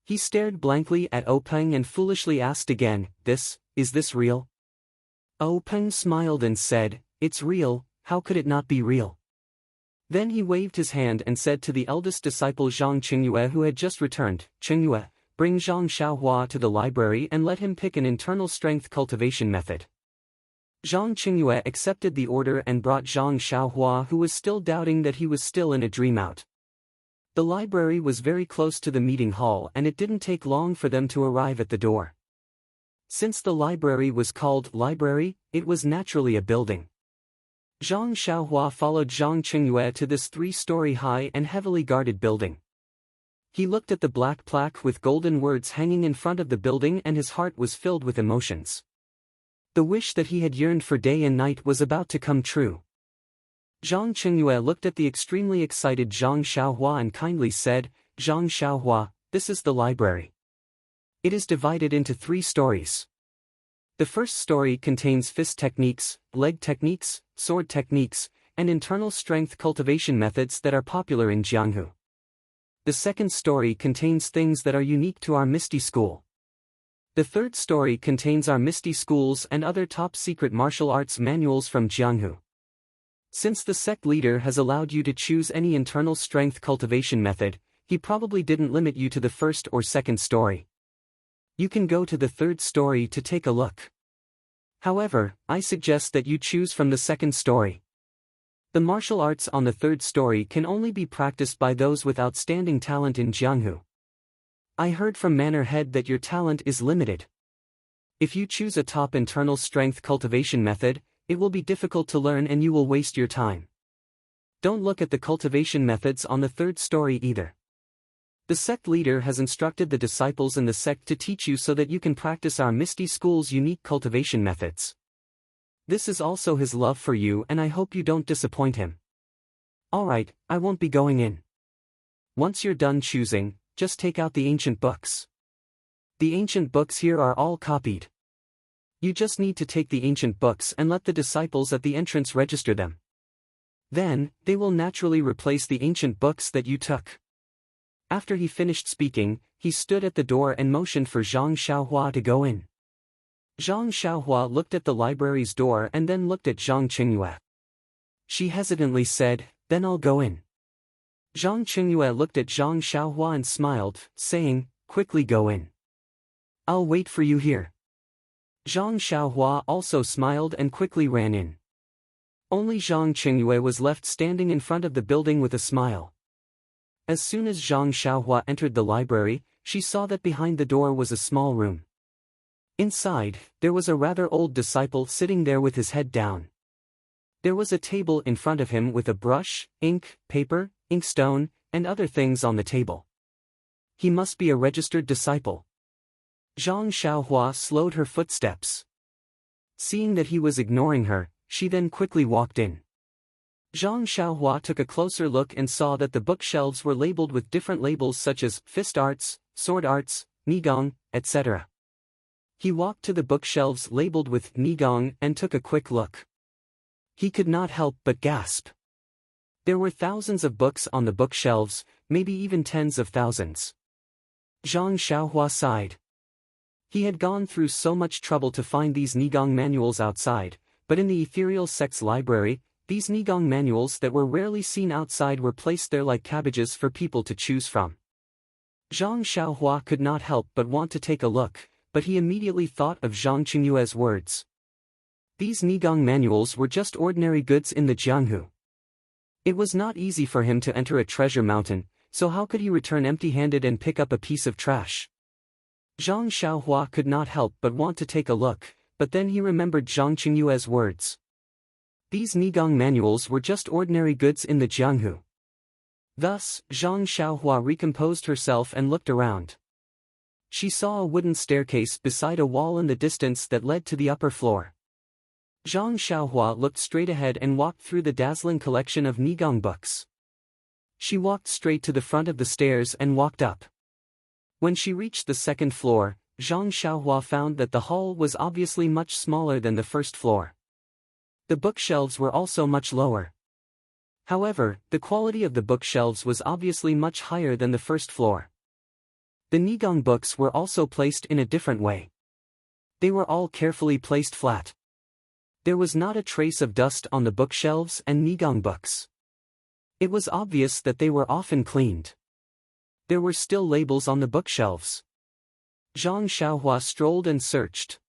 He stared blankly at Peng and foolishly asked again, Is this real?" Peng smiled and said, "It's real, how could it not be real?" Then he waved his hand and said to the eldest disciple Zhang Qingyue, who had just returned, "Qingyue, bring Zhang Xiaohua to the library and let him pick an internal strength cultivation method." Zhang Qingyue accepted the order and brought Zhang Xiaohua, who was still doubting that he was still in a dream, out. The library was very close to the meeting hall, and it didn't take long for them to arrive at the door. Since the library was called library, it was naturally a building. Zhang Xiaohua followed Zhang Qingyue to this 3-story high and heavily guarded building. He looked at the black plaque with golden words hanging in front of the building, and his heart was filled with emotions. The wish that he had yearned for day and night was about to come true. Zhang Qingyue looked at the extremely excited Zhang Xiaohua and kindly said, "Zhang Xiaohua, this is the library. It is divided into 3 stories. The first story contains fist techniques, leg techniques, sword techniques, and internal strength cultivation methods that are popular in Jianghu. The second story contains things that are unique to our Misty School. The third story contains our Misty Schools and other top-secret martial arts manuals from Jianghu. Since the sect leader has allowed you to choose any internal strength cultivation method, he probably didn't limit you to the first or second story. You can go to the third story to take a look. However, I suggest that you choose from the second story. The martial arts on the third story can only be practiced by those with outstanding talent in Jianghu. I heard from Manor Head that your talent is limited. If you choose a top internal strength cultivation method, it will be difficult to learn and you will waste your time. Don't look at the cultivation methods on the third story either. The sect leader has instructed the disciples in the sect to teach you so that you can practice our Misty School's unique cultivation methods. This is also his love for you, and I hope you don't disappoint him. Alright, I won't be going in. Once you're done choosing, just take out the ancient books. The ancient books here are all copied. You just need to take the ancient books and let the disciples at the entrance register them. Then, they will naturally replace the ancient books that you took. After he finished speaking, he stood at the door and motioned for Zhang Xiaohua to go in. Zhang Xiaohua looked at the library's door and then looked at Zhang Qingyue. She hesitantly said, "Then I'll go in." Zhang Qingyue looked at Zhang Xiaohua and smiled, saying, "Quickly go in. I'll wait for you here." Zhang Xiaohua also smiled and quickly ran in. Only Zhang Qingyue was left standing in front of the building with a smile. As soon as Zhang Xiaohua entered the library, she saw that behind the door was a small room. Inside, there was a rather old disciple sitting there with his head down. There was a table in front of him with a brush, ink, paper, inkstone, and other things on the table. He must be a registered disciple. Zhang Xiaohua slowed her footsteps. Seeing that he was ignoring her, she then quickly walked in. Zhang Xiaohua took a closer look and saw that the bookshelves were labeled with different labels such as fist arts, sword arts, nigong, etc. He walked to the bookshelves labeled with nigong and took a quick look. He could not help but gasp. There were thousands of books on the bookshelves, maybe even tens of thousands. Zhang Xiaohua sighed. He had gone through so much trouble to find these Nigong manuals outside, but in the ethereal sect's library, these Nigong manuals that were rarely seen outside were placed there like cabbages for people to choose from. Zhang Xiaohua could not help but want to take a look, but he immediately thought of Zhang Qingyue's words. These Nigong manuals were just ordinary goods in the Jianghu. It was not easy for him to enter a treasure mountain, so how could he return empty-handed and pick up a piece of trash? Zhang Xiaohua could not help but want to take a look, but then he remembered Zhang Qingyue's words. These Nigong manuals were just ordinary goods in the Jianghu. Thus, Zhang Xiaohua recomposed herself and looked around. She saw a wooden staircase beside a wall in the distance that led to the upper floor. Zhang Xiaohua looked straight ahead and walked through the dazzling collection of Nigong books. She walked straight to the front of the stairs and walked up. When she reached the second floor, Zhang Xiaohua found that the hall was obviously much smaller than the first floor. The bookshelves were also much lower. However, the quality of the bookshelves was obviously much higher than the first floor. The Nigong books were also placed in a different way. They were all carefully placed flat. There was not a trace of dust on the bookshelves and Nigong books. It was obvious that they were often cleaned. There were still labels on the bookshelves. Zhang Xiaohua strolled and searched.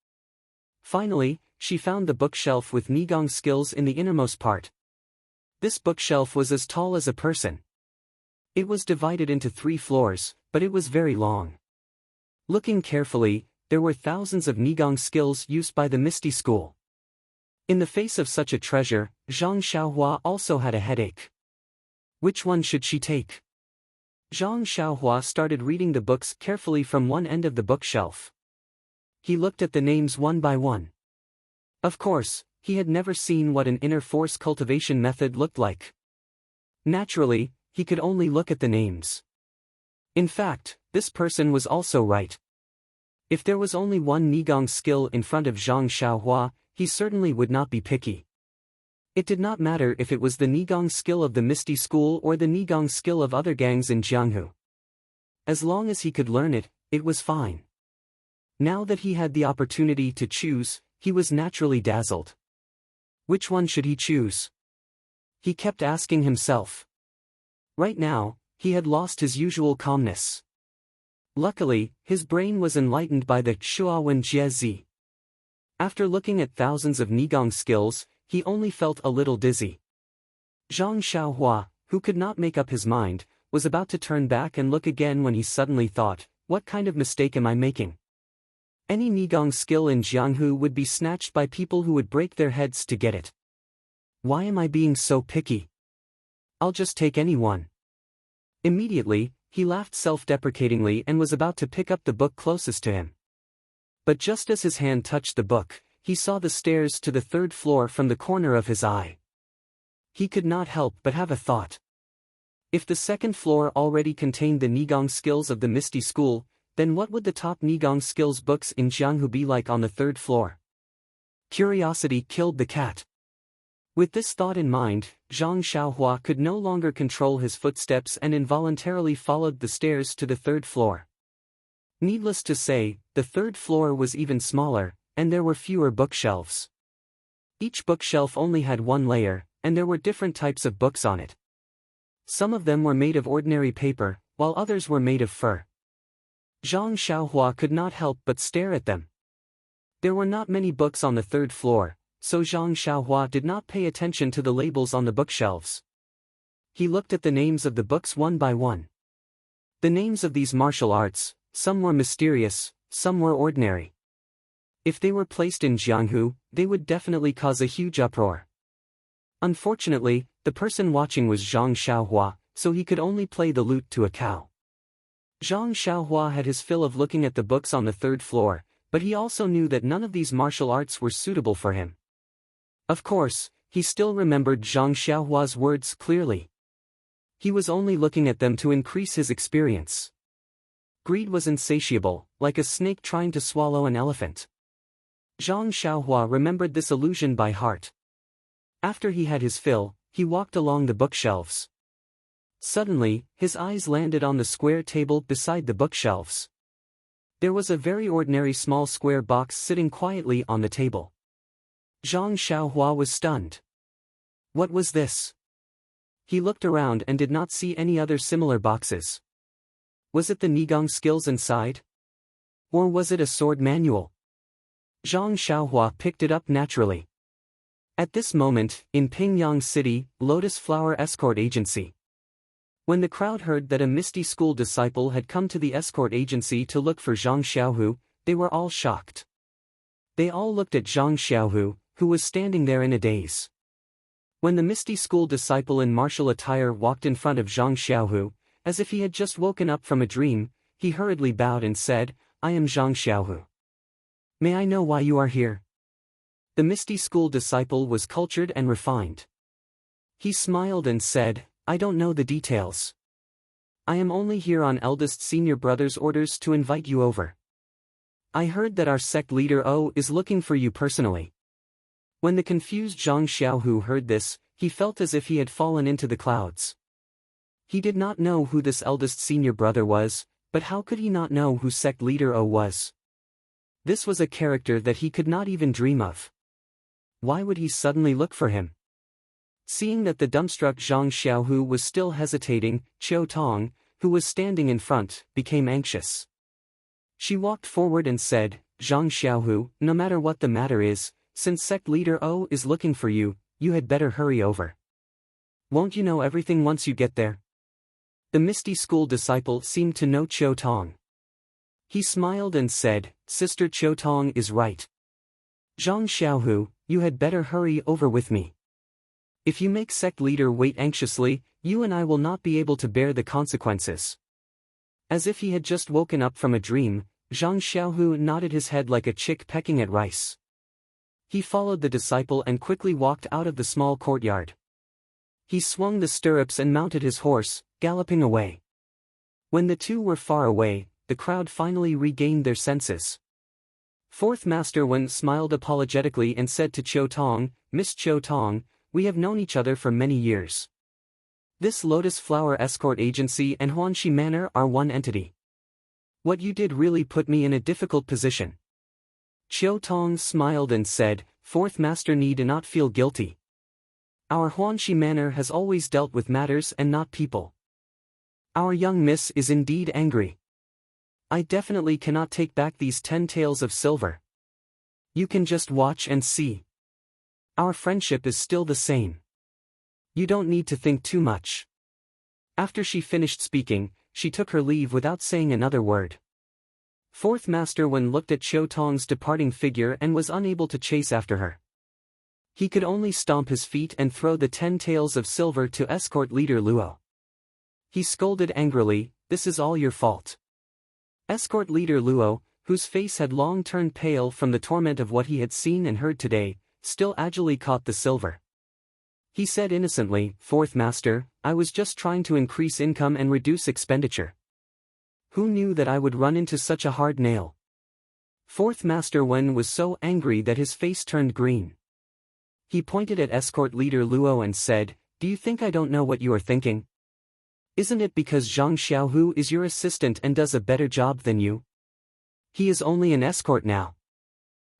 Finally, she found the bookshelf with Nigong skills in the innermost part. This bookshelf was as tall as a person. It was divided into 3 floors, but it was very long. Looking carefully, there were thousands of Nigong skills used by the Misty School. In the face of such a treasure, Zhang Xiaohua also had a headache. Which one should she take? Zhang Xiaohua started reading the books carefully from one end of the bookshelf. He looked at the names one by one. Of course, he had never seen what an inner force cultivation method looked like. Naturally, he could only look at the names. In fact, this person was also right. If there was only one Nigong skill in front of Zhang Xiaohua, he certainly would not be picky. It did not matter if it was the Nigong skill of the Misty School or the Nigong skill of other gangs in Jianghu. As long as he could learn it, it was fine. Now that he had the opportunity to choose, he was naturally dazzled. Which one should he choose? He kept asking himself. Right now, he had lost his usual calmness. Luckily, his brain was enlightened by the Shuawen Jiezi. After looking at thousands of Nigong skills, he only felt a little dizzy. Zhang Xiaohua, who could not make up his mind, was about to turn back and look again when he suddenly thought, what kind of mistake am I making? Any Nigong skill in Jianghu would be snatched by people who would break their heads to get it. Why am I being so picky? I'll just take any one. Immediately, he laughed self-deprecatingly and was about to pick up the book closest to him. But just as his hand touched the book, he saw the stairs to the 3rd floor from the corner of his eye. He could not help but have a thought. If the 2nd floor already contained the Nigong skills of the Misty School, then what would the top Nigong skills books in Jianghu be like on the 3rd floor? Curiosity killed the cat. With this thought in mind, Zhang Xiaohua could no longer control his footsteps and involuntarily followed the stairs to the 3rd floor. Needless to say, the 3rd floor was even smaller, and there were fewer bookshelves. Each bookshelf only had 1 layer, and there were different types of books on it. Some of them were made of ordinary paper, while others were made of fur. Zhang Xiaohua could not help but stare at them. There were not many books on the 3rd floor, so Zhang Xiaohua did not pay attention to the labels on the bookshelves. He looked at the names of the books one by one. The names of these martial arts, some were mysterious, some were ordinary. If they were placed in Jianghu, they would definitely cause a huge uproar. Unfortunately, the person watching was Zhang Xiaohua, so he could only play the lute to a cow. Zhang Xiaohua had his fill of looking at the books on the 3rd floor, but he also knew that none of these martial arts were suitable for him. Of course, he still remembered Zhang Xiaohua's words clearly. He was only looking at them to increase his experience. Greed was insatiable, like a snake trying to swallow an elephant. Zhang Xiaohua remembered this illusion by heart. After he had his fill, he walked along the bookshelves. Suddenly, his eyes landed on the square table beside the bookshelves. There was a very ordinary small square box sitting quietly on the table. Zhang Xiaohua was stunned. What was this? He looked around and did not see any other similar boxes. Was it the Nigong skills inside? Or was it a sword manual? Zhang Xiaohua picked it up naturally. At this moment, in Pingyang City, Lotus Flower Escort Agency. When the crowd heard that a Misty School disciple had come to the escort agency to look for Zhang Xiaohu, they were all shocked. They all looked at Zhang Xiaohu, who was standing there in a daze. When the Misty School disciple in martial attire walked in front of Zhang Xiaohu, as if he had just woken up from a dream, he hurriedly bowed and said, "I am Zhang Xiaohu. May I know why you are here?" The Misty School disciple was cultured and refined. He smiled and said, "I don't know the details. I am only here on eldest senior brother's orders to invite you over. I heard that our sect leader O is looking for you personally." When the confused Zhang Xiaohu heard this, he felt as if he had fallen into the clouds. He did not know who this eldest senior brother was, but how could he not know who sect leader O was? This was a character that he could not even dream of. Why would he suddenly look for him? Seeing that the dumbstruck Zhang Xiaohu was still hesitating, Qiu Tong, who was standing in front, became anxious. She walked forward and said, "Zhang Xiaohu, no matter what the matter is, since sect leader O is looking for you, you had better hurry over. Won't you know everything once you get there?" The Misty School disciple seemed to know Qiu Tong. He smiled and said, "Sister Qiu Tong is right. Zhang Xiaohu, you had better hurry over with me. If you make sect leader wait anxiously, you and I will not be able to bear the consequences." As if he had just woken up from a dream, Zhang Xiaohu nodded his head like a chick pecking at rice. He followed the disciple and quickly walked out of the small courtyard. He swung the stirrups and mounted his horse, galloping away. When the two were far away, the crowd finally regained their senses. Fourth Master Wen smiled apologetically and said to Qiu Tong, "Miss Qiu Tong, we have known each other for many years. This Lotus Flower Escort Agency and Huanxi Manor are one entity. What you did really put me in a difficult position." Qiu Tong smiled and said, "Fourth Master need not feel guilty. Our Huanxi Manor has always dealt with matters and not people. Our young miss is indeed angry. I definitely cannot take back these 10 taels of silver. You can just watch and see. Our friendship is still the same. You don't need to think too much." After she finished speaking, she took her leave without saying another word. Fourth Master Wen looked at Qiu Tong's departing figure and was unable to chase after her. He could only stomp his feet and throw the 10 taels of silver to escort leader Luo. He scolded angrily, "This is all your fault." Escort leader Luo, whose face had long turned pale from the torment of what he had seen and heard today, still agilely caught the silver. He said innocently, "Fourth Master, I was just trying to increase income and reduce expenditure. Who knew that I would run into such a hard nail?" Fourth Master Wen was so angry that his face turned green. He pointed at escort leader Luo and said, "Do you think I don't know what you are thinking? Isn't it because Zhang Xiaohu is your assistant and does a better job than you? He is only an escort now.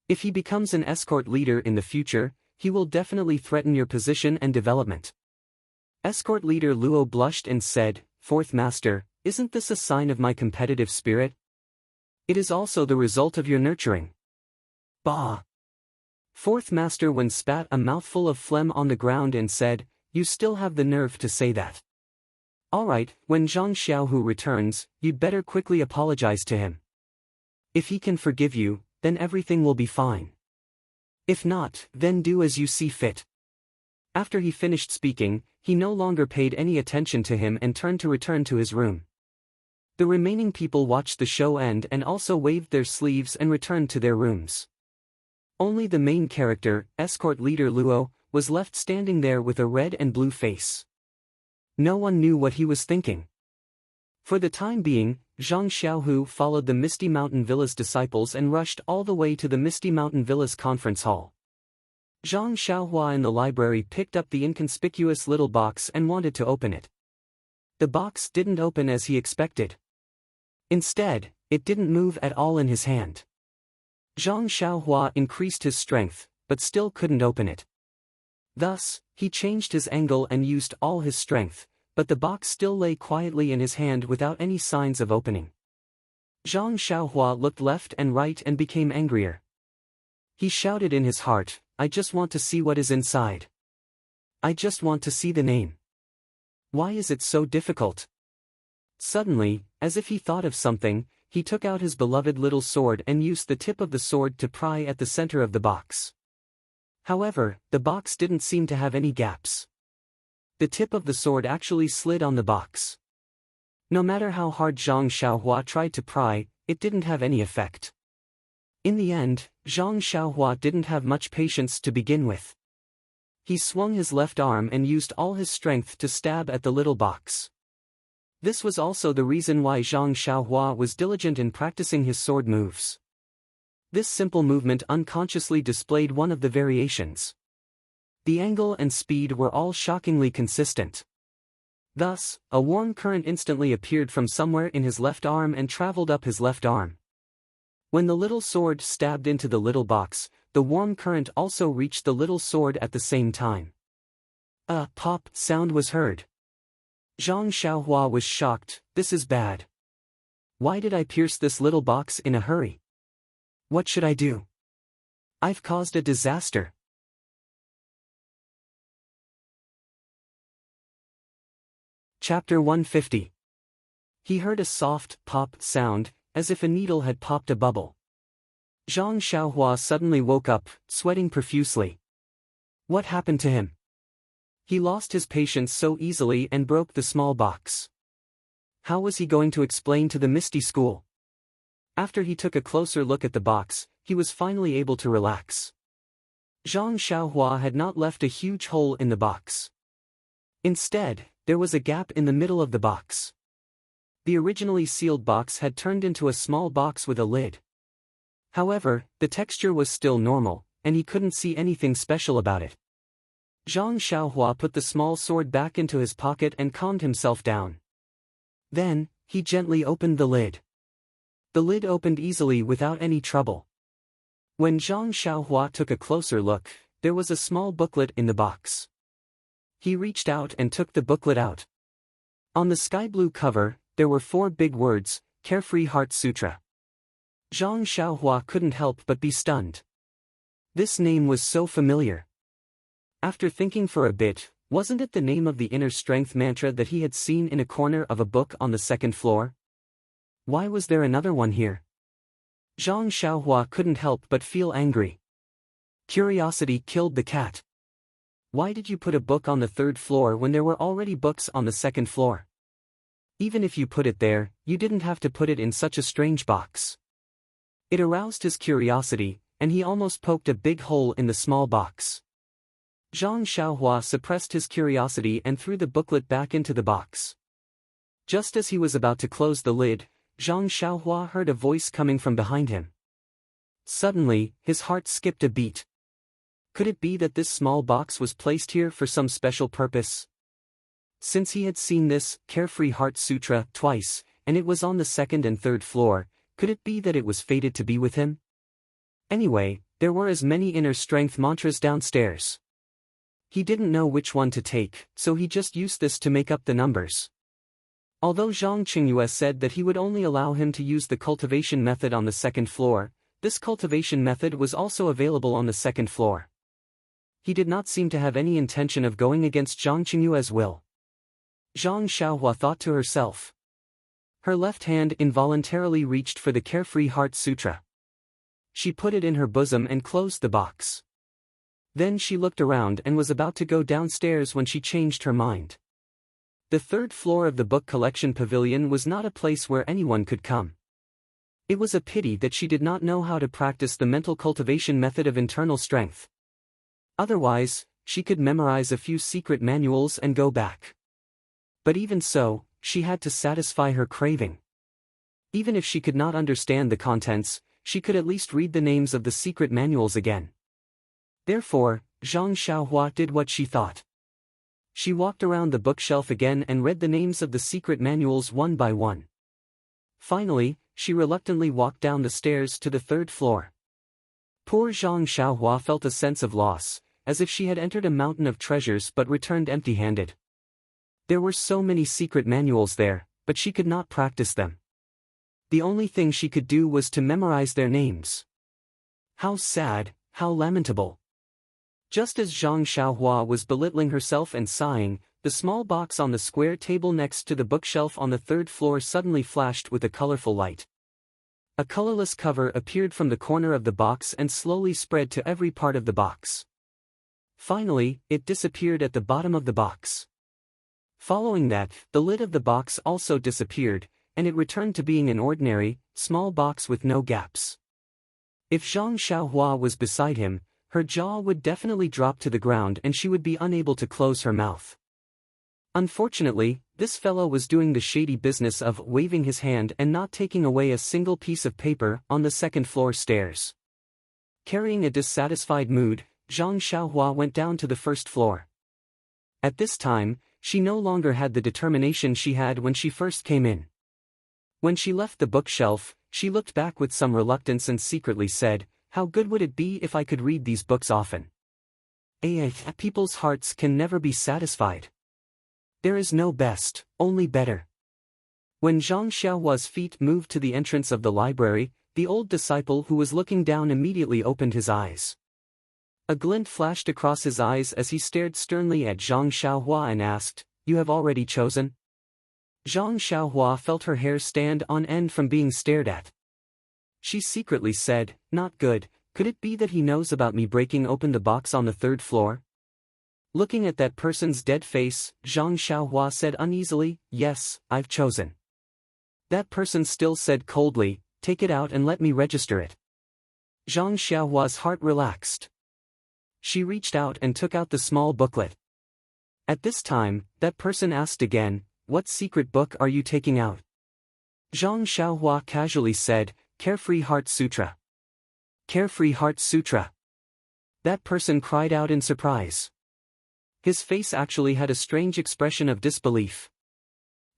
If he becomes an escort leader in the future, he will definitely threaten your position and development." Escort leader Luo blushed and said, "Fourth Master, isn't this a sign of my competitive spirit? It is also the result of your nurturing." Bah! Fourth Master Wen spat a mouthful of phlegm on the ground and said, "You still have the nerve to say that. Alright, when Zhang Xiaohu returns, you'd better quickly apologize to him. If he can forgive you, then everything will be fine. If not, then do as you see fit." After he finished speaking, he no longer paid any attention to him and turned to return to his room. The remaining people watched the show end and also waved their sleeves and returned to their rooms. Only the main character, escort leader Luo, was left standing there with a red and blue face. No one knew what he was thinking. For the time being, Zhang Xiaohu followed the Misty Mountain Villa's disciples and rushed all the way to the Misty Mountain Villa's conference hall. Zhang Xiaohua in the library picked up the inconspicuous little box and wanted to open it. The box didn't open as he expected. Instead, it didn't move at all in his hand. Zhang Xiaohua increased his strength, but still couldn't open it. Thus, he changed his angle and used all his strength, but the box still lay quietly in his hand without any signs of opening. Zhang Xiaohua looked left and right and became angrier. He shouted in his heart, "I just want to see what is inside. I just want to see the name. Why is it so difficult?" Suddenly, as if he thought of something, he took out his beloved little sword and used the tip of the sword to pry at the center of the box. However, the box didn't seem to have any gaps. The tip of the sword actually slid on the box. No matter how hard Zhang Xiaohua tried to pry, it didn't have any effect. In the end, Zhang Xiaohua didn't have much patience to begin with. He swung his left arm and used all his strength to stab at the little box. This was also the reason why Zhang Xiaohua was diligent in practicing his sword moves. This simple movement unconsciously displayed one of the variations. The angle and speed were all shockingly consistent. Thus, a warm current instantly appeared from somewhere in his left arm and traveled up his left arm. When the little sword stabbed into the little box, the warm current also reached the little sword at the same time. A pop sound was heard. Zhang Xiaohua was shocked. "This is bad. Why did I pierce this little box in a hurry? What should I do? I've caused a disaster." Chapter 150. He heard a soft pop sound, as if a needle had popped a bubble. Zhang Xiaohua suddenly woke up, sweating profusely. What happened to him? He lost his patience so easily and broke the small box. How was he going to explain to the Misty School? After he took a closer look at the box, he was finally able to relax. Zhang Xiaohua had not left a huge hole in the box. Instead, there was a gap in the middle of the box. The originally sealed box had turned into a small box with a lid. However, the texture was still normal, and he couldn't see anything special about it. Zhang Xiaohua put the small sword back into his pocket and calmed himself down. Then, he gently opened the lid. The lid opened easily without any trouble. When Zhang Xiaohua took a closer look, there was a small booklet in the box. He reached out and took the booklet out. On the sky blue cover, there were 4 big words, Carefree Heart Sutra. Zhang Xiaohua couldn't help but be stunned. This name was so familiar. After thinking for a bit, wasn't it the name of the inner strength mantra that he had seen in a corner of a book on the 2nd floor? Why was there another one here? Zhang Xiaohua couldn't help but feel angry. Curiosity killed the cat. Why did you put a book on the 3rd floor when there were already books on the 2nd floor? Even if you put it there, you didn't have to put it in such a strange box. It aroused his curiosity, and he almost poked a big hole in the small box. Zhang Xiaohua suppressed his curiosity and threw the booklet back into the box. Just as he was about to close the lid, Zhang Xiaohua heard a voice coming from behind him. Suddenly, his heart skipped a beat. Could it be that this small box was placed here for some special purpose? Since he had seen this Carefree Heart Sutra twice, and it was on the 2nd and 3rd floor, could it be that it was fated to be with him? Anyway, there were as many inner strength mantras downstairs. He didn't know which one to take, so he just used this to make up the numbers. Although Zhang Qingyue said that he would only allow him to use the cultivation method on the 2nd floor, this cultivation method was also available on the 2nd floor. He did not seem to have any intention of going against Zhang Qingyue's will. Zhang Xiaohua thought to herself. Her left hand involuntarily reached for the Carefree Heart Sutra. She put it in her bosom and closed the box. Then she looked around and was about to go downstairs when she changed her mind. The 3rd floor of the book collection pavilion was not a place where anyone could come. It was a pity that she did not know how to practice the mental cultivation method of internal strength. Otherwise, she could memorize a few secret manuals and go back. But even so, she had to satisfy her craving. Even if she could not understand the contents, she could at least read the names of the secret manuals again. Therefore, Zhang Xiaohua did what she thought. She walked around the bookshelf again and read the names of the secret manuals one by one. Finally, she reluctantly walked down the stairs to the third floor. Poor Zhang Xiaohua felt a sense of loss, as if she had entered a mountain of treasures but returned empty-handed. There were so many secret manuals there, but she could not practice them. The only thing she could do was to memorize their names. How sad, how lamentable. Just as Zhang Xiaohua was belittling herself and sighing, the small box on the square table next to the bookshelf on the third floor suddenly flashed with a colorful light. A colorless cover appeared from the corner of the box and slowly spread to every part of the box. Finally, it disappeared at the bottom of the box. Following that, the lid of the box also disappeared, and it returned to being an ordinary, small box with no gaps. If Zhang Xiaohua was beside him, her jaw would definitely drop to the ground and she would be unable to close her mouth. Unfortunately, this fellow was doing the shady business of waving his hand and not taking away a single piece of paper on the second-floor stairs. Carrying a dissatisfied mood, Zhang Xiaohua went down to the first floor. At this time, she no longer had the determination she had when she first came in. When she left the bookshelf, she looked back with some reluctance and secretly said, "How good would it be if I could read these books often? People's hearts can never be satisfied. There is no best, only better." When Zhang Xiaohua's feet moved to the entrance of the library, the old disciple who was looking down immediately opened his eyes. A glint flashed across his eyes as he stared sternly at Zhang Xiaohua and asked, "You have already chosen?" Zhang Xiaohua felt her hair stand on end from being stared at. She secretly said, "Not good, could it be that he knows about me breaking open the box on the third floor?" Looking at that person's dead face, Zhang Xiaohua said uneasily, "Yes, I've chosen." That person still said coldly, "Take it out and let me register it." Zhang Xiaohua's heart relaxed. She reached out and took out the small booklet. At this time, that person asked again, "What secret book are you taking out?" Zhang Xiaohua casually said, "Carefree Heart Sutra." Carefree Heart Sutra. That person cried out in surprise. His face actually had a strange expression of disbelief.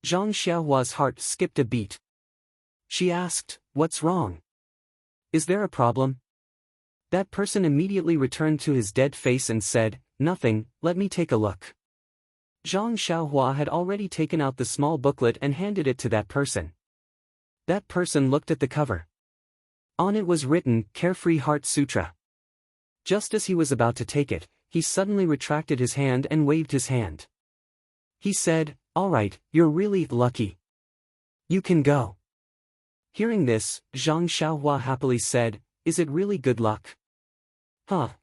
Zhang Xiaohua's heart skipped a beat. She asked, "What's wrong? Is there a problem?" That person immediately returned to his dead face and said, "Nothing, let me take a look." Zhang Xiaohua had already taken out the small booklet and handed it to that person. That person looked at the cover. On it was written, "Carefree Heart Sutra." Just as he was about to take it, he suddenly retracted his hand and waved his hand. He said, "All right, you're really lucky. You can go." Hearing this, Zhang Xiaohua happily said, "Is it really good luck?"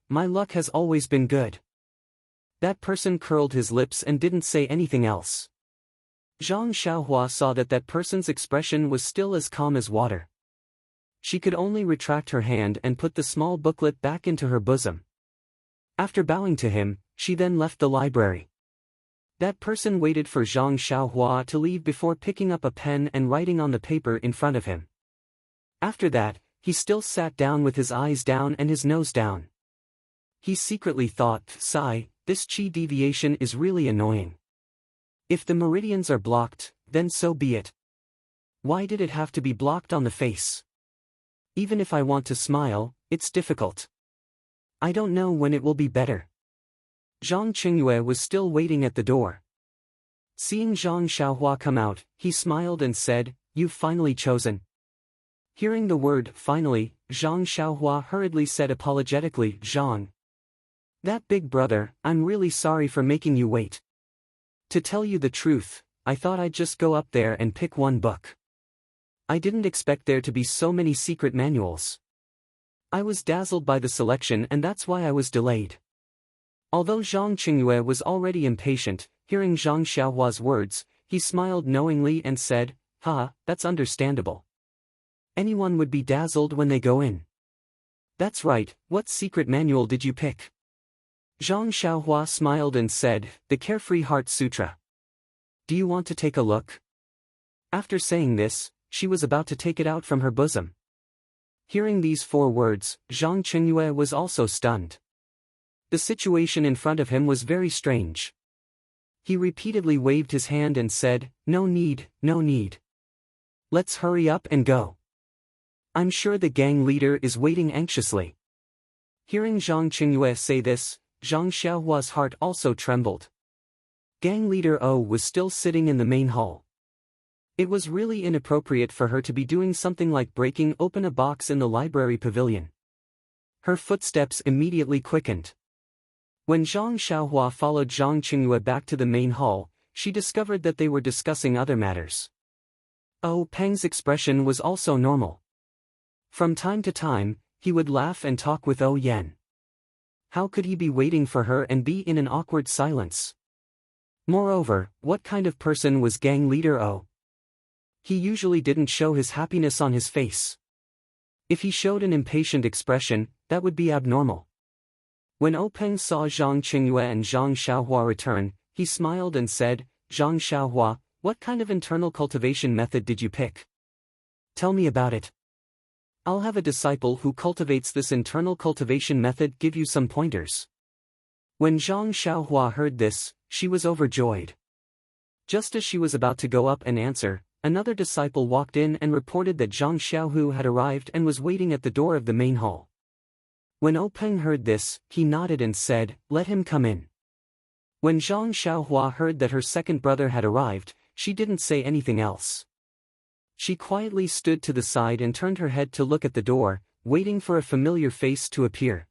My luck has always been good." That person curled his lips and didn't say anything else. Zhang Xiaohua saw that that person's expression was still as calm as water. She could only retract her hand and put the small booklet back into her bosom. After bowing to him, she then left the library. That person waited for Zhang Xiaohua to leave before picking up a pen and writing on the paper in front of him. After that, he still sat down with his eyes down and his nose down. He secretly thought, "Sigh, this chi deviation is really annoying. If the meridians are blocked, then so be it. Why did it have to be blocked on the face? Even if I want to smile, it's difficult. I don't know when it will be better." Zhang Qingyue was still waiting at the door. Seeing Zhang Xiaohua come out, he smiled and said, "You've finally chosen." Hearing the word "finally," Zhang Xiaohua hurriedly said apologetically, "Zhang. That big brother, I'm really sorry for making you wait. To tell you the truth, I thought I'd just go up there and pick one book. I didn't expect there to be so many secret manuals. I was dazzled by the selection and that's why I was delayed." Although Zhang Qingyue was already impatient, hearing Zhang Xiaohua's words, he smiled knowingly and said, That's understandable. Anyone would be dazzled when they go in." "That's right, what secret manual did you pick?" Zhang Xiaohua smiled and said, "The Carefree Heart Sutra. Do you want to take a look?" After saying this, she was about to take it out from her bosom. Hearing these 4 words, Zhang Qingyue was also stunned. The situation in front of him was very strange. He repeatedly waved his hand and said, "No need, no need. Let's hurry up and go. I'm sure the gang leader is waiting anxiously." Hearing Zhang Qingyue say this, Zhang Xiaohua's heart also trembled. Gang leader O was still sitting in the main hall. It was really inappropriate for her to be doing something like breaking open a box in the library pavilion. Her footsteps immediately quickened. When Zhang Xiaohua followed Zhang Qingyue back to the main hall, she discovered that they were discussing other matters. Oh Peng's expression was also normal. From time to time, he would laugh and talk with Oh Yen. How could he be waiting for her and be in an awkward silence? Moreover, what kind of person was gang leader Oh? He usually didn't show his happiness on his face. If he showed an impatient expression, that would be abnormal. When Oh Peng saw Zhang Qingyue and Zhang Xiaohua return, he smiled and said, "Zhang Xiaohua, what kind of internal cultivation method did you pick? Tell me about it. I'll have a disciple who cultivates this internal cultivation method give you some pointers." When Zhang Xiaohua heard this, she was overjoyed. Just as she was about to go up and answer, another disciple walked in and reported that Zhang Xiaohu had arrived and was waiting at the door of the main hall. When Oh Peng heard this, he nodded and said, "Let him come in." When Zhang Xiaohua heard that her second brother had arrived, she didn't say anything else. She quietly stood to the side and turned her head to look at the door, waiting for a familiar face to appear.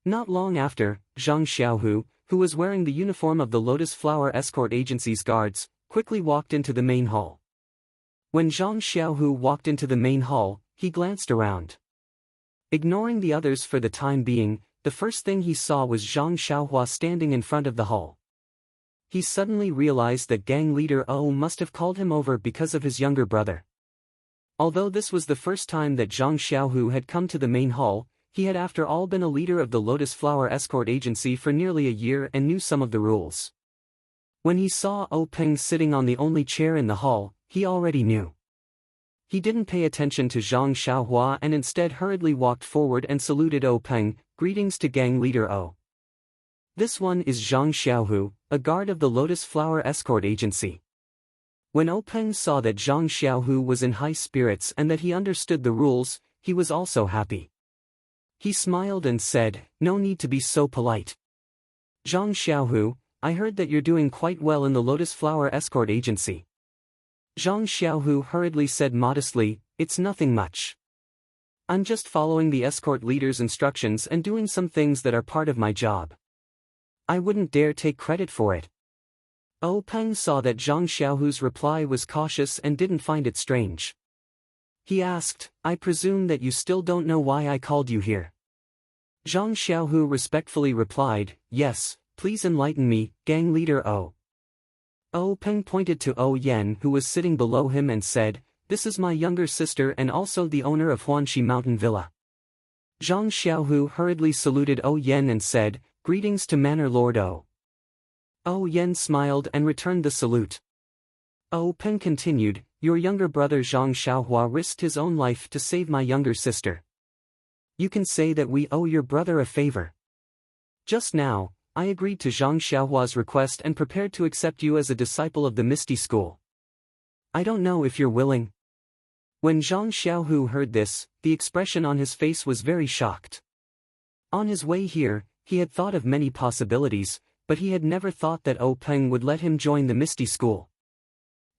Not long after, Zhang Xiaohu, who was wearing the uniform of the Lotus Flower Escort Agency's guards, quickly walked into the main hall. When Zhang Xiaohu walked into the main hall, he glanced around. Ignoring the others for the time being, the first thing he saw was Zhang Xiaohua standing in front of the hall. He suddenly realized that gang leader O must have called him over because of his younger brother. Although this was the first time that Zhang Xiaohu had come to the main hall, he had after all been a leader of the Lotus Flower Escort Agency for nearly a year and knew some of the rules. When he saw Oh Peng sitting on the only chair in the hall, he already knew. He didn't pay attention to Zhang Xiaohua and instead hurriedly walked forward and saluted Oh Peng, "Greetings to gang leader O. This one is Zhang Xiaohu, a guard of the Lotus Flower Escort Agency." When Oh Peng saw that Zhang Xiaohu was in high spirits and that he understood the rules, he was also happy. He smiled and said, "No need to be so polite. Zhang Xiaohu, I heard that you're doing quite well in the Lotus Flower Escort Agency." Zhang Xiaohu hurriedly said modestly, "It's nothing much. I'm just following the escort leader's instructions and doing some things that are part of my job. I wouldn't dare take credit for it." Oh Peng saw that Zhang Xiaohu's reply was cautious and didn't find it strange. He asked, "I presume that you still don't know why I called you here?" Zhang Xiaohu respectfully replied, "Yes, please enlighten me, gang leader O." Oh Peng pointed to Oh Yen who was sitting below him and said, "This is my younger sister and also the owner of Huanxi Mountain Villa." Zhang Xiaohu hurriedly saluted Oh Yen and said, "Greetings to Manor Lord O." Oh Yen smiled and returned the salute. Oh Peng continued, "Your younger brother Zhang Xiaohua risked his own life to save my younger sister. You can say that we owe your brother a favor. Just now, I agreed to Zhang Xiaohua's request and prepared to accept you as a disciple of the Misty School. I don't know if you're willing." When Zhang Xiaohu heard this, the expression on his face was very shocked. On his way here, he had thought of many possibilities, but he had never thought that Oh Peng would let him join the Misty School.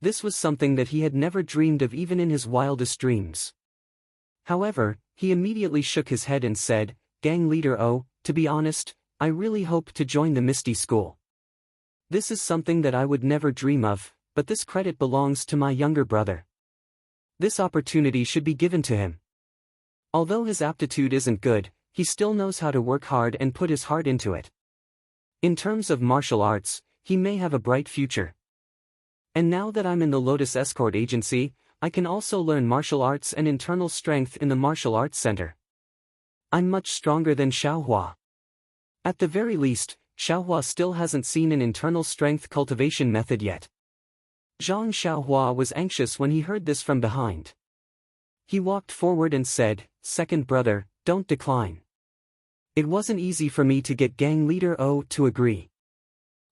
This was something that he had never dreamed of even in his wildest dreams. However, he immediately shook his head and said, "Gang leader O, to be honest, I really hope to join the Misty School. This is something that I would never dream of, but this credit belongs to my younger brother. This opportunity should be given to him. Although his aptitude isn't good, he still knows how to work hard and put his heart into it. In terms of martial arts, he may have a bright future. And now that I'm in the Lotus Escort Agency, I can also learn martial arts and internal strength in the Martial Arts Center. I'm much stronger than Xiaohua. At the very least, Xiaohua still hasn't seen an internal strength cultivation method yet." Zhang Xiaohua was anxious when he heard this from behind. He walked forward and said, "Second brother, don't decline. It wasn't easy for me to get gang leader O to agree.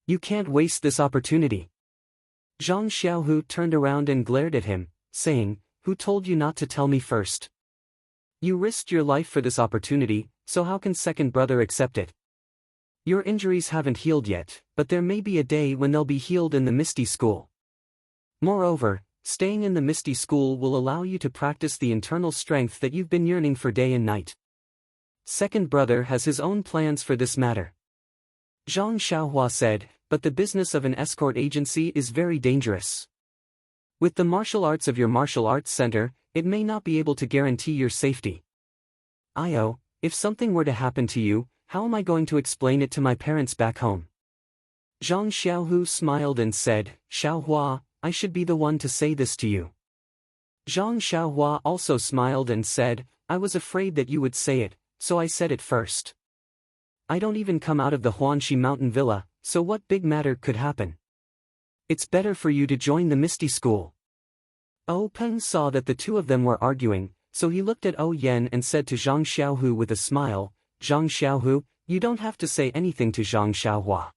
You can't waste this opportunity. Zhang Xiaohu turned around and glared at him, saying, "Who told you not to tell me first? You risked your life for this opportunity, so how can second brother accept it? Your injuries haven't healed yet, but there may be a day when they'll be healed in the Misty School. Moreover, staying in the Misty School will allow you to practice the internal strength that you've been yearning for day and night. Second brother has his own plans for this matter." Zhang Xiaohua said, "But the business of an escort agency is very dangerous. With the martial arts of your martial arts center, it may not be able to guarantee your safety. Io, if something were to happen to you, how am I going to explain it to my parents back home?" Zhang Xiaohu smiled and said, "Xiaohua, I should be the one to say this to you." Zhang Xiaohua also smiled and said, "I was afraid that you would say it, so I said it first. I don't even come out of the Huanxi mountain villa, so what big matter could happen? It's better for you to join the Misty School." O Peng saw that the two of them were arguing, so he looked at O Yen and said to Zhang Xiaohu with a smile, "Zhang Xiaohu, you don't have to say anything to Zhang Xiaohua.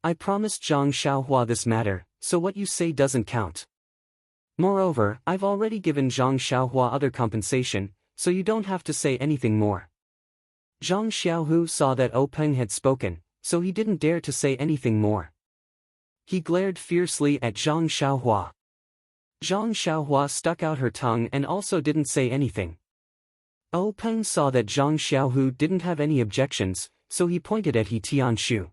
I promised Zhang Xiaohua this matter, so what you say doesn't count. Moreover, I've already given Zhang Xiaohua other compensation, so you don't have to say anything more." Zhang Xiaohu saw that O Peng had spoken, so he didn't dare to say anything more. He glared fiercely at Zhang Xiaohua. Zhang Xiaohua stuck out her tongue and also didn't say anything. O Peng saw that Zhang Xiaohu didn't have any objections, so he pointed at He Tianshu.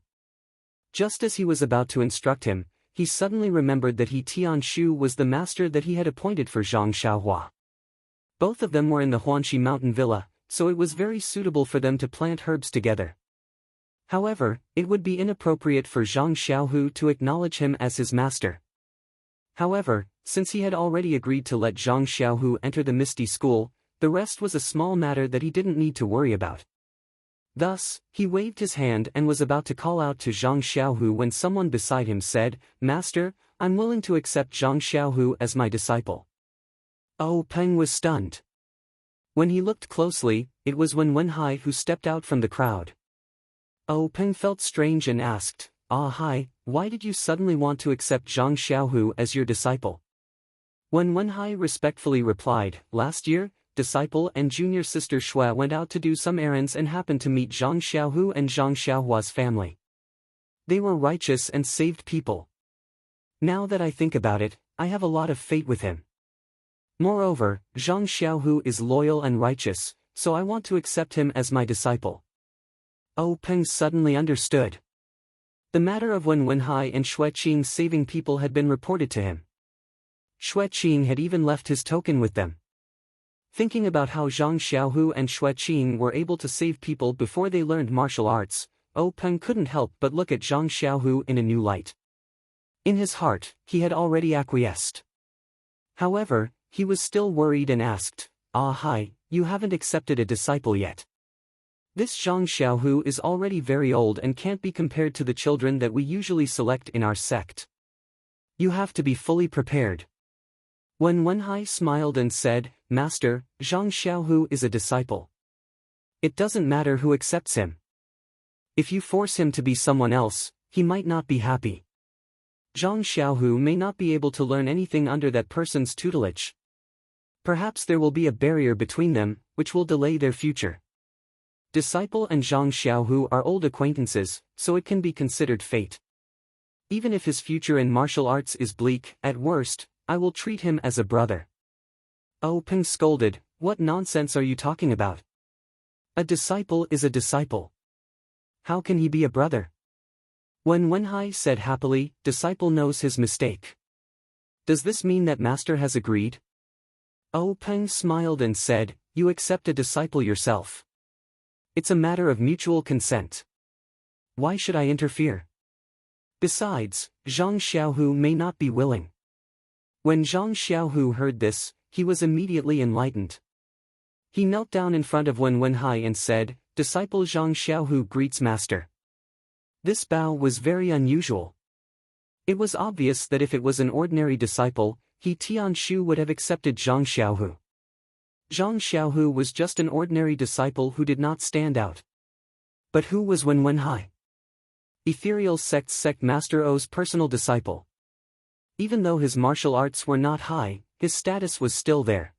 Just as he was about to instruct him, he suddenly remembered that He Tianshu was the master that he had appointed for Zhang Xiaohua. Both of them were in the Huanxi mountain villa, so it was very suitable for them to plant herbs together. However, it would be inappropriate for Zhang Xiaohu to acknowledge him as his master. However, since he had already agreed to let Zhang Xiaohu enter the Misty School, the rest was a small matter that he didn't need to worry about. Thus, he waved his hand and was about to call out to Zhang Xiaohu when someone beside him said, "Master, I'm willing to accept Zhang Xiaohu as my disciple." O Peng was stunned. When he looked closely, it was Wen Wenhai who stepped out from the crowd. O Peng felt strange and asked, "Ah Hai, why did you suddenly want to accept Zhang Xiaohu as your disciple?" Wen Wenhai respectfully replied, "Last year, disciple and junior sister Shui went out to do some errands and happened to meet Zhang Xiaohu and Zhang Xiaohua's family. They were righteous and saved people. Now that I think about it, I have a lot of faith with him. Moreover, Zhang Xiaohu is loyal and righteous, so I want to accept him as my disciple." O Peng suddenly understood. The matter of Wen Wenhai and Shui Qing saving people had been reported to him. Shui Qing had even left his token with them. Thinking about how Zhang Xiaohu and Shui Qing were able to save people before they learned martial arts, O Peng couldn't help but look at Zhang Xiaohu in a new light. In his heart, he had already acquiesced. However, he was still worried and asked, "Ah Hai, you haven't accepted a disciple yet. This Zhang Xiaohu is already very old and can't be compared to the children that we usually select in our sect. You have to be fully prepared." Wen Wenhai smiled and said, "Master, Zhang Xiaohu is a disciple. It doesn't matter who accepts him. If you force him to be someone else, he might not be happy. Zhang Xiaohu may not be able to learn anything under that person's tutelage. Perhaps there will be a barrier between them, which will delay their future. Disciple and Zhang Xiaohu are old acquaintances, so it can be considered fate. Even if his future in martial arts is bleak, at worst, I will treat him as a brother." O Peng scolded, "What nonsense are you talking about? A disciple is a disciple. How can he be a brother?" Wen Wenhai said happily, "Disciple knows his mistake. Does this mean that master has agreed?" O Peng smiled and said, "You accept a disciple yourself. It's a matter of mutual consent. Why should I interfere? Besides, Zhang Xiaohu may not be willing." When Zhang Xiaohu heard this, he was immediately enlightened. He knelt down in front of Wen Wenhai and said, "Disciple Zhang Xiaohu greets master." This bow was very unusual. It was obvious that if it was an ordinary disciple, He Tianshu would have accepted Zhang Xiaohu. Zhang Xiaohu was just an ordinary disciple who did not stand out. But who was Wen Wenhai? Ethereal sect Master O's personal disciple. Even though his martial arts were not high, his status was still there.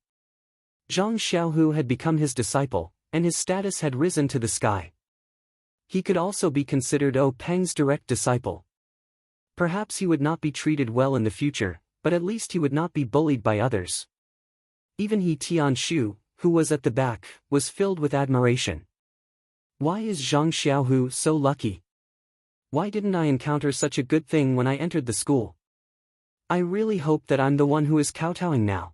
Zhang Xiaohu had become his disciple, and his status had risen to the sky. He could also be considered O Peng's direct disciple. Perhaps he would not be treated well in the future, but at least he would not be bullied by others. Even He Tianshu, who was at the back, was filled with admiration. Why is Zhang Xiaohu so lucky? Why didn't I encounter such a good thing when I entered the school? I really hope that I'm the one who is kowtowing now.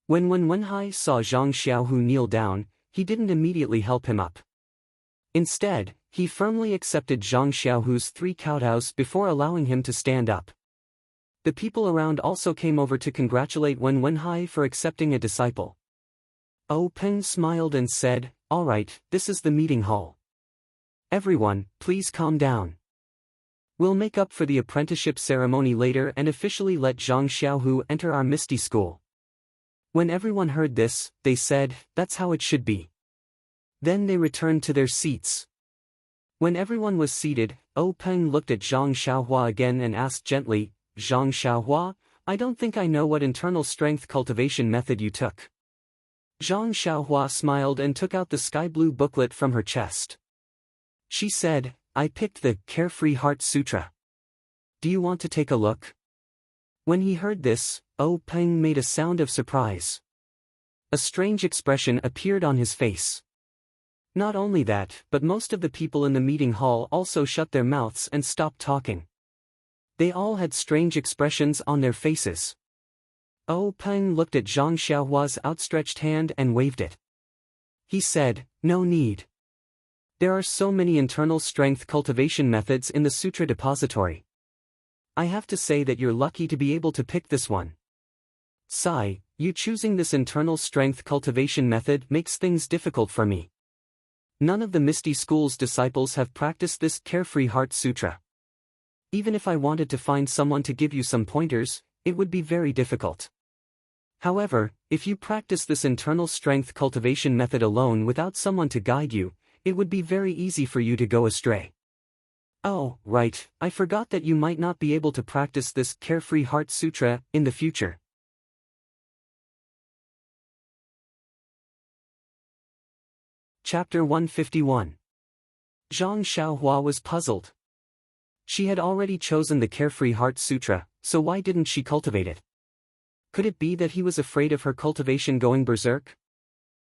When Wenhai saw Zhang Xiaohu kneel down, he didn't immediately help him up. Instead, he firmly accepted Zhang Xiaohu's 3 kowtows before allowing him to stand up. The people around also came over to congratulate Wenhai for accepting a disciple. O Peng smiled and said, "All right, this is the meeting hall. Everyone, please calm down. We'll make up for the apprenticeship ceremony later and officially let Zhang Xiaohu enter our Misty School." When everyone heard this, they said, "That's how it should be." Then they returned to their seats. When everyone was seated, O Peng looked at Zhang Xiaohua again and asked gently, "Zhang Xiaohua, I don't think I know what internal strength cultivation method you took." Zhang Xiaohua smiled and took out the sky blue booklet from her chest. She said, "I picked the Carefree Heart Sutra. Do you want to take a look?" When he heard this, O Peng made a sound of surprise. A strange expression appeared on his face. Not only that, but most of the people in the meeting hall also shut their mouths and stopped talking. They all had strange expressions on their faces. O Peng looked at Zhang Xiaohua's outstretched hand and waved it. He said, "No need. There are so many internal strength cultivation methods in the Sutra Depository. I have to say that you're lucky to be able to pick this one. Sai, you choosing this internal strength cultivation method makes things difficult for me. None of the Misty School's disciples have practiced this Carefree Heart Sutra. Even if I wanted to find someone to give you some pointers, it would be very difficult. However, if you practice this internal strength cultivation method alone without someone to guide you, it would be very easy for you to go astray. Oh, right, I forgot that you might not be able to practice this Carefree Heart Sutra in the future." Chapter 151. Zhang Xiaohua was puzzled. She had already chosen the Carefree Heart Sutra, so why didn't she cultivate it? Could it be that he was afraid of her cultivation going berserk?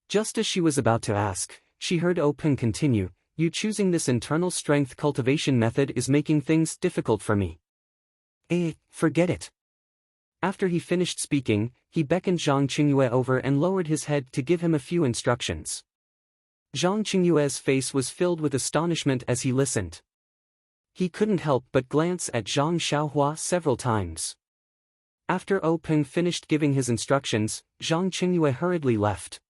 Just as she was about to ask, she heard O Peng continue, "You choosing this internal strength cultivation method is making things difficult for me." Forget it. After he finished speaking, he beckoned Zhang Qingyue over and lowered his head to give him a few instructions. Zhang Qingyue's face was filled with astonishment as he listened. He couldn't help but glance at Zhang Xiaohua several times. After O Peng finished giving his instructions, Zhang Qingyue hurriedly left.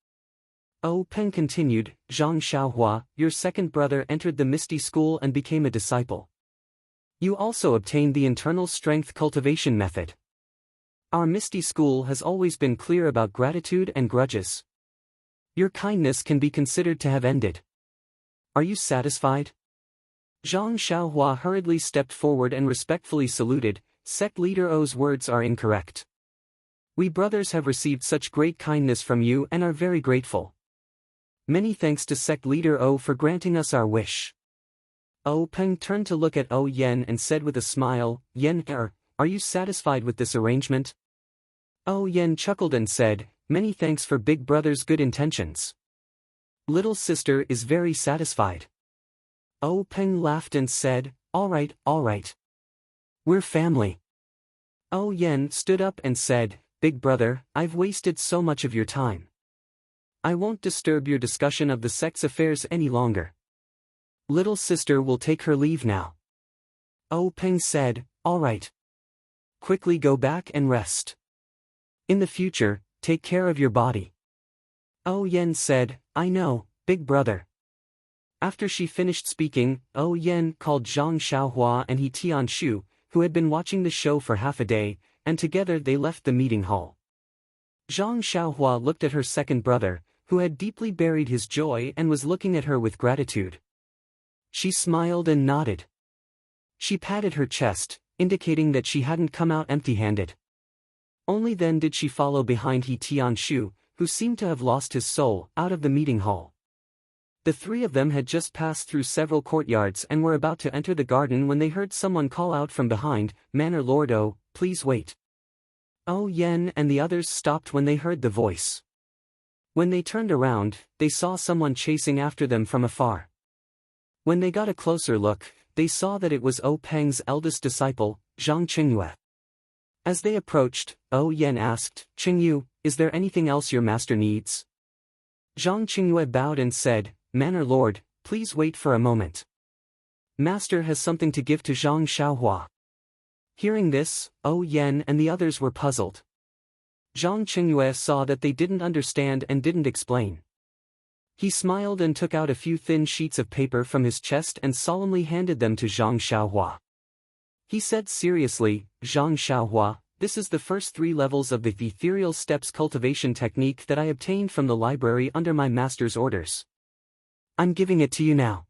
O Peng continued, "Zhang Xiaohua, your second brother entered the Misty School and became a disciple. You also obtained the internal strength cultivation method. Our Misty School has always been clear about gratitude and grudges. Your kindness can be considered to have ended. Are you satisfied?" Zhang Xiaohua hurriedly stepped forward and respectfully saluted. "Sect Leader O's words are incorrect. We brothers have received such great kindness from you and are very grateful. Many thanks to Sect Leader O for granting us our wish." O Peng turned to look at O Yen and said with a smile, "Yen, are you satisfied with this arrangement?" O Yen chuckled and said, "Many thanks for big brother's good intentions. Little sister is very satisfied." O Peng laughed and said, all right. We're family." O Yen stood up and said, "Big brother, I've wasted so much of your time. I won't disturb your discussion of the sect's affairs any longer. Little sister will take her leave now." O Peng said, "All right. Quickly go back and rest. In the future, take care of your body." O Yen said, "I know, big brother." After she finished speaking, O Yen called Zhang Xiaohua and He Tianshu, who had been watching the show for half a day, and together they left the meeting hall. Zhang Xiaohua looked at her second brother, who had deeply buried his joy and was looking at her with gratitude. She smiled and nodded. She patted her chest, indicating that she hadn't come out empty-handed. Only then did she follow behind He Tianshu, who seemed to have lost his soul, out of the meeting hall. The three of them had just passed through several courtyards and were about to enter the garden when they heard someone call out from behind, "Manor Lord Oh, please wait." Oh Yen and the others stopped when they heard the voice. When they turned around, they saw someone chasing after them from afar. When they got a closer look, they saw that it was Oh Peng's eldest disciple, Zhang Qingyue. As they approached, Oh Yen asked, "Qingyu, is there anything else your master needs?" Zhang Qingyue bowed and said, "Manor Lord, please wait for a moment. Master has something to give to Zhang Xiaohua." Hearing this, Oh Yen and the others were puzzled. Zhang Qingyue saw that they didn't understand and didn't explain. He smiled and took out a few thin sheets of paper from his chest and solemnly handed them to Zhang Xiaohua. He said seriously, "Zhang Xiaohua, this is the first 3 levels of the ethereal steps cultivation technique that I obtained from the library under my master's orders. I'm giving it to you now."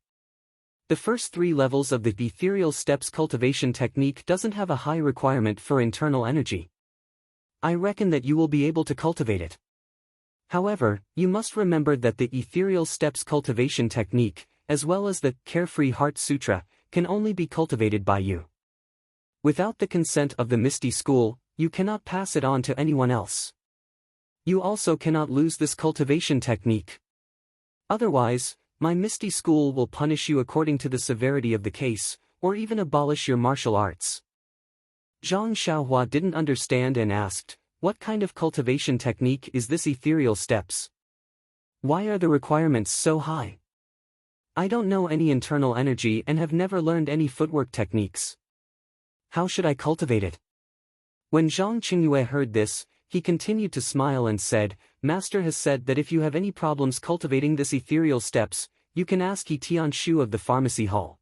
The first 3 levels of the ethereal steps cultivation technique doesn't have a high requirement for internal energy. I reckon that you will be able to cultivate it. However, you must remember that the ethereal steps cultivation technique, as well as the Carefree Heart Sutra, can only be cultivated by you. Without the consent of the Misty School, you cannot pass it on to anyone else. You also cannot lose this cultivation technique. Otherwise, my Misty School will punish you according to the severity of the case, or even abolish your martial arts. Zhang Xiaohua didn't understand and asked, "What kind of cultivation technique is this ethereal steps? Why are the requirements so high? I don't know any internal energy and have never learned any footwork techniques. How should I cultivate it?" When Zhang Qingyue heard this, he continued to smile and said, "Master has said that if you have any problems cultivating this ethereal steps, you can ask He Tianshu of the pharmacy hall."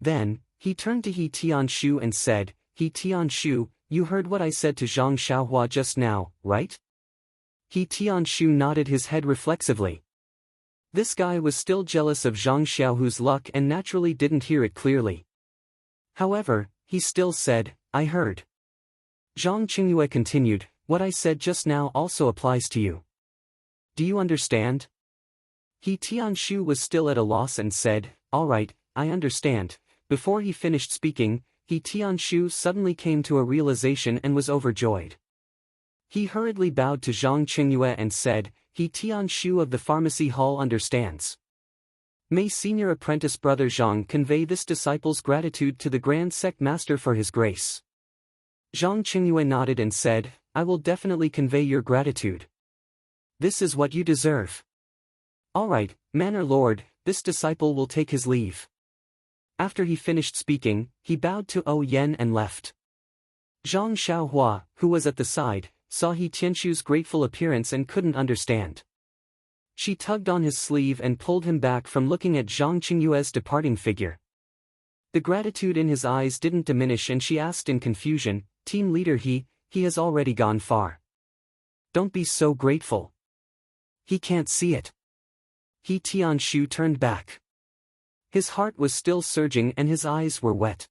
Then, he turned to He Tianshu and said, "He Tianshu, you heard what I said to Zhang Xiaohua just now, right?" He Tianshu nodded his head reflexively. This guy was still jealous of Zhang Xiaohu's luck and naturally didn't hear it clearly. However, he still said, "I heard." Zhang Qingyue continued, "What I said just now also applies to you. Do you understand?" He Tianshu was still at a loss and said, "All right, I understand." Before he finished speaking, He Tianshu suddenly came to a realization and was overjoyed. He hurriedly bowed to Zhang Qingyue and said, "He Tianshu of the pharmacy hall understands. May senior apprentice brother Zhang convey this disciple's gratitude to the Grand Sect Master for his grace." Zhang Qingyue nodded and said, "I will definitely convey your gratitude. This is what you deserve. All right, Manor Lord, this disciple will take his leave." After he finished speaking, he bowed to Oh Yen and left. Zhang Xiaohua, who was at the side, saw He Tianshu's grateful appearance and couldn't understand. She tugged on his sleeve and pulled him back from looking at Zhang Qingyue's departing figure. The gratitude in his eyes didn't diminish and she asked in confusion, "Team leader he has already gone far. Don't be so grateful. He can't see it." He Tianshu turned back. His heart was still surging and his eyes were wet.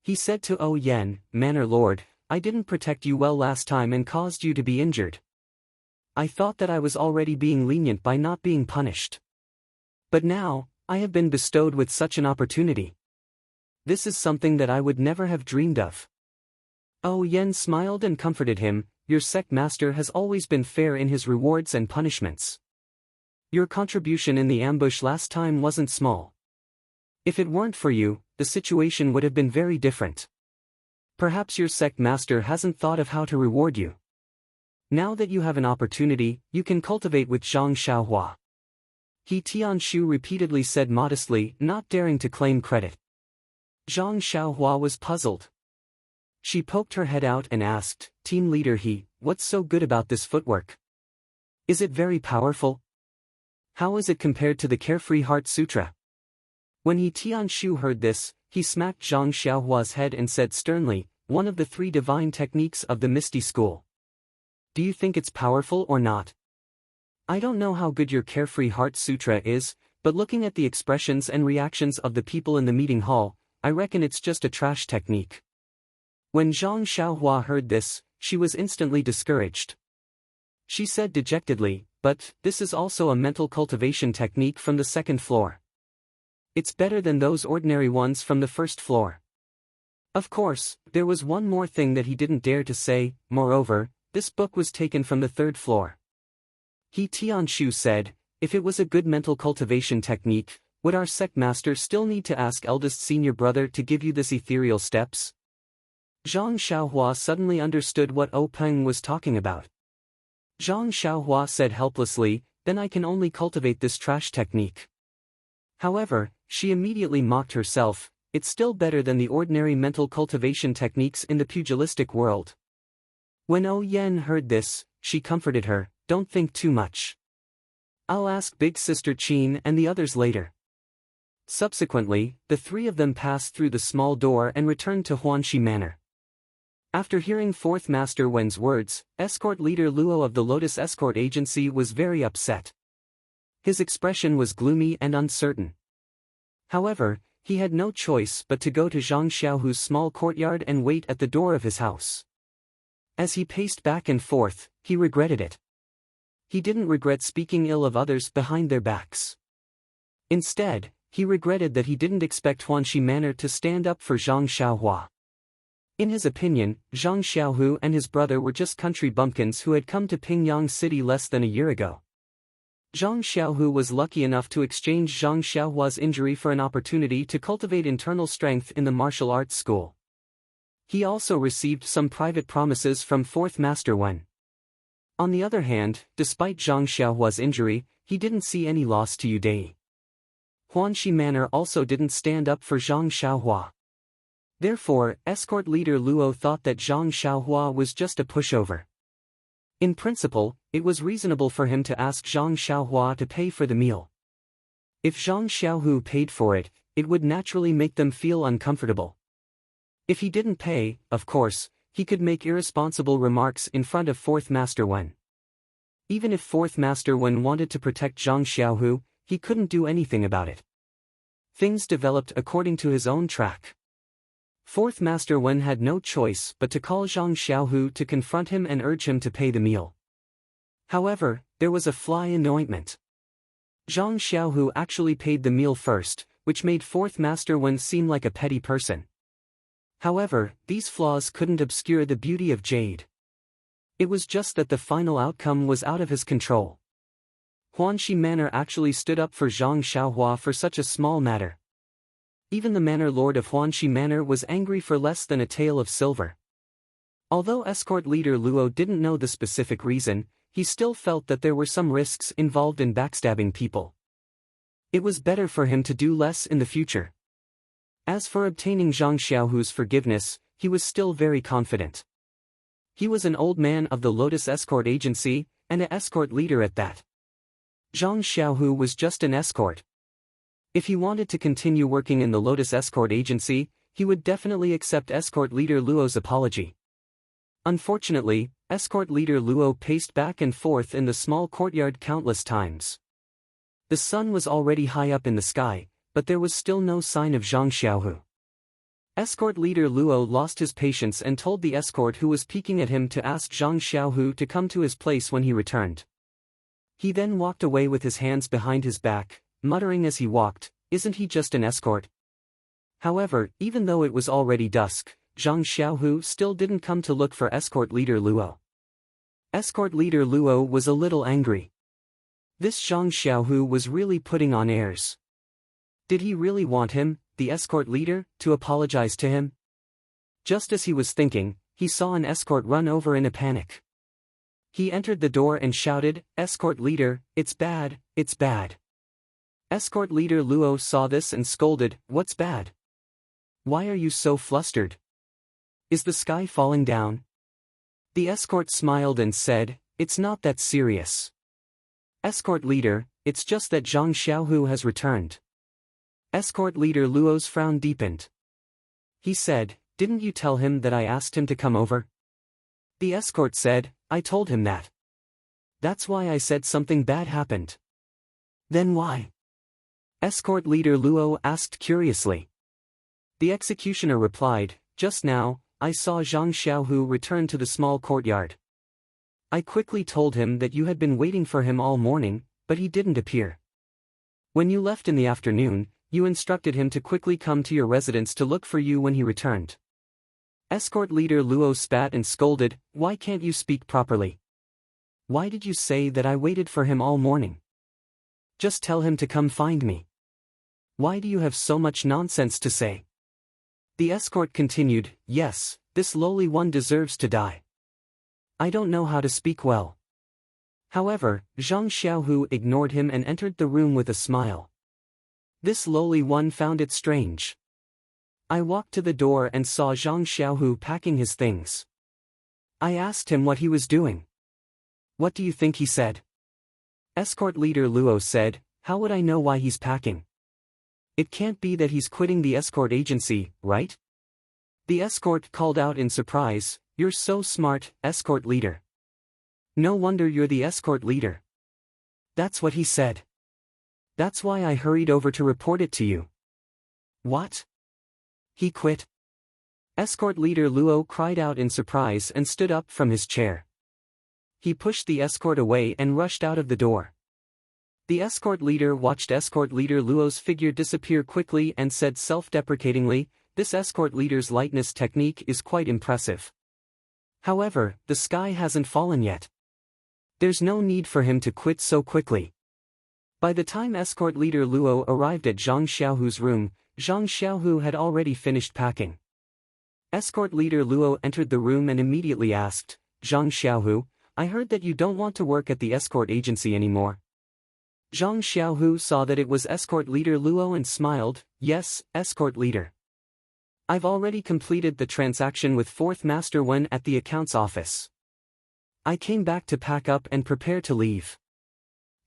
He said to Oh Yen, "Manor Lord, I didn't protect you well last time and caused you to be injured. I thought that I was already being lenient by not being punished. But now, I have been bestowed with such an opportunity. This is something that I would never have dreamed of." Oh Yen smiled and comforted him, "Your sect master has always been fair in his rewards and punishments. Your contribution in the ambush last time wasn't small. If it weren't for you, the situation would have been very different. Perhaps your sect master hasn't thought of how to reward you. Now that you have an opportunity, you can cultivate with Zhang Xiaohua." He Tianshu repeatedly said modestly, not daring to claim credit. Zhang Xiaohua was puzzled. She poked her head out and asked, "Team leader what's so good about this footwork? Is it very powerful? How is it compared to the Carefree Heart Sutra?" When He Tianshu heard this, he smacked Zhang Xiaohua's head and said sternly, "One of the 3 divine techniques of the Misty School. Do you think it's powerful or not? I don't know how good your Carefree Heart Sutra is, but looking at the expressions and reactions of the people in the meeting hall, I reckon it's just a trash technique. When Zhang Xiaohua heard this, she was instantly discouraged. She said dejectedly, but this is also a mental cultivation technique from the second floor. It's better than those ordinary ones from the first floor. Of course, there was one more thing that he didn't dare to say. Moreover, this book was taken from the third floor. He Tianshu said, if it was a good mental cultivation technique, would our sect master still need to ask eldest senior brother to give you this ethereal steps? Zhang Xiaohua suddenly understood what Peng was talking about. Zhang Xiaohua said helplessly, then I can only cultivate this trash technique. However, she immediately mocked herself, it's still better than the ordinary mental cultivation techniques in the pugilistic world. When Yen heard this, she comforted her, don't think too much. I'll ask big sister Qin and the others later. Subsequently, the three of them passed through the small door and returned to Huanxi Manor. After hearing Fourth Master Wen's words, escort leader Luo of the Lotus Escort Agency was very upset. His expression was gloomy and uncertain. However, he had no choice but to go to Zhang Xiaohu's small courtyard and wait at the door of his house. As he paced back and forth, he regretted it. He didn't regret speaking ill of others behind their backs. Instead, he regretted that he didn't expect Huanxi Manor to stand up for Zhang Xiaohua. In his opinion, Zhang Xiaohu and his brother were just country bumpkins who had come to Pingyang City less than a year ago. Zhang Xiaohu was lucky enough to exchange Zhang Xiaohua's injury for an opportunity to cultivate internal strength in the martial arts school. He also received some private promises from Fourth Master Wen. On the other hand, despite Zhang Xiaohua's injury, he didn't see any loss to Yudai. Huanxi Manor also didn't stand up for Zhang Xiaohua. Therefore, escort leader Luo thought that Zhang Xiaohua was just a pushover. In principle, it was reasonable for him to ask Zhang Xiaohua to pay for the meal. If Zhang Xiaohu paid for it, it would naturally make them feel uncomfortable. If he didn't pay, of course, he could make irresponsible remarks in front of Fourth Master Wen. Even if Fourth Master Wen wanted to protect Zhang Xiaohu, he couldn't do anything about it. Things developed according to his own track. Fourth Master Wen had no choice but to call Zhang Xiaohu to confront him and urge him to pay the meal. However, there was a fly in the ointment. Zhang Xiaohu actually paid the meal first, which made Fourth Master Wen seem like a petty person. However, these flaws couldn't obscure the beauty of Jade. It was just that the final outcome was out of his control. Huanxi Manor actually stood up for Zhang Xiaohua for such a small matter. Even the manor lord of Huanxi Manor was angry for less than a tael of silver. Although escort leader Luo didn't know the specific reason, he still felt that there were some risks involved in backstabbing people. It was better for him to do less in the future. As for obtaining Zhang Xiaohu's forgiveness, he was still very confident. He was an old man of the Lotus Escort Agency, and an escort leader at that. Zhang Xiaohu was just an escort. If he wanted to continue working in the Lotus Escort Agency, he would definitely accept escort leader Luo's apology. Unfortunately, escort leader Luo paced back and forth in the small courtyard countless times. The sun was already high up in the sky, but there was still no sign of Zhang Xiaohu. Escort leader Luo lost his patience and told the escort who was peeking at him to ask Zhang Xiaohu to come to his place when he returned. He then walked away with his hands behind his back, muttering as he walked, "Isn't he just an escort?" However, even though it was already dusk, Zhang Xiaohu still didn't come to look for escort leader Luo. Escort leader Luo was a little angry. This Zhang Xiaohu was really putting on airs. Did he really want him, the escort leader, to apologize to him? Just as he was thinking, he saw an escort run over in a panic. He entered the door and shouted, "Escort leader, it's bad, it's bad." Escort leader Luo saw this and scolded, "What's bad? Why are you so flustered? Is the sky falling down?" The escort smiled and said, "It's not that serious. Escort leader, it's just that Zhang Xiaohu has returned." Escort leader Luo's frown deepened. He said, "Didn't you tell him that I asked him to come over?" The escort said, "I told him that. That's why I said something bad happened." "Then why?" Escort leader Luo asked curiously. The executioner replied, "Just now, I saw Zhang Xiaohu return to the small courtyard. I quickly told him that you had been waiting for him all morning, but he didn't appear. When you left in the afternoon, you instructed him to quickly come to your residence to look for you when he returned." Escort leader Luo spat and scolded, "Why can't you speak properly? Why did you say that I waited for him all morning? Just tell him to come find me. Why do you have so much nonsense to say?" The escort continued, "Yes, this lowly one deserves to die. I don't know how to speak well." However, Zhang Xiaohu ignored him and entered the room with a smile. This lowly one found it strange. I walked to the door and saw Zhang Xiaohu packing his things. I asked him what he was doing. What do you think he said? Escort leader Luo said, "How would I know why he's packing? It can't be that he's quitting the escort agency, right?" The escort called out in surprise, "You're so smart, escort leader. No wonder you're the escort leader." That's what he said. That's why I hurried over to report it to you. What? He quit? Escort leader Luo cried out in surprise and stood up from his chair. He pushed the escort away and rushed out of the door. The escort leader watched escort leader Luo's figure disappear quickly and said self-deprecatingly, "This escort leader's lightness technique is quite impressive. However, the sky hasn't fallen yet. There's no need for him to quit so quickly." By the time escort leader Luo arrived at Zhang Xiaohu's room, Zhang Xiaohu had already finished packing. Escort leader Luo entered the room and immediately asked, "Zhang Xiaohu, I heard that you don't want to work at the escort agency anymore." Zhang Xiaohu saw that it was escort leader Luo and smiled, "Yes, escort leader. I've already completed the transaction with fourth master Wen at the accounts office. I came back to pack up and prepare to leave."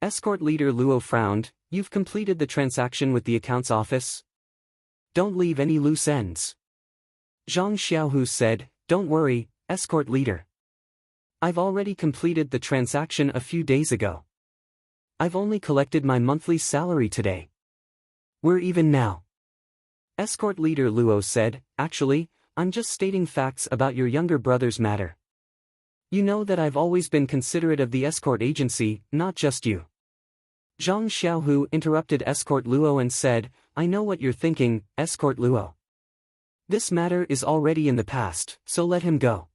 Escort leader Luo frowned, "You've completed the transaction with the accounts office? Don't leave any loose ends." Zhang Xiaohu said, "Don't worry, escort leader. I've already completed the transaction a few days ago. I've only collected my monthly salary today. We're even now." Escort leader Luo said, "Actually, I'm just stating facts about your younger brother's matter. You know that I've always been considerate of the escort agency, not just you." Zhang Xiaohu interrupted escort Luo and said, "I know what you're thinking, escort Luo. This matter is already in the past, so let him go."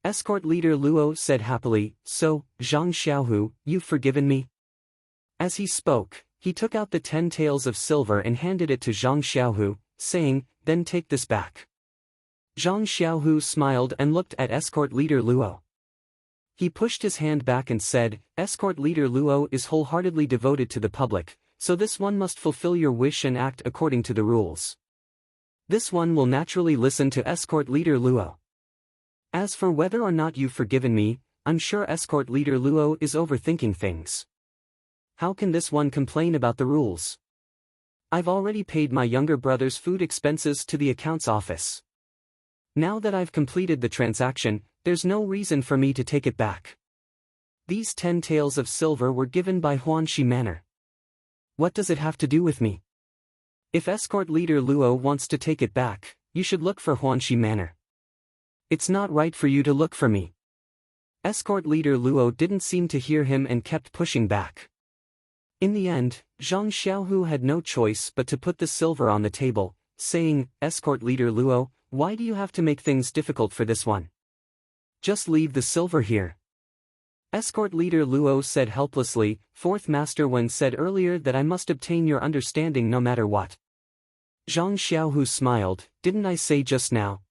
Escort leader Luo said happily, "So, Zhang Xiaohu, you've forgiven me?" As he spoke, he took out the 10 taels of silver and handed it to Zhang Xiaohu, saying, "Then take this back." Zhang Xiaohu smiled and looked at escort leader Luo. He pushed his hand back and said, "Escort leader Luo is wholeheartedly devoted to the public, so this one must fulfill your wish and act according to the rules. This one will naturally listen to escort leader Luo. As for whether or not you've forgiven me, I'm sure escort leader Luo is overthinking things. How can this one complain about the rules? I've already paid my younger brother's food expenses to the accounts office. Now that I've completed the transaction, there's no reason for me to take it back. These 10 taels of silver were given by Huanxi Manor. What does it have to do with me? If escort leader Luo wants to take it back, you should look for Huanxi Manor. It's not right for you to look for me." Escort leader Luo didn't seem to hear him and kept pushing back. In the end, Zhang Xiaohu had no choice but to put the silver on the table, saying, "Escort leader Luo, why do you have to make things difficult for this one? Just leave the silver here." Escort leader Luo said helplessly, "Fourth master Wen said earlier that I must obtain your understanding no matter what." Zhang Xiaohu smiled, "Didn't I say just now?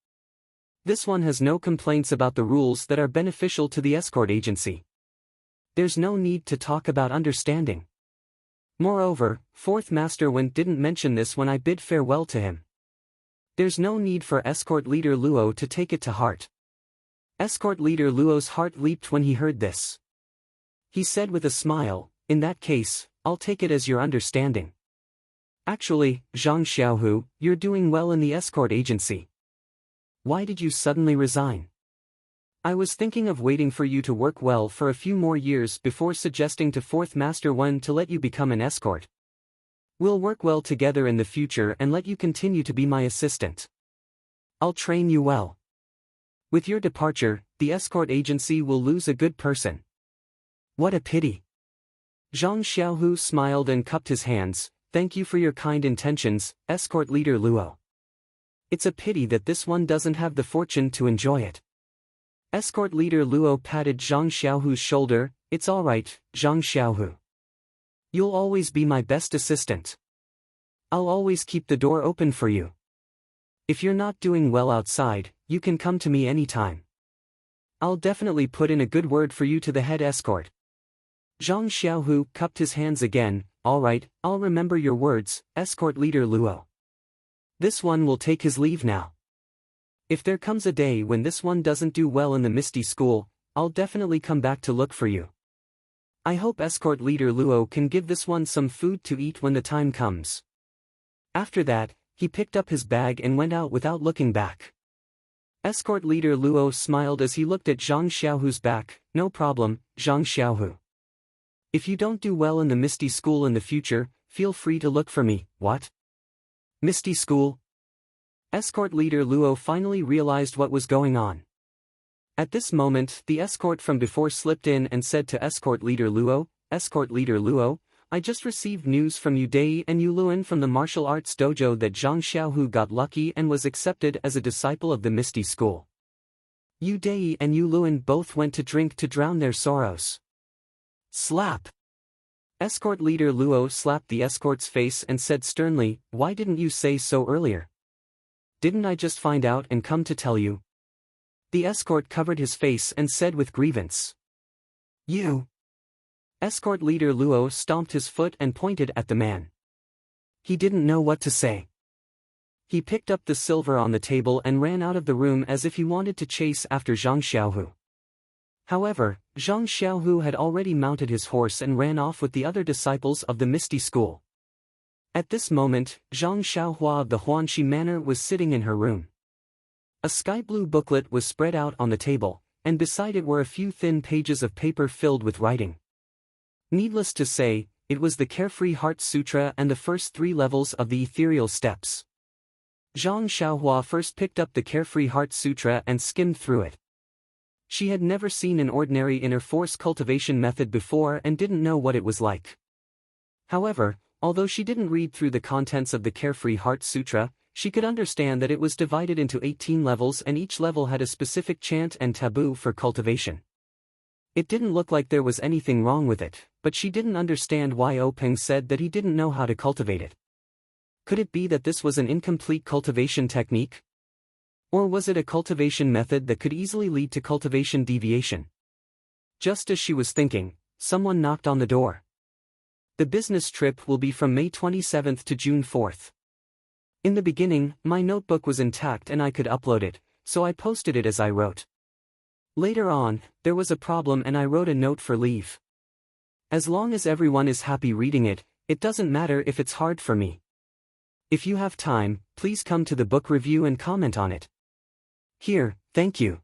This one has no complaints about the rules that are beneficial to the escort agency. There's no need to talk about understanding. Moreover, fourth master Wen didn't mention this when I bid farewell to him. There's no need for escort leader Luo to take it to heart." Escort leader Luo's heart leaped when he heard this. He said with a smile, "In that case, I'll take it as your understanding. Actually, Zhang Xiaohu, you're doing well in the escort agency. Why did you suddenly resign? I was thinking of waiting for you to work well for a few more years before suggesting to fourth master Wen to let you become an escort. We'll work well together in the future and let you continue to be my assistant. I'll train you well. With your departure, the escort agency will lose a good person. What a pity. Zhang Xiaohu smiled and cupped his hands. Thank you for your kind intentions, escort leader Luo. It's a pity that this one doesn't have the fortune to enjoy it. Escort leader Luo patted Zhang Xiaohu's shoulder. It's all right, Zhang Xiaohu. You'll always be my best assistant. I'll always keep the door open for you. If you're not doing well outside, you can come to me anytime. I'll definitely put in a good word for you to the head escort. Zhang Xiaohu cupped his hands again. All right, I'll remember your words, escort leader Luo. This one will take his leave now. If there comes a day when this one doesn't do well in the Misty School, I'll definitely come back to look for you. I hope escort leader Luo can give this one some food to eat when the time comes. After that, he picked up his bag and went out without looking back. Escort leader Luo smiled as he looked at Zhang Xiaohu's back. No problem, Zhang Xiaohu. If you don't do well in the Misty School in the future, feel free to look for me. What? Misty School? Escort leader Luo finally realized what was going on. At this moment, the escort from before slipped in and said to escort leader Luo, Escort leader Luo, I just received news from Yu Dai and Yu Luan from the martial arts dojo that Zhang Xiaohu got lucky and was accepted as a disciple of the Misty School. Yu Dai and Yu Luan both went to drink to drown their sorrows. Slap! Escort leader Luo slapped the escort's face and said sternly, Why didn't you say so earlier? Didn't I just find out and come to tell you? The escort covered his face and said with grievance. You! Escort leader Luo stomped his foot and pointed at the man. He didn't know what to say. He picked up the silver on the table and ran out of the room as if he wanted to chase after Zhang Xiaohu. However, Zhang Xiaohu had already mounted his horse and ran off with the other disciples of the Misty School. At this moment, Zhang Xiaohua of the Huanxi Manor was sitting in her room. A sky-blue booklet was spread out on the table, and beside it were a few thin pages of paper filled with writing. Needless to say, it was the Carefree Heart Sutra and the first 3 levels of the ethereal steps. Zhang Xiaohua first picked up the Carefree Heart Sutra and skimmed through it. She had never seen an ordinary inner force cultivation method before and didn't know what it was like. However, although she didn't read through the contents of the Carefree Heart Sutra, she could understand that it was divided into 18 levels and each level had a specific chant and taboo for cultivation. It didn't look like there was anything wrong with it, but she didn't understand why Peng said that he didn't know how to cultivate it. Could it be that this was an incomplete cultivation technique? Or was it a cultivation method that could easily lead to cultivation deviation? Just as she was thinking, someone knocked on the door. The business trip will be from May 27th to June 4th. In the beginning, my notebook was intact and I could upload it, so I posted it as I wrote. Later on, there was a problem and I wrote a note for leave. As long as everyone is happy reading it, it doesn't matter if it's hard for me. If you have time, please come to the book review and comment on it. Here, thank you.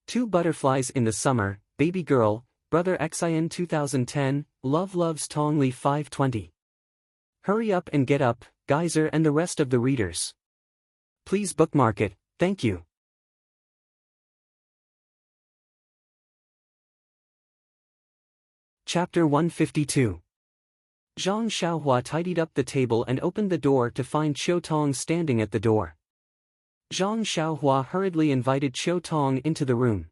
2 Butterflies in the Summer, Baby Girl, Brother Xin 2010, Love Loves Tongli 520. Hurry up and get up, Geyser and the rest of the readers. Please bookmark it, thank you. Chapter 152. Zhang Xiaohua tidied up the table and opened the door to find Qiu Tong standing at the door. Zhang Xiaohua hurriedly invited Qiu Tong into the room.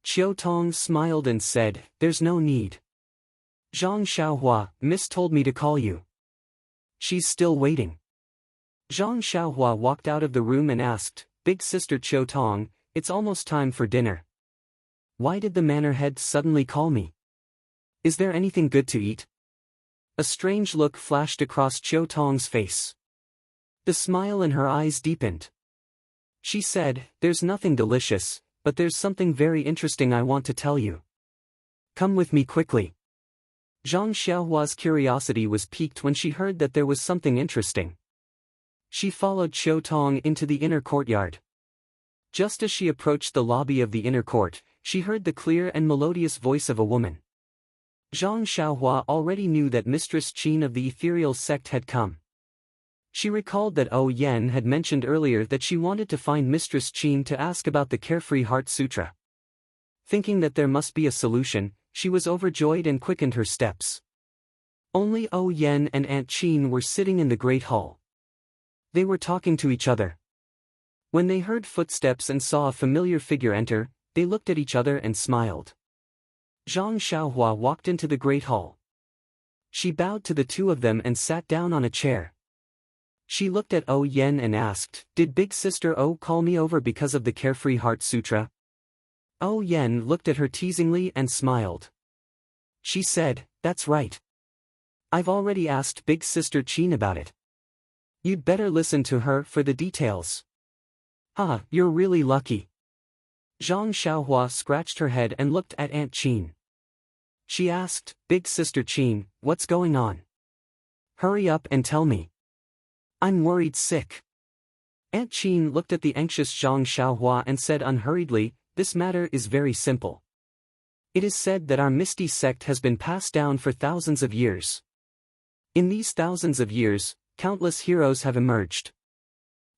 Qiu Tong smiled and said, There's no need. Zhang Xiaohua, Miss told me to call you. She's still waiting. Zhang Xiaohua walked out of the room and asked, Big sister Qiu Tong, it's almost time for dinner. Why did the manor head suddenly call me? Is there anything good to eat? A strange look flashed across Qiu Tong's face. The smile in her eyes deepened. She said, There's nothing delicious, but there's something very interesting I want to tell you. Come with me quickly. Zhang Xiaohua's curiosity was piqued when she heard that there was something interesting. She followed Qiu Tong into the inner courtyard. Just as she approached the lobby of the inner court, she heard the clear and melodious voice of a woman. Zhang Xiaohua already knew that Mistress Qin of the ethereal sect had come. She recalled that Yen had mentioned earlier that she wanted to find Mistress Qin to ask about the Carefree Heart Sutra. Thinking that there must be a solution, she was overjoyed and quickened her steps. Only Yen and Aunt Qin were sitting in the great hall. They were talking to each other. When they heard footsteps and saw a familiar figure enter, they looked at each other and smiled. Zhang Xiaohua walked into the great hall. She bowed to the two of them and sat down on a chair. She looked at Yen and asked, "Did Big Sister O call me over because of the Carefree Heart Sutra?" Yen looked at her teasingly and smiled. She said, "That's right. I've already asked Big Sister Qin about it. You'd better listen to her for the details." "Ah, you're really lucky." Zhang Xiaohua scratched her head and looked at Aunt Qin. She asked, "Big Sister Qin, what's going on? Hurry up and tell me. I'm worried sick." Aunt Qin looked at the anxious Zhang Xiaohua and said unhurriedly, "This matter is very simple. It is said that our Misty sect has been passed down for thousands of years. In these thousands of years, countless heroes have emerged.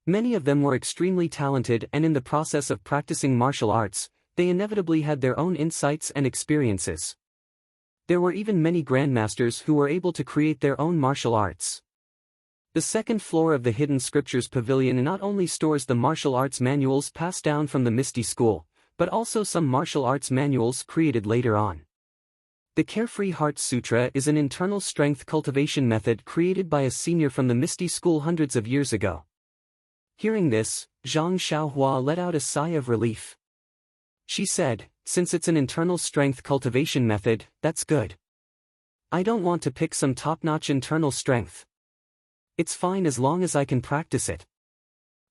Many of them were extremely talented, and in the process of practicing martial arts, they inevitably had their own insights and experiences. There were even many grandmasters who were able to create their own martial arts. The second floor of the Hidden Scriptures Pavilion not only stores the martial arts manuals passed down from the Misty School, but also some martial arts manuals created later on. The Carefree Heart Sutra is an internal strength cultivation method created by a senior from the Misty School hundreds of years ago." Hearing this, Zhang Xiaohua let out a sigh of relief. She said, "Since it's an internal strength cultivation method, that's good. I don't want to pick some top-notch internal strength. It's fine as long as I can practice it."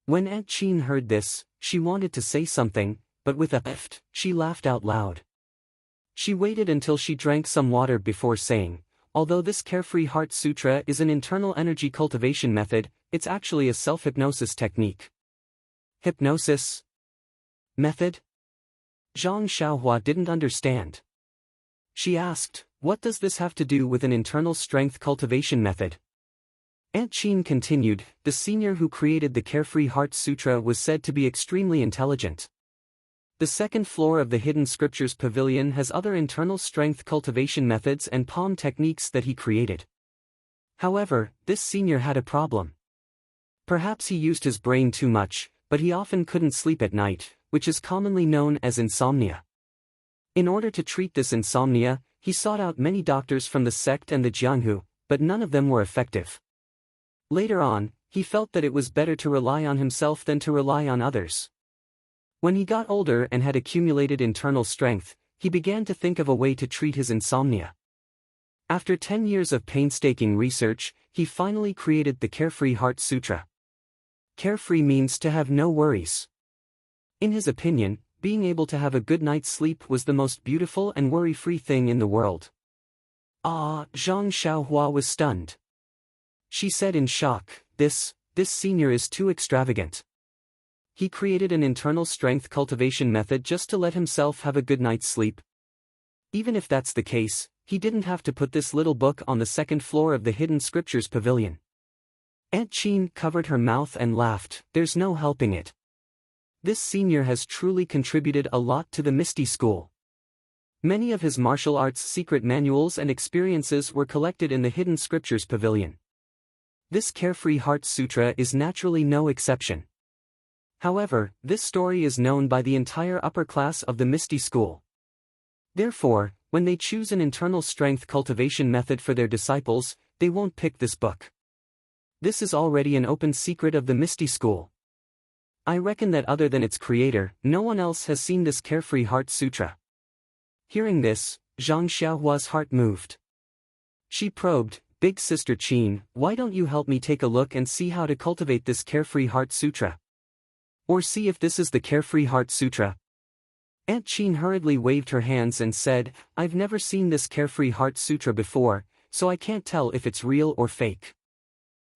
When Aunt Qin heard this, she wanted to say something, but with a "pft," she laughed out loud. She waited until she drank some water before saying, "Although this Carefree Heart Sutra is an internal energy cultivation method, it's actually a self-hypnosis technique." "Hypnosis method?" Zhang Xiaohua didn't understand. She asked, "What does this have to do with an internal strength cultivation method?" Aunt Qin continued, "The senior who created the Carefree Heart Sutra was said to be extremely intelligent. The second floor of the Hidden Scriptures Pavilion has other internal strength cultivation methods and palm techniques that he created. However, this senior had a problem. Perhaps he used his brain too much, but he often couldn't sleep at night, which is commonly known as insomnia. In order to treat this insomnia, he sought out many doctors from the sect and the Jianghu, but none of them were effective. Later on, he felt that it was better to rely on himself than to rely on others. When he got older and had accumulated internal strength, he began to think of a way to treat his insomnia. After 10 years of painstaking research, he finally created the Carefree Heart Sutra. Carefree means to have no worries. In his opinion, being able to have a good night's sleep was the most beautiful and worry-free thing in the world. Zhang Xiaohua was stunned. She said in shock, This senior is too extravagant. He created an internal strength cultivation method just to let himself have a good night's sleep. Even if that's the case, he didn't have to put this little book on the second floor of the Hidden Scriptures Pavilion." Aunt Qin covered her mouth and laughed, "There's no helping it. This senior has truly contributed a lot to the Misty School. Many of his martial arts secret manuals and experiences were collected in the Hidden Scriptures Pavilion. This Carefree Heart Sutra is naturally no exception. However, this story is known by the entire upper class of the Misty School. Therefore, when they choose an internal strength cultivation method for their disciples, they won't pick this book. This is already an open secret of the Misty School. I reckon that other than its creator, no one else has seen this Carefree Heart Sutra." Hearing this, Zhang Xiaohua's heart moved. She probed, "Big Sister Qin, why don't you help me take a look and see how to cultivate this Carefree Heart Sutra? Or see if this is the Carefree Heart Sutra?" Aunt Qin hurriedly waved her hands and said, "I've never seen this Carefree Heart Sutra before, so I can't tell if it's real or fake.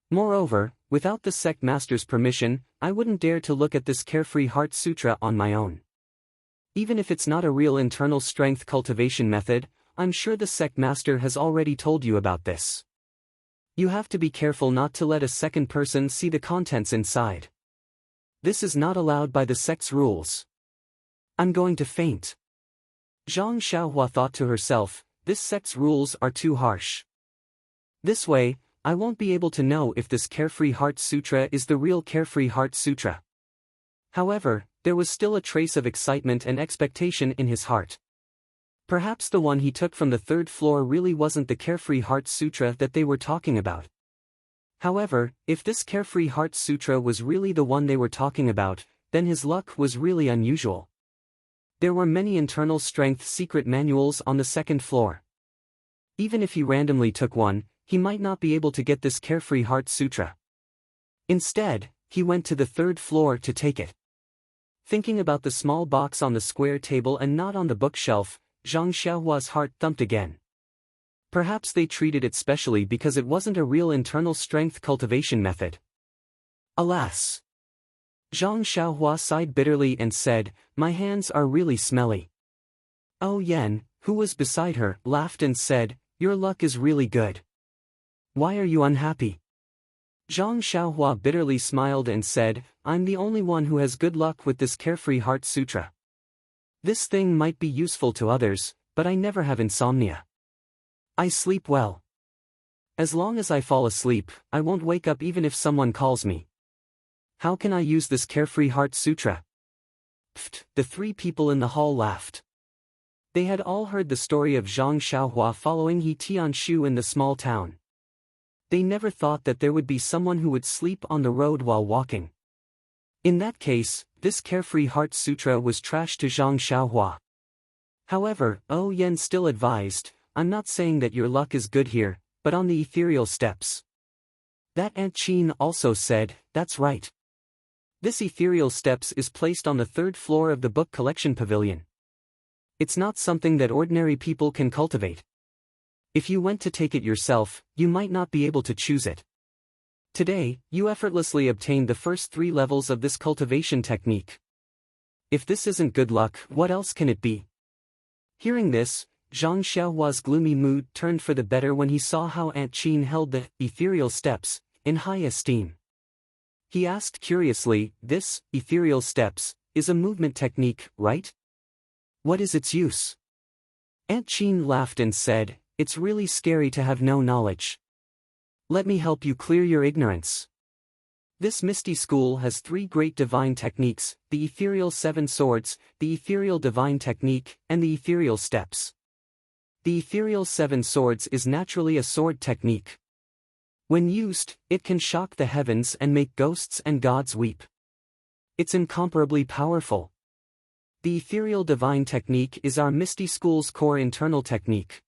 Moreover, without the sect master's permission, I wouldn't dare to look at this Carefree Heart Sutra on my own. Even if it's not a real internal strength cultivation method, I'm sure the sect master has already told you about this. You have to be careful not to let a second person see the contents inside. This is not allowed by the sect's rules. I'm going to faint. Zhang Xiaohua thought to herself, this sect's rules are too harsh. This way, I won't be able to know if this Carefree Heart Sutra is the real Carefree Heart Sutra. However, there was still a trace of excitement and expectation in his heart. Perhaps the one he took from the third floor really wasn't the Carefree Heart Sutra that they were talking about. However, if this Carefree Heart Sutra was really the one they were talking about, then his luck was really unusual. There were many internal strength secret manuals on the second floor. Even if he randomly took one, he might not be able to get this Carefree Heart Sutra. Instead, he went to the third floor to take it. Thinking about the small box on the square table and not on the bookshelf, Zhang Xiaohua's heart thumped again. Perhaps they treated it specially because it wasn't a real internal strength cultivation method. Alas! Zhang Xiaohua sighed bitterly and said, my hands are really smelly. Oh Yan, who was beside her, laughed and said, your luck is really good. Why are you unhappy? Zhang Xiaohua bitterly smiled and said, I'm the only one who has good luck with this Carefree Heart Sutra. This thing might be useful to others, but I never have insomnia. I sleep well. As long as I fall asleep, I won't wake up even if someone calls me. How can I use this Carefree Heart Sutra? Pfft, the three people in the hall laughed. They had all heard the story of Zhang Xiaohua following He Tianshu in the small town. They never thought that there would be someone who would sleep on the road while walking. In that case, this Carefree Heart Sutra was trash to Zhang Xiaohua. However, Oh Yen still advised, I'm not saying that your luck is good here, but on the ethereal steps. That Aunt Qin also said, that's right. This ethereal steps is placed on the third floor of the book collection pavilion. It's not something that ordinary people can cultivate. If you went to take it yourself, you might not be able to choose it. Today, you effortlessly obtained the first 3 levels of this cultivation technique. If this isn't good luck, what else can it be? Hearing this, Zhang Xiaohua's gloomy mood turned for the better when he saw how Aunt Qin held the ethereal steps in high esteem. He asked curiously, this ethereal steps is a movement technique, right? What is its use? Aunt Qin laughed and said, it's really scary to have no knowledge. Let me help you clear your ignorance. This Misty School has 3 great divine techniques, the Ethereal 7 Swords, the Ethereal Divine Technique, and the Ethereal Steps. The Ethereal 7 Swords is naturally a sword technique. When used, it can shock the heavens and make ghosts and gods weep. It's incomparably powerful. The Ethereal Divine Technique is our Misty School's core internal technique.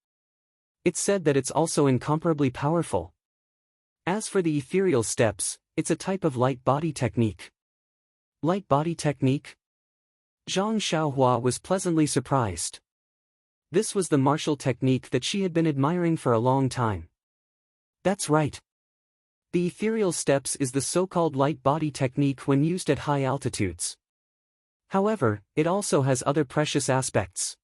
It's said that it's also incomparably powerful. As for the Ethereal Steps, it's a type of light body technique. Light body technique? Zhang Xiaohua was pleasantly surprised. This was the martial technique that she had been admiring for a long time. That's right. The Ethereal Steps is the so-called light body technique when used at high altitudes. However, it also has other precious aspects.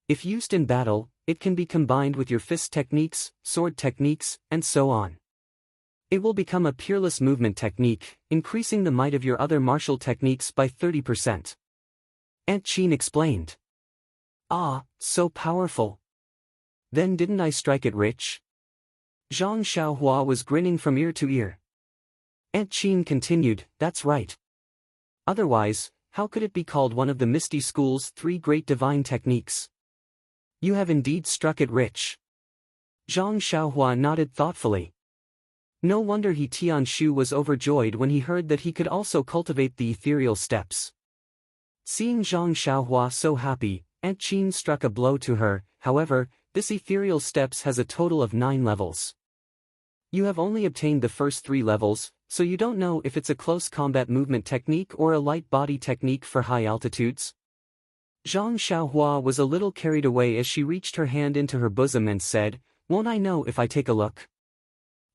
If used in battle, it can be combined with your fist techniques, sword techniques, and so on. It will become a peerless movement technique, increasing the might of your other martial techniques by 30%. Aunt Qin explained. Ah, so powerful. Then didn't I strike it rich? Zhang Xiaohua was grinning from ear to ear. Aunt Qin continued, that's right. Otherwise, how could it be called one of the Misty School's 3 great divine techniques? You have indeed struck it rich. Zhang Xiaohua nodded thoughtfully. No wonder He Tianshu was overjoyed when he heard that he could also cultivate the ethereal steps. Seeing Zhang Xiaohua so happy, Aunt Qin struck a blow to her. However, this ethereal steps has a total of 9 levels. You have only obtained the first 3 levels, so you don't know if it's a close combat movement technique or a light body technique for high altitudes? Zhang Xiaohua was a little carried away as she reached her hand into her bosom and said, won't I know if I take a look?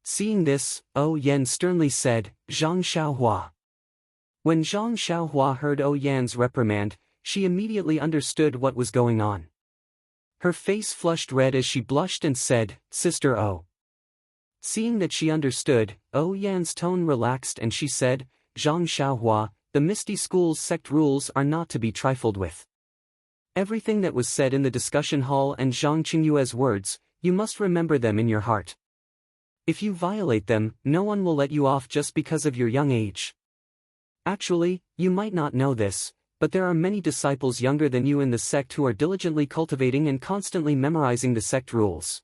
Seeing this, Oh Yan sternly said, Zhang Xiaohua. When Zhang Xiaohua heard Oh Yan's reprimand, she immediately understood what was going on. Her face flushed red as she blushed and said, "Sister O." Seeing that she understood, Yan's tone relaxed and she said, "Zhang Xiaohua, the Misty School's sect rules are not to be trifled with. Everything that was said in the discussion hall and Zhang Qingyue's words, you must remember them in your heart. If you violate them, no one will let you off just because of your young age. Actually, you might not know this, but there are many disciples younger than you in the sect who are diligently cultivating and constantly memorizing the sect rules.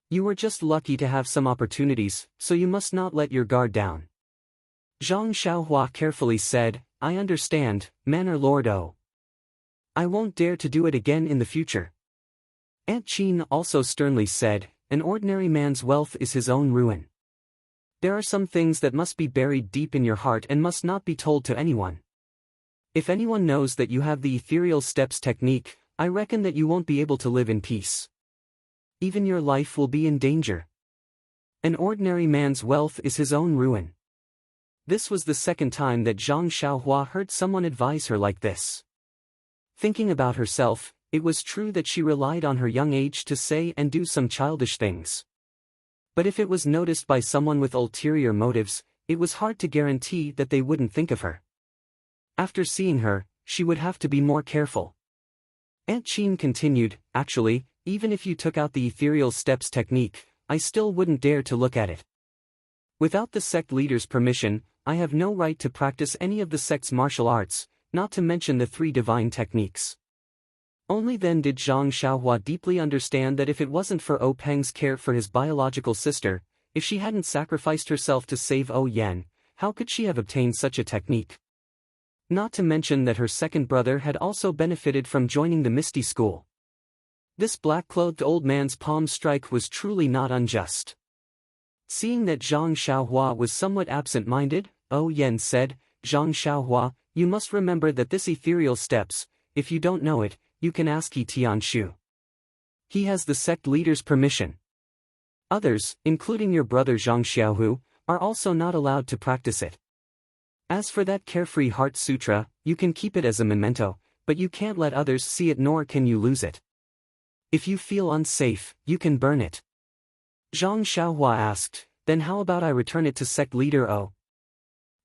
You were just lucky to have some opportunities, so you must not let your guard down." Zhang Xiaohua carefully said, "I understand, Manor Lord O. I won't dare to do it again in the future." Aunt Qin also sternly said, "An ordinary man's wealth is his own ruin. There are some things that must be buried deep in your heart and must not be told to anyone. If anyone knows that you have the ethereal steps technique, I reckon that you won't be able to live in peace. Even your life will be in danger. An ordinary man's wealth is his own ruin." This was the second time that Zhang Xiaohua heard someone advise her like this. Thinking about herself, it was true that she relied on her young age to say and do some childish things. But if it was noticed by someone with ulterior motives, it was hard to guarantee that they wouldn't think of her. After seeing her, she would have to be more careful. Aunt Qin continued, "Actually, even if you took out the ethereal steps technique, I still wouldn't dare to look at it. Without the sect leader's permission, I have no right to practice any of the sect's martial arts, not to mention the 3 divine techniques." Only then did Zhang Xiaohua deeply understand that if it wasn't for O Peng's care for his biological sister, if she hadn't sacrificed herself to save O Yan, how could she have obtained such a technique? Not to mention that her second brother had also benefited from joining the Misty School. This black-clothed old man's palm strike was truly not unjust. Seeing that Zhang Xiaohua was somewhat absent-minded, O Yan said, "Zhang Xiaohua, you must remember that this ethereal steps, if you don't know it, you can ask He Tianshu. He has the sect leader's permission. Others, including your brother Zhang Xiaohu, are also not allowed to practice it. As for that Carefree Heart Sutra, you can keep it as a memento, but you can't let others see it nor can you lose it. If you feel unsafe, you can burn it." Zhang Xiaohua asked, "Then how about I return it to sect leader O?"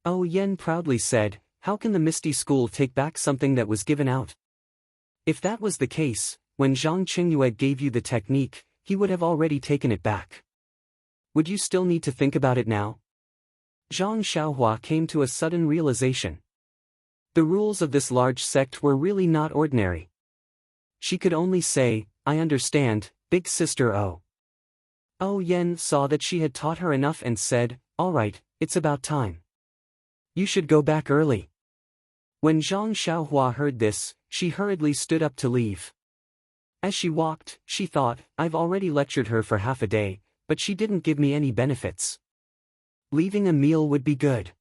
O Yan proudly said, "How can the Misty School take back something that was given out? If that was the case, when Zhang Qingyue gave you the technique, he would have already taken it back. Would you still need to think about it now?" Zhang Xiaohua came to a sudden realization. The rules of this large sect were really not ordinary. She could only say, "I understand, big sister O." O Yan saw that she had taught her enough and said, "All right, it's about time. You should go back early." When Zhang Xiaohua heard this, she hurriedly stood up to leave. As she walked, she thought, "I've already lectured her for half a day, but she didn't give me any benefits. Leaving a meal would be good."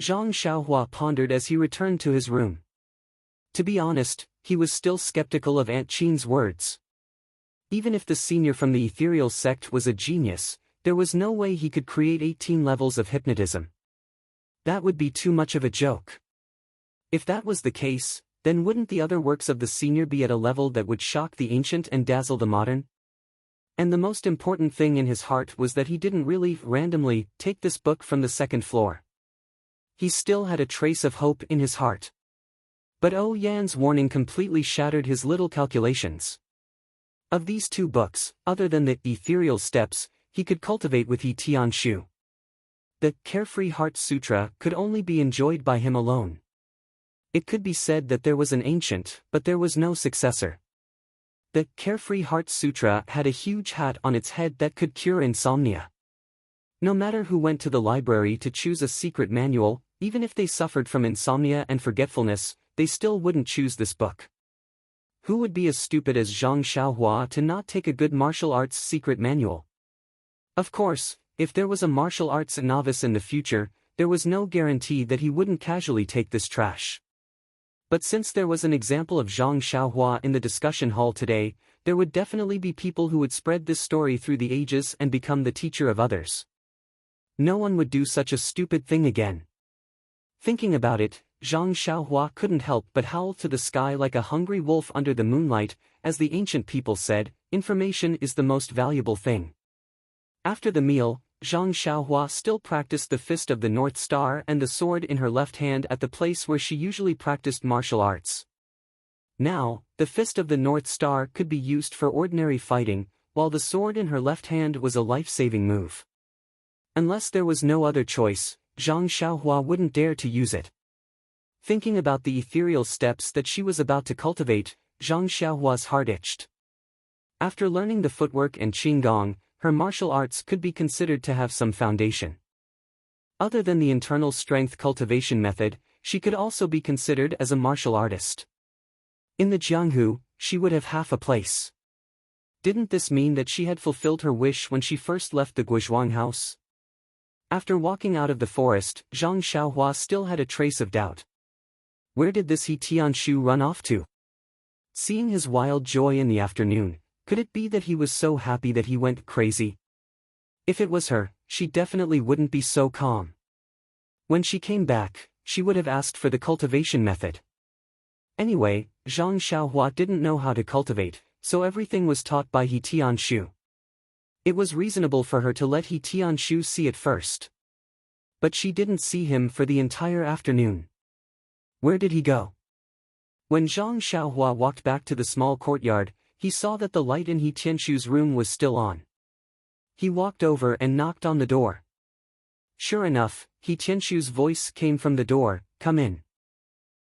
Zhang Xiaohua pondered as he returned to his room. To be honest, he was still skeptical of Aunt Qin's words. Even if the senior from the ethereal sect was a genius, there was no way he could create 18 levels of hypnotism. That would be too much of a joke. If that was the case, then wouldn't the other works of the senior be at a level that would shock the ancient and dazzle the modern? And the most important thing in his heart was that he didn't really, randomly, take this book from the second floor. He still had a trace of hope in his heart. But O Yan's warning completely shattered his little calculations. Of these 2 books, other than the ethereal steps, he could cultivate with He Tianshu. The Carefree Heart Sutra could only be enjoyed by him alone. It could be said that there was an ancient, but there was no successor. The Carefree Heart Sutra had a huge hat on its head that could cure insomnia. No matter who went to the library to choose a secret manual, even if they suffered from insomnia and forgetfulness, they still wouldn't choose this book. Who would be as stupid as Zhang Xiaohua to not take a good martial arts secret manual? Of course, if there was a martial arts novice in the future, there was no guarantee that he wouldn't casually take this trash. But since there was an example of Zhang Xiaohua in the discussion hall today, there would definitely be people who would spread this story through the ages and become the teacher of others. No one would do such a stupid thing again. Thinking about it, Zhang Xiaohua couldn't help but howl to the sky like a hungry wolf under the moonlight. As the ancient people said, information is the most valuable thing. After the meal, Zhang Xiaohua still practiced the Fist of the North Star and the sword in her left hand at the place where she usually practiced martial arts. Now, the Fist of the North Star could be used for ordinary fighting, while the sword in her left hand was a life-saving move. Unless there was no other choice, Zhang Xiaohua wouldn't dare to use it. Thinking about the ethereal steps that she was about to cultivate, Zhang Xiaohua's heart itched. After learning the footwork and qigong, her martial arts could be considered to have some foundation. Other than the internal strength cultivation method, she could also be considered as a martial artist. In the Jianghu, she would have half a place. Didn't this mean that she had fulfilled her wish when she first left the Guizhuang house? After walking out of the forest, Zhang Xiaohua still had a trace of doubt. Where did this He Tianshu run off to? Seeing his wild joy in the afternoon, could it be that he was so happy that he went crazy? If it was her, she definitely wouldn't be so calm. When she came back, she would have asked for the cultivation method. Anyway, Zhang Xiaohua didn't know how to cultivate, so everything was taught by He Tianshu. It was reasonable for her to let He Tianshu see it first. But she didn't see him for the entire afternoon. Where did he go? When Zhang Xiaohua walked back to the small courtyard, he saw that the light in He Tianshu's room was still on. He walked over and knocked on the door. Sure enough, He Tianshu's voice came from the door, "Come in."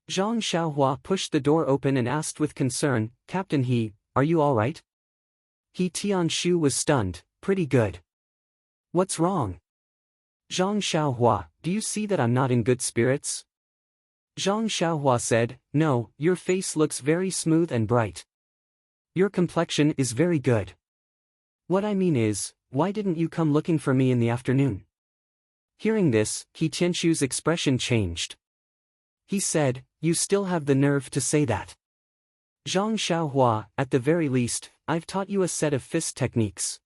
Zhang Xiaohua pushed the door open and asked with concern, "Captain He, are you all right?" He Tianshu was stunned. "Pretty good." "What's wrong?" "Zhang Xiaohua, do you see that I'm not in good spirits?" Zhang Xiaohua said, "No, your face looks very smooth and bright. Your complexion is very good. What I mean is, why didn't you come looking for me in the afternoon?" Hearing this, He Tianshu's expression changed. He said, "You still have the nerve to say that. Zhang Xiaohua, at the very least, I've taught you a set of fist techniques.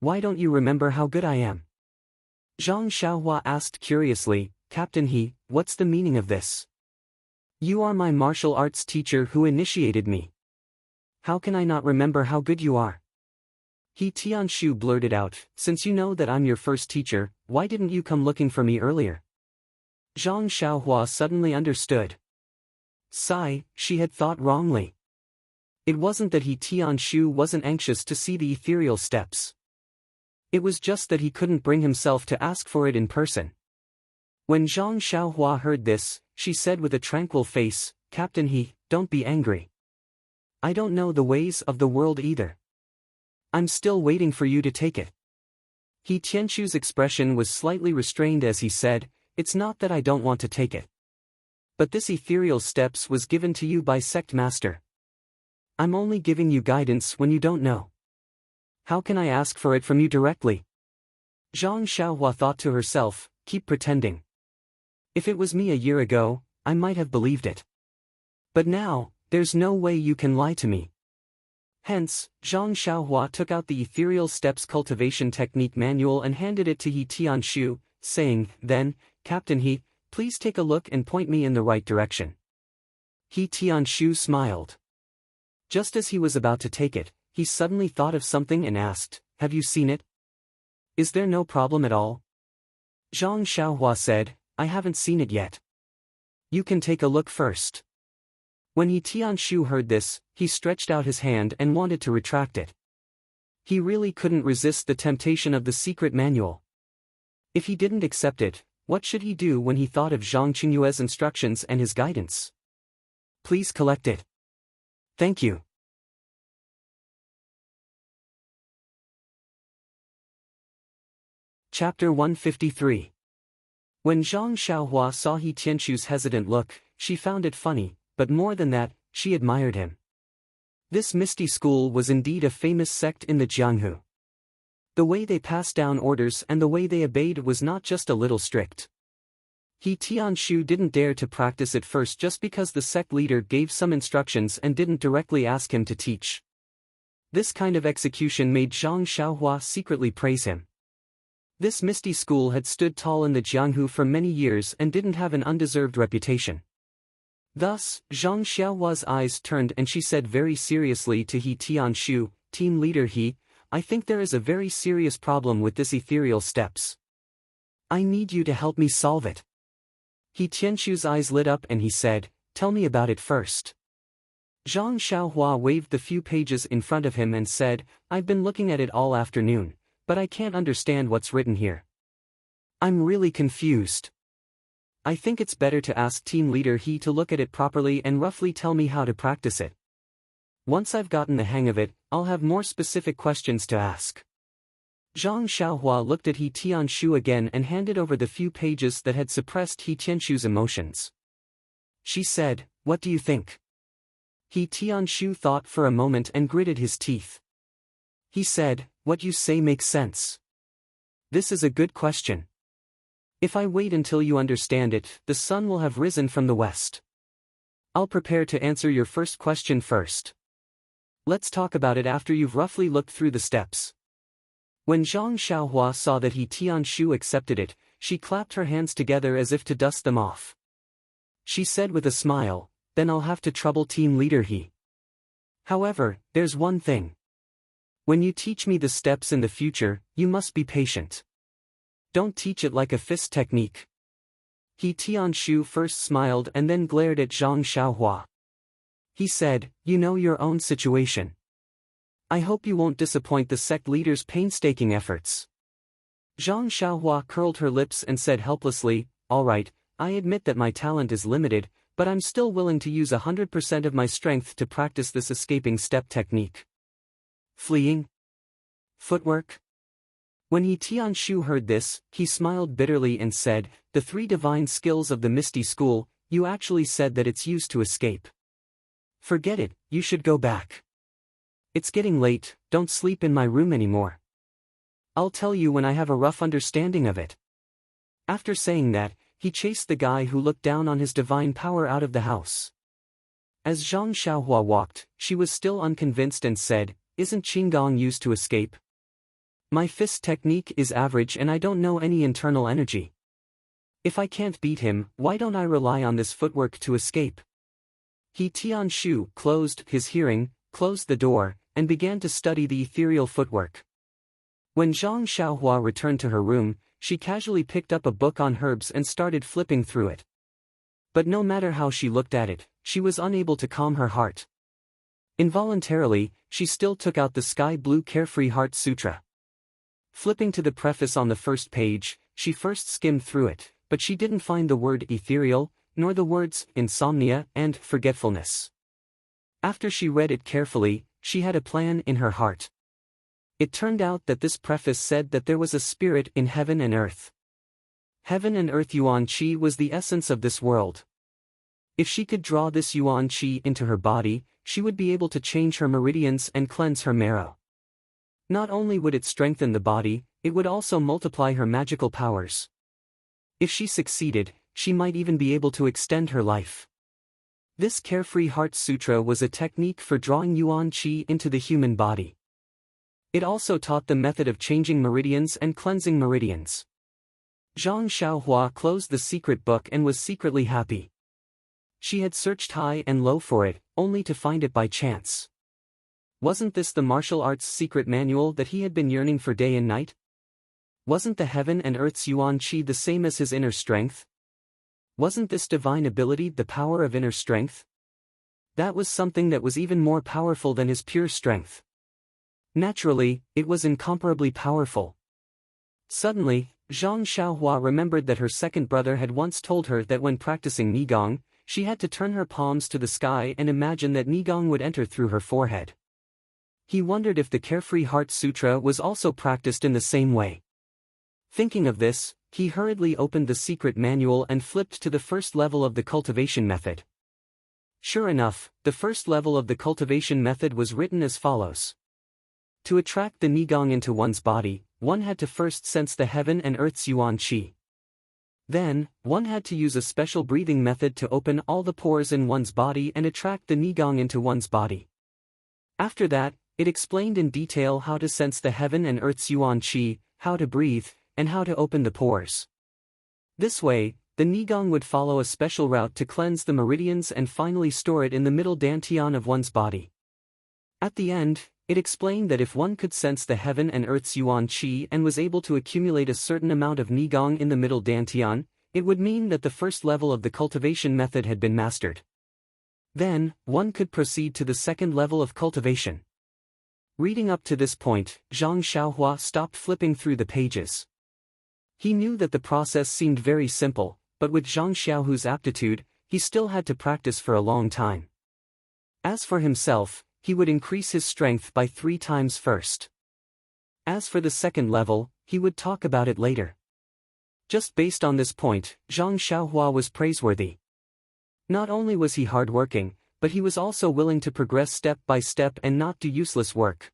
Why don't you remember how good I am?" Zhang Xiaohua asked curiously, "Captain He, what's the meaning of this? You are my martial arts teacher who initiated me. How can I not remember how good you are?" He Tianshu blurted out, "Since you know that I'm your first teacher, why didn't you come looking for me earlier?" Zhang Xiaohua suddenly understood. Sigh, she had thought wrongly. It wasn't that He Tianshu wasn't anxious to see the ethereal steps. It was just that he couldn't bring himself to ask for it in person. When Zhang Xiaohua heard this, she said with a tranquil face, "Captain He, don't be angry. I don't know the ways of the world either. I'm still waiting for you to take it." He Tianshu's expression was slightly restrained as he said, "It's not that I don't want to take it. But this ethereal steps was given to you by sect master. I'm only giving you guidance when you don't know. How can I ask for it from you directly?" Zhang Xiaohua thought to herself, "Keep pretending. If it was me a year ago, I might have believed it. But now, there's no way you can lie to me." Hence, Zhang Xiaohua took out the Ethereal Steps Cultivation Technique Manual and handed it to He Tianshu, saying, "Then, Captain He, please take a look and point me in the right direction." He Tianshu smiled. Just as he was about to take it, he suddenly thought of something and asked, "Have you seen it? Is there no problem at all?" Zhang Xiaohua said, "I haven't seen it yet. You can take a look first." When He Tianshu heard this, he stretched out his hand and wanted to retract it. He really couldn't resist the temptation of the secret manual. If he didn't accept it, what should he do when he thought of Zhang Qingyue's instructions and his guidance? "Please collect it. Thank you." Chapter 153. When Zhang Xiaohua saw He Tianshu's hesitant look, she found it funny, but more than that, she admired him. This Misty School was indeed a famous sect in the Jianghu. The way they passed down orders and the way they obeyed was not just a little strict. He Tianshu didn't dare to practice at first just because the sect leader gave some instructions and didn't directly ask him to teach. This kind of execution made Zhang Xiaohua secretly praise him. This misty school had stood tall in the Jianghu for many years and didn't have an undeserved reputation. Thus, Zhang Xiaohua's eyes turned and she said very seriously to He Tianshu, team leader He, I think there is a very serious problem with this ethereal steps. I need you to help me solve it. He Tianshu's eyes lit up and he said, tell me about it first. Zhang Xiaohua waved the few pages in front of him and said, I've been looking at it all afternoon, but I can't understand what's written here. I'm really confused. I think it's better to ask team leader He to look at it properly and roughly tell me how to practice it. Once I've gotten the hang of it, I'll have more specific questions to ask. Zhang Xiaohua looked at He Tianshu again and handed over the few pages that had suppressed He Tianshu's emotions. She said, what do you think? He Tianshu thought for a moment and gritted his teeth. He said, what you say makes sense. This is a good question. If I wait until you understand it, the sun will have risen from the west. I'll prepare to answer your first question first. Let's talk about it after you've roughly looked through the steps. When Zhang Xiaohua saw that He Tianshu accepted it, she clapped her hands together as if to dust them off. She said with a smile, then I'll have to trouble team leader He. However, there's one thing. When you teach me the steps in the future, you must be patient. Don't teach it like a fist technique. He Tianshu first smiled and then glared at Zhang Xiaohua. He said, you know your own situation. I hope you won't disappoint the sect leader's painstaking efforts. Zhang Xiaohua curled her lips and said helplessly, all right, I admit that my talent is limited, but I'm still willing to use 100% of my strength to practice this escaping step technique. Fleeing? Footwork? When He Tianshu heard this, he smiled bitterly and said, the three divine skills of the Misty School, you actually said that it's used to escape. Forget it, you should go back. It's getting late, don't sleep in my room anymore. I'll tell you when I have a rough understanding of it. After saying that, he chased the guy who looked down on his divine power out of the house. As Zhang Xiaohua walked, she was still unconvinced and said, isn't Qinggong used to escape? My fist technique is average and I don't know any internal energy. If I can't beat him, why don't I rely on this footwork to escape? He Tianshu closed the door, and began to study the ethereal footwork. When Zhang Xiaohua returned to her room, she casually picked up a book on herbs and started flipping through it. But no matter how she looked at it, she was unable to calm her heart. Involuntarily, she still took out the sky blue Carefree Heart Sutra. Flipping to the preface on the first page, she first skimmed through it, but she didn't find the word ethereal, nor the words insomnia and forgetfulness. After she read it carefully, she had a plan in her heart. It turned out that this preface said that there was a spirit in heaven and earth. Heaven and earth Yuan Qi was the essence of this world. If she could draw this Yuan Qi into her body, she would be able to change her meridians and cleanse her marrow. Not only would it strengthen the body, it would also multiply her magical powers. If she succeeded, she might even be able to extend her life. This Carefree Heart Sutra was a technique for drawing Yuan Qi into the human body. It also taught the method of changing meridians and cleansing meridians. Zhang Xiaohua closed the secret book and was secretly happy. She had searched high and low for it, only to find it by chance. Wasn't this the martial arts secret manual that he had been yearning for day and night? Wasn't the heaven and earth's Yuan Qi the same as his inner strength? Wasn't this divine ability the power of inner strength? That was something that was even more powerful than his pure strength. Naturally, it was incomparably powerful. Suddenly, Zhang Xiaohua remembered that her second brother had once told her that when practicing Nigong, she had to turn her palms to the sky and imagine that Nigong would enter through her forehead. He wondered if the Carefree Heart Sutra was also practiced in the same way. Thinking of this, he hurriedly opened the secret manual and flipped to the first level of the cultivation method. Sure enough, the first level of the cultivation method was written as follows. To attract the Nigong into one's body, one had to first sense the heaven and earth's Yuan Qi. Then, one had to use a special breathing method to open all the pores in one's body and attract the Nigong into one's body. After that, it explained in detail how to sense the heaven and earth's Yuan Qi, how to breathe, and how to open the pores. This way, the Nigong would follow a special route to cleanse the meridians and finally store it in the middle dantian of one's body. At the end, it explained that if one could sense the heaven and earth's yuan qi and was able to accumulate a certain amount of Nigong in the middle dantian, it would mean that the first level of the cultivation method had been mastered. Then, one could proceed to the second level of cultivation. Reading up to this point, Zhang Xiaohua stopped flipping through the pages. He knew that the process seemed very simple, but with Zhang Xiaohu's aptitude, he still had to practice for a long time. As for himself, he would increase his strength by 3 times first. As for the second level, he would talk about it later. Just based on this point, Zhang Xiaohua was praiseworthy. Not only was he hardworking, but he was also willing to progress step by step and not do useless work.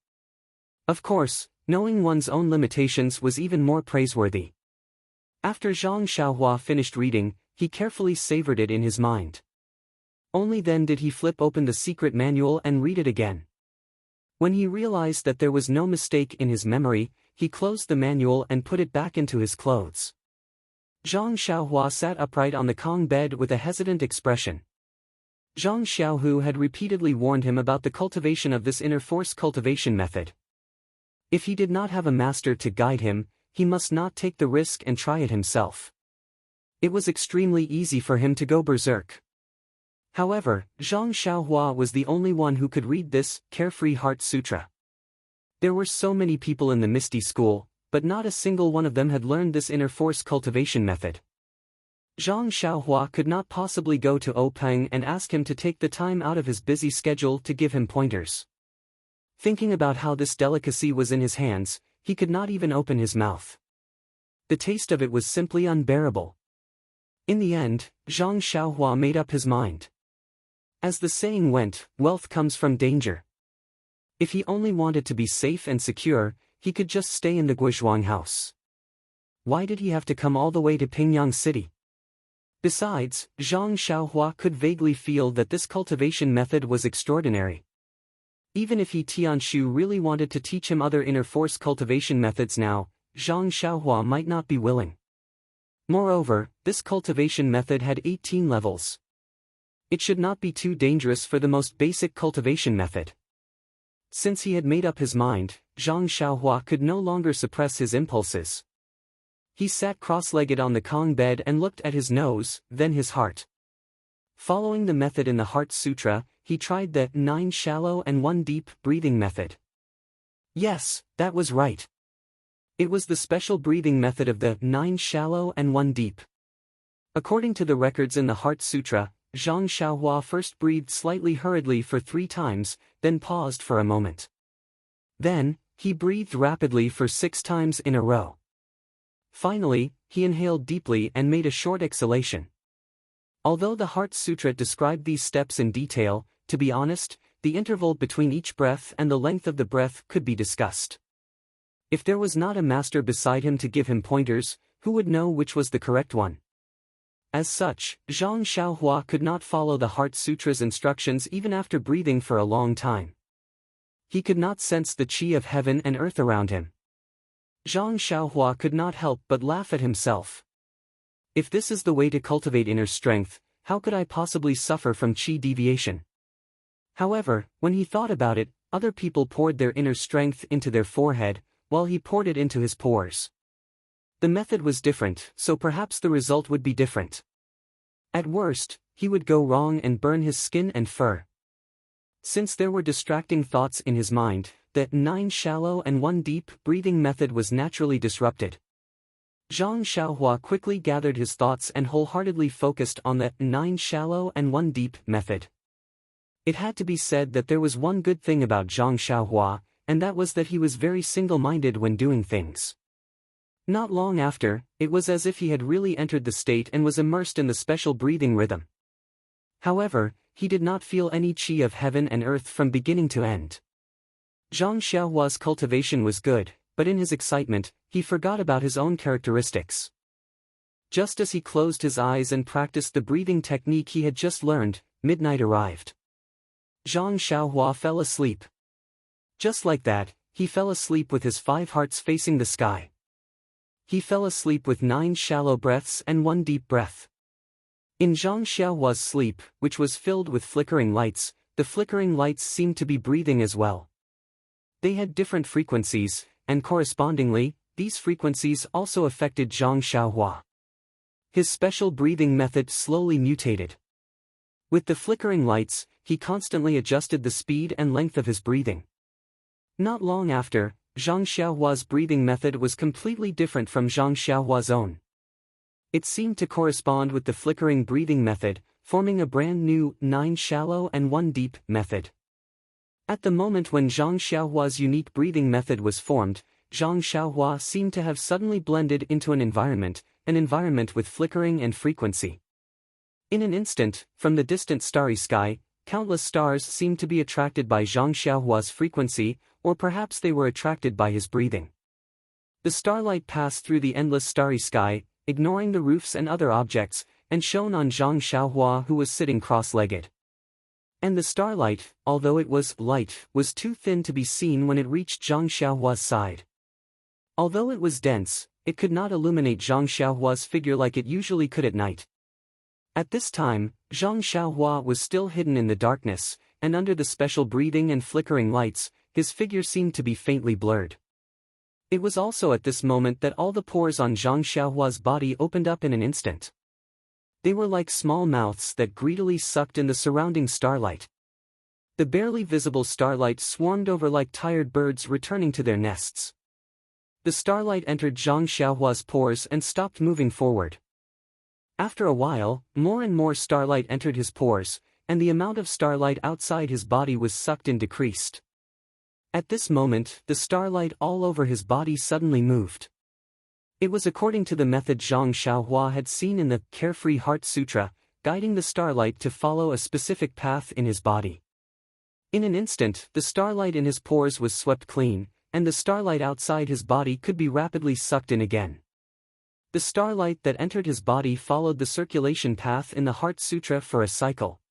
Of course, knowing one's own limitations was even more praiseworthy. After Zhang Xiaohua finished reading, he carefully savored it in his mind. Only then did he flip open the secret manual and read it again. When he realized that there was no mistake in his memory, he closed the manual and put it back into his clothes. Zhang Xiaohua sat upright on the Kong bed with a hesitant expression. Zhang Xiaohu had repeatedly warned him about the cultivation of this inner force cultivation method. If he did not have a master to guide him, he must not take the risk and try it himself. It was extremely easy for him to go berserk. However, Zhang Xiaohua was the only one who could read this Carefree Heart Sutra. There were so many people in the Misty School, but not a single one of them had learned this inner force cultivation method. Zhang Xiaohua could not possibly go to Peng and ask him to take the time out of his busy schedule to give him pointers. Thinking about how this delicacy was in his hands, he could not even open his mouth. The taste of it was simply unbearable. In the end, Zhang Xiaohua made up his mind. As the saying went, wealth comes from danger. If he only wanted to be safe and secure, he could just stay in the Guizhuang house. Why did he have to come all the way to Pingyang City? Besides, Zhang Xiaohua could vaguely feel that this cultivation method was extraordinary. Even if Tianshu really wanted to teach him other inner force cultivation methods now, Zhang Xiaohua might not be willing. Moreover, this cultivation method had 18 levels. It should not be too dangerous for the most basic cultivation method. Since he had made up his mind, Zhang Xiaohua could no longer suppress his impulses. He sat cross-legged on the Kong bed and looked at his nose, then his heart. Following the method in the Heart Sutra, he tried the 9 shallow and 1 deep breathing method. Yes, that was right. It was the special breathing method of the 9 shallow and 1 deep. According to the records in the Heart Sutra, Zhang Xiaohua first breathed slightly hurriedly for 3 times, then paused for a moment. Then, he breathed rapidly for 6 times in a row. Finally, he inhaled deeply and made a short exhalation. Although the Heart Sutra described these steps in detail, to be honest, the interval between each breath and the length of the breath could be discussed. If there was not a master beside him to give him pointers, who would know which was the correct one? As such, Zhang Xiaohua could not follow the Heart Sutra's instructions even after breathing for a long time. He could not sense the qi of heaven and earth around him. Zhang Xiaohua could not help but laugh at himself. If this is the way to cultivate inner strength, how could I possibly suffer from qi deviation? However, when he thought about it, other people poured their inner strength into their forehead, while he poured it into his pores. The method was different, so perhaps the result would be different. At worst, he would go wrong and burn his skin and fur. Since there were distracting thoughts in his mind, the 9 shallow and 1 deep breathing method was naturally disrupted. Zhang Xiaohua quickly gathered his thoughts and wholeheartedly focused on the 9 shallow and 1 deep method. It had to be said that there was one good thing about Zhang Xiaohua, and that was that he was very single-minded when doing things. Not long after, it was as if he had really entered the state and was immersed in the special breathing rhythm. However, he did not feel any qi of heaven and earth from beginning to end. Zhang Xiaohua's cultivation was good, but in his excitement, he forgot about his own characteristics. Just as he closed his eyes and practiced the breathing technique he had just learned, midnight arrived. Zhang Xiaohua fell asleep. Just like that, he fell asleep with his 5 hearts facing the sky. He fell asleep with 9 shallow breaths and 1 deep breath. In Zhang Xiaohua's sleep, which was filled with flickering lights, the flickering lights seemed to be breathing as well. They had different frequencies, and correspondingly, these frequencies also affected Zhang Xiaohua. His special breathing method slowly mutated. With the flickering lights, he constantly adjusted the speed and length of his breathing. Not long after, Zhang Xiaohua's breathing method was completely different from Zhang Xiaohua's own. It seemed to correspond with the flickering breathing method, forming a brand new 9 shallow and 1 deep method. At the moment when Zhang Xiaohua's unique breathing method was formed, Zhang Xiaohua seemed to have suddenly blended into an environment with flickering and frequency. In an instant, from the distant starry sky, countless stars seemed to be attracted by Zhang Xiaohua's frequency, or perhaps they were attracted by his breathing. The starlight passed through the endless starry sky, ignoring the roofs and other objects, and shone on Zhang Xiaohua, who was sitting cross-legged. And the starlight, although it was light, was too thin to be seen when it reached Zhang Xiaohua's side. Although it was dense, it could not illuminate Zhang Xiaohua's figure like it usually could at night. At this time, Zhang Xiaohua was still hidden in the darkness, and under the special breathing and flickering lights, his figure seemed to be faintly blurred. It was also at this moment that all the pores on Zhang Xiaohua's body opened up in an instant. They were like small mouths that greedily sucked in the surrounding starlight. The barely visible starlight swarmed over like tired birds returning to their nests. The starlight entered Zhang Xiaohua's pores and stopped moving forward. After a while, more and more starlight entered his pores, and the amount of starlight outside his body was sucked and decreased. At this moment, the starlight all over his body suddenly moved. It was according to the method Zhang Xiaohua had seen in the Carefree Heart Sutra, guiding the starlight to follow a specific path in his body. In an instant, the starlight in his pores was swept clean, and the starlight outside his body could be rapidly sucked in again. The starlight that entered his body followed the circulation path in the Heart Sutra for a cycle.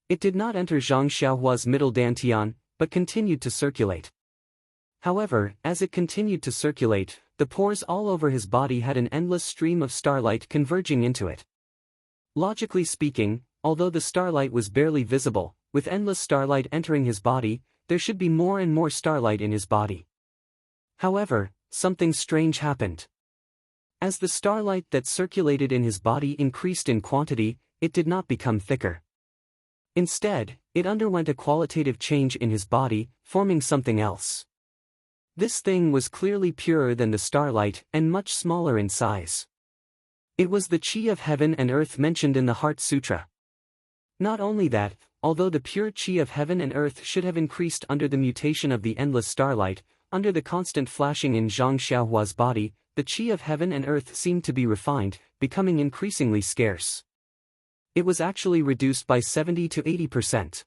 It did not enter Zhang Xiaohua's middle dantian, but continued to circulate. However, as it continued to circulate, the pores all over his body had an endless stream of starlight converging into it. Logically speaking, although the starlight was barely visible, with endless starlight entering his body, there should be more and more starlight in his body. However, something strange happened. As the starlight that circulated in his body increased in quantity, it did not become thicker. Instead, it underwent a qualitative change in his body, forming something else. This thing was clearly purer than the starlight and much smaller in size. It was the chi of heaven and earth mentioned in the Heart Sutra. Not only that, although the pure chi of heaven and earth should have increased under the mutation of the endless starlight, under the constant flashing in Zhang Xiaohua's body, the chi of heaven and earth seemed to be refined, becoming increasingly scarce. It was actually reduced by 70 to 80%.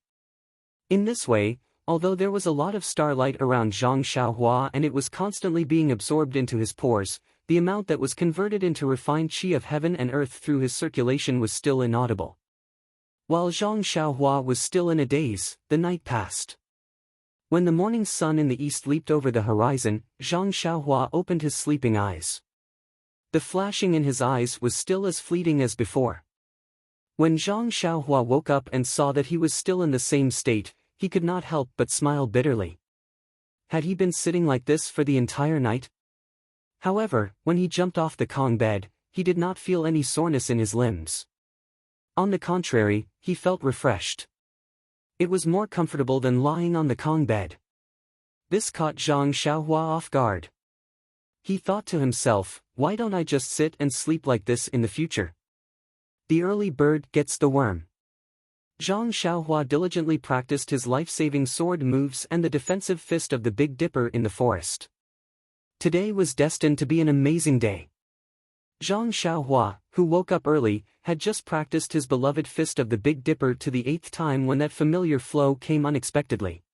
In this way, although there was a lot of starlight around Zhang Xiaohua and it was constantly being absorbed into his pores, the amount that was converted into refined chi of heaven and earth through his circulation was still inaudible. While Zhang Xiaohua was still in a daze, the night passed. When the morning sun in the east leaped over the horizon, Zhang Xiaohua opened his sleeping eyes. The flashing in his eyes was still as fleeting as before. When Zhang Xiaohua woke up and saw that he was still in the same state, he could not help but smile bitterly. Had he been sitting like this for the entire night? However, when he jumped off the Kong bed, he did not feel any soreness in his limbs. On the contrary, he felt refreshed. It was more comfortable than lying on the Kong bed. This caught Zhang Xiaohua off guard. He thought to himself, why don't I just sit and sleep like this in the future? The early bird gets the worm. Zhang Xiaohua diligently practiced his life-saving sword moves and the defensive fist of the Big Dipper in the forest. Today was destined to be an amazing day. Zhang Xiaohua, who woke up early, had just practiced his beloved fist of the Big Dipper to the 8th time when that familiar flow came unexpectedly.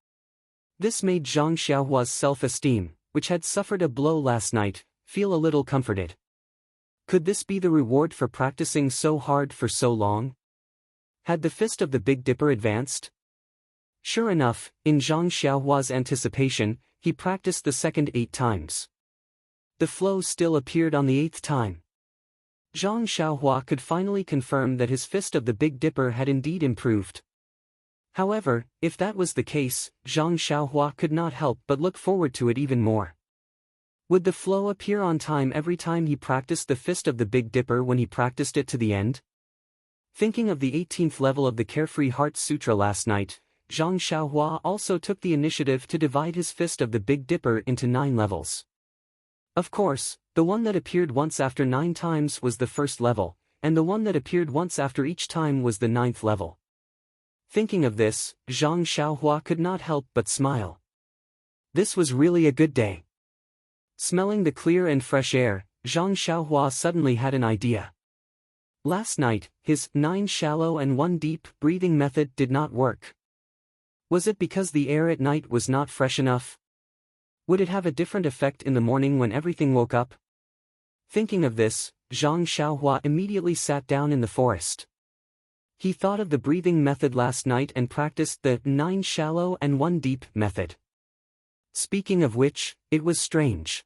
This made Zhang Xiaohua's self-esteem, which had suffered a blow last night, feel a little comforted. Could this be the reward for practicing so hard for so long? Had the fist of the Big Dipper advanced? Sure enough, in Zhang Xiaohua's anticipation, he practiced the second 8 times. The flow still appeared on the 8th time. Zhang Xiaohua could finally confirm that his fist of the Big Dipper had indeed improved. However, if that was the case, Zhang Xiaohua could not help but look forward to it even more. Would the flow appear on time every time he practiced the fist of the Big Dipper when he practiced it to the end? Thinking of the 18th level of the Carefree Heart Sutra last night, Zhang Xiaohua also took the initiative to divide his fist of the Big Dipper into 9 levels. Of course, the one that appeared once after 9 times was the first level, and the one that appeared once after each time was the 9th level. Thinking of this, Zhang Xiaohua could not help but smile. This was really a good day. Smelling the clear and fresh air, Zhang Xiaohua suddenly had an idea. Last night, his 9 shallow and 1 deep breathing method did not work. Was it because the air at night was not fresh enough? Would it have a different effect in the morning when everything woke up? Thinking of this, Zhang Xiaohua immediately sat down in the forest. He thought of the breathing method last night and practiced the 9 shallow and 1 deep method. Speaking of which, it was strange.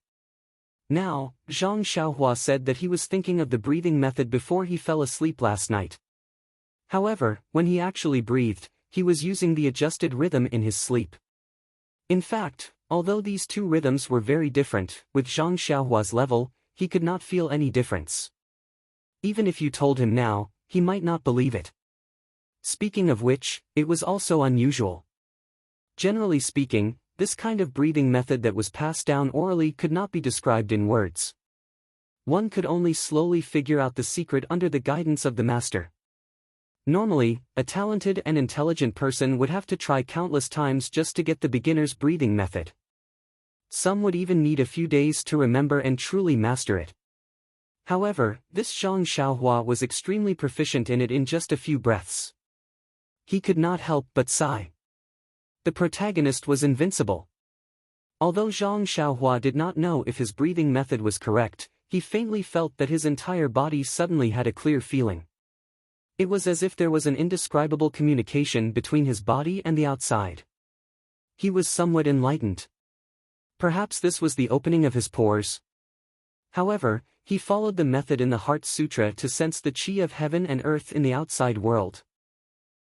Now, Zhang Xiaohua said that he was thinking of the breathing method before he fell asleep last night. However, when he actually breathed, he was using the adjusted rhythm in his sleep. In fact, although these two rhythms were very different, with Zhang Xiaohua's level, he could not feel any difference. Even if you told him now, he might not believe it. Speaking of which, it was also unusual. Generally speaking, this kind of breathing method that was passed down orally could not be described in words. One could only slowly figure out the secret under the guidance of the master. Normally, a talented and intelligent person would have to try countless times just to get the beginner's breathing method. Some would even need a few days to remember and truly master it. However, this Zhang Xiaohua was extremely proficient in it in just a few breaths. He could not help but sigh. The protagonist was invincible. Although Zhang Xiaohua did not know if his breathing method was correct, he faintly felt that his entire body suddenly had a clear feeling. It was as if there was an indescribable communication between his body and the outside. He was somewhat enlightened. Perhaps this was the opening of his pores. However, he followed the method in the Heart Sutra to sense the chi of heaven and earth in the outside world.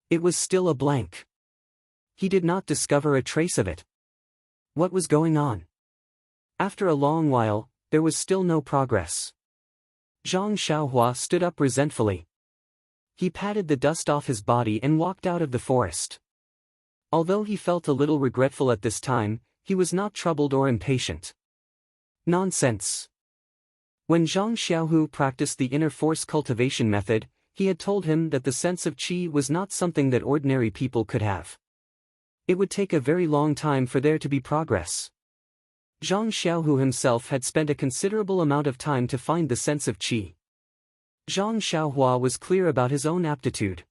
It was still a blank. He did not discover a trace of it. What was going on? After a long while, there was still no progress. Zhang Xiaohua stood up resentfully. He patted the dust off his body and walked out of the forest. Although he felt a little regretful at this time, he was not troubled or impatient. Nonsense. When Zhang Xiaohu practiced the inner force cultivation method, he had told him that the sense of qi was not something that ordinary people could have. It would take a very long time for there to be progress. Zhang Xiaohu himself had spent a considerable amount of time to find the sense of qi. Zhang Xiaohua was clear about his own aptitude.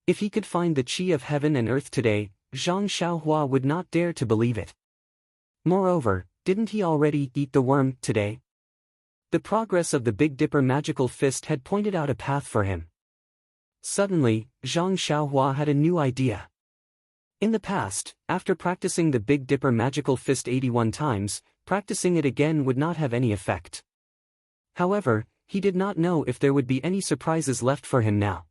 If he could find the qi of heaven and earth today, Zhang Xiaohua would not dare to believe it. Moreover, didn't he already eat the worm today? The progress of the Big Dipper magical fist had pointed out a path for him. Suddenly, Zhang Xiaohua had a new idea. In the past, after practicing the Big Dipper magical fist 81 times, practicing it again would not have any effect. However, he did not know if there would be any surprises left for him now.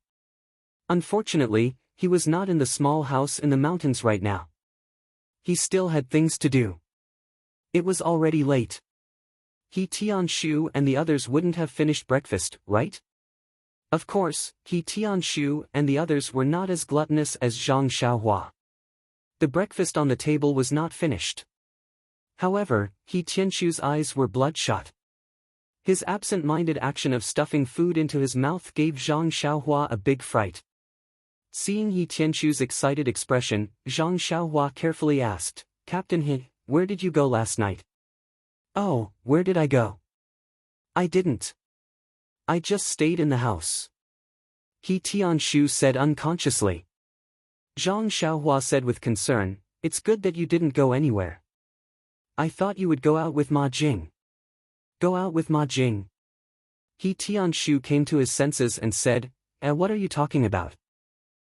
Unfortunately, he was not in the small house in the mountains right now. He still had things to do. It was already late. He Tianshu and the others wouldn't have finished breakfast, right? Of course, He Tianshu and the others were not as gluttonous as Zhang Xiaohua. The breakfast on the table was not finished. However, He Tianshu's eyes were bloodshot. His absent-minded action of stuffing food into his mouth gave Zhang Xiaohua a big fright. Seeing He Tianshu's excited expression, Zhang Xiaohua carefully asked, "Captain He, where did you go last night?" "Oh, where did I go? I didn't. I just stayed in the house," He Tianshu said unconsciously. Zhang Xiaohua said with concern, "It's good that you didn't go anywhere. I thought you would go out with Ma Jing." "Go out with Ma Jing?" He Tianshu came to his senses and said, What are you talking about?"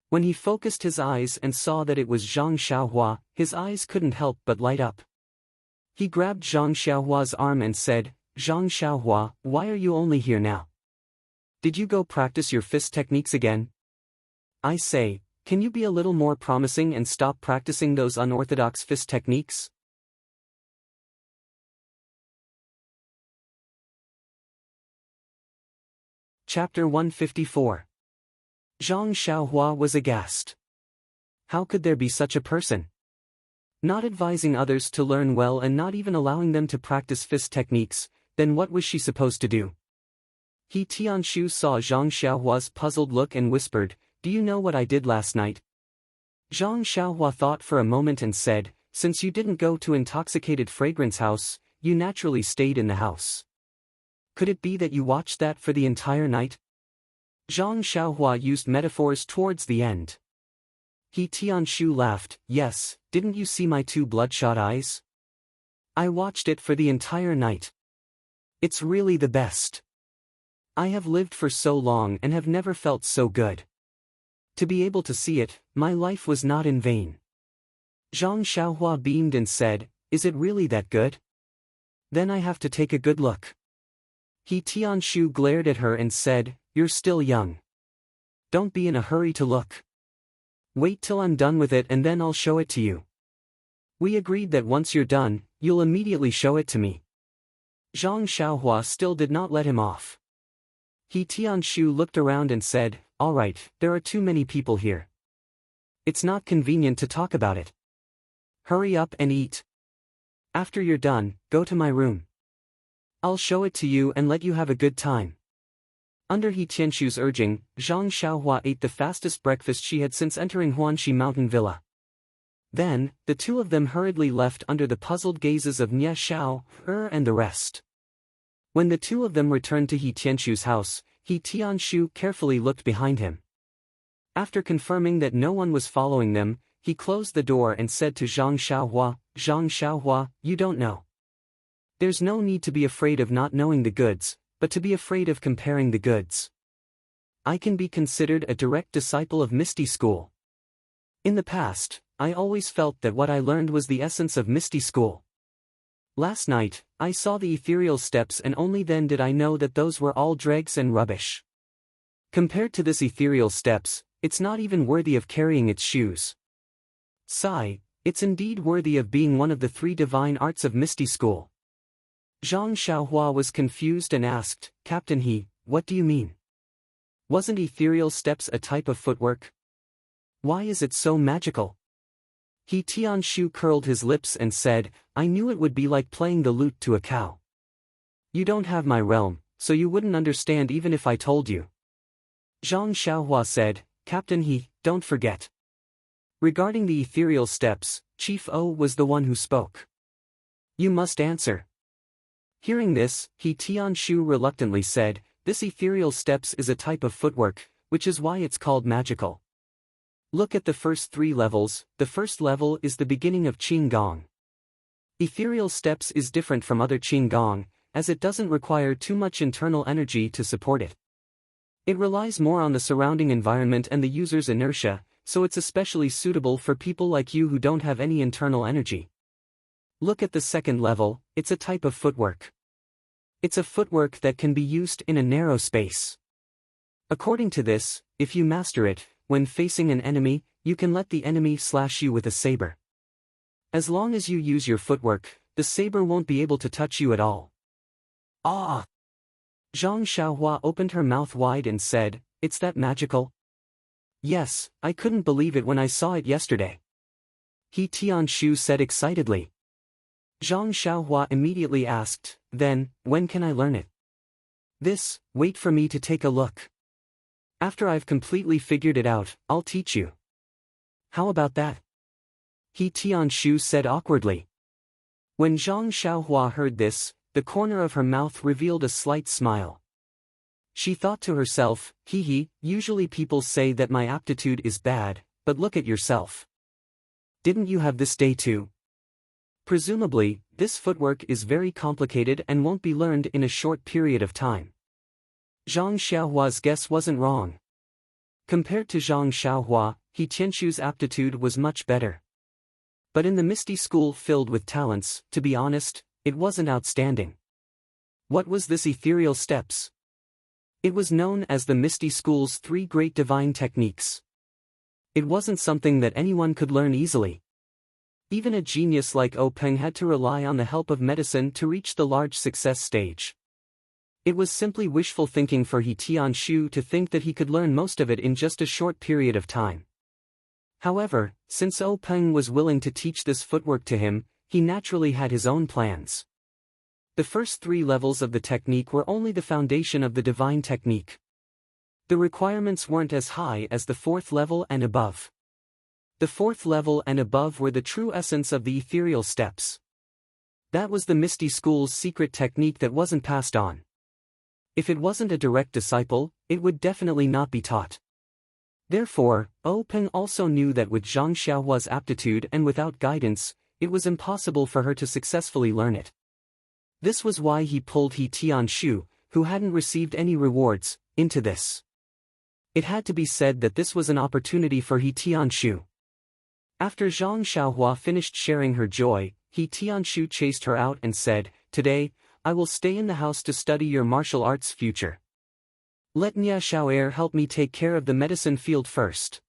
When he focused his eyes and saw that it was Zhang Xiaohua, his eyes couldn't help but light up. He grabbed Zhang Xiaohua's arm and said, Zhang Xiaohua, why are you only here now? Did you go practice your fist techniques again? I say, can you be a little more promising and stop practicing those unorthodox fist techniques? Chapter 154. Zhang Xiaohua was aghast. How could there be such a person? Not advising others to learn well and not even allowing them to practice fist techniques, then what was she supposed to do? He Tianshu saw Zhang Xiaohua's puzzled look and whispered, "Do you know what I did last night?" Zhang Xiaohua thought for a moment and said, "Since you didn't go to Intoxicated Fragrance House, you naturally stayed in the house. Could it be that you watched that for the entire night?" Zhang Xiaohua used metaphors towards the end. He Tianshu laughed, "Yes, didn't you see my two bloodshot eyes? I watched it for the entire night. It's really the best. I have lived for so long and have never felt so good. To be able to see it, my life was not in vain." Zhang Xiaohua beamed and said, "Is it really that good? Then I have to take a good look." He Tianshu glared at her and said, "You're still young. Don't be in a hurry to look. Wait till I'm done with it and then I'll show it to you. We agreed that once you're done, you'll immediately show it to me." Zhang Xiaohua still did not let him off. He Tianshu looked around and said, "All right, there are too many people here. It's not convenient to talk about it. Hurry up and eat. After you're done, go to my room. I'll show it to you and let you have a good time." Under He Tianshu's urging, Zhang Xiaohua ate the fastest breakfast she had since entering Huanxi Mountain Villa. Then, the two of them hurriedly left under the puzzled gazes of Nye Xiao, and the rest. When the two of them returned to He Tianshu's house, He Tianshu carefully looked behind him. After confirming that no one was following them, he closed the door and said to Zhang Xiaohua, "Zhang Xiaohua, you don't know. There's no need to be afraid of not knowing the goods, but to be afraid of comparing the goods. I can be considered a direct disciple of Misty School. In the past, I always felt that what I learned was the essence of Misty School. Last night, I saw the ethereal steps and only then did I know that those were all dregs and rubbish. Compared to this ethereal steps, it's not even worthy of carrying its shoes. Sigh, it's indeed worthy of being one of the three divine arts of Misty School." Zhang Xiaohua was confused and asked, "Captain He, what do you mean? Wasn't ethereal steps a type of footwork? Why is it so magical?" He Tianshu curled his lips and said, "I knew it would be like playing the lute to a cow. You don't have my realm, so you wouldn't understand even if I told you." Zhang Xiaohua said, "Captain He, don't forget. Regarding the ethereal steps, Chief O was the one who spoke. You must answer." Hearing this, He Tianshu reluctantly said, "This ethereal steps is a type of footwork, which is why it's called magical. Look at the first three levels. The first level is the beginning of Qing Gong. Ethereal steps is different from other Qing Gong, as it doesn't require too much internal energy to support it. It relies more on the surrounding environment and the user's inertia, so it's especially suitable for people like you who don't have any internal energy. Look at the second level, it's a type of footwork. It's a footwork that can be used in a narrow space. According to this, if you master it, when facing an enemy, you can let the enemy slash you with a saber. As long as you use your footwork, the saber won't be able to touch you at all." "Ah!" Zhang Xiaohua opened her mouth wide and said, "It's that magical?" "Yes, I couldn't believe it when I saw it yesterday," He Tianshu said excitedly. Zhang Xiaohua immediately asked, "Then, when can I learn it?" Wait for me to take a look. After I've completely figured it out, I'll teach you." "How about that?" He Tianshu said awkwardly. When Zhang Xiaohua heard this, the corner of her mouth revealed a slight smile. She thought to herself, usually people say that my aptitude is bad, but look at yourself. Didn't you have this day too? Presumably, this footwork is very complicated and won't be learned in a short period of time." Zhang Xiaohua's guess wasn't wrong. Compared to Zhang Xiaohua, He Tianshu's aptitude was much better. But in the Misty School filled with talents, to be honest, it wasn't outstanding. What was this ethereal steps? It was known as the Misty School's 3 great divine techniques. It wasn't something that anyone could learn easily. Even a genius like Peng had to rely on the help of medicine to reach the large success stage. It was simply wishful thinking for He Tianshu to think that he could learn most of it in just a short period of time. However, since Peng was willing to teach this footwork to him, he naturally had his own plans. The first 3 levels of the technique were only the foundation of the divine technique. The requirements weren't as high as the 4th level and above. The 4th level and above were the true essence of the ethereal steps. That was the Misty School's secret technique that wasn't passed on. If it wasn't a direct disciple, it would definitely not be taught. Therefore, Peng also knew that with Zhang Xiaohua's aptitude and without guidance, it was impossible for her to successfully learn it. This was why he pulled He Tianshu, who hadn't received any rewards, into this. It had to be said that this was an opportunity for He Tianshu. After Zhang Xiaohua finished sharing her joy, He Tianshu chased her out and said, "Today, I will stay in the house to study your martial arts future. Let Nia Xiao'er help me take care of the medicine field first.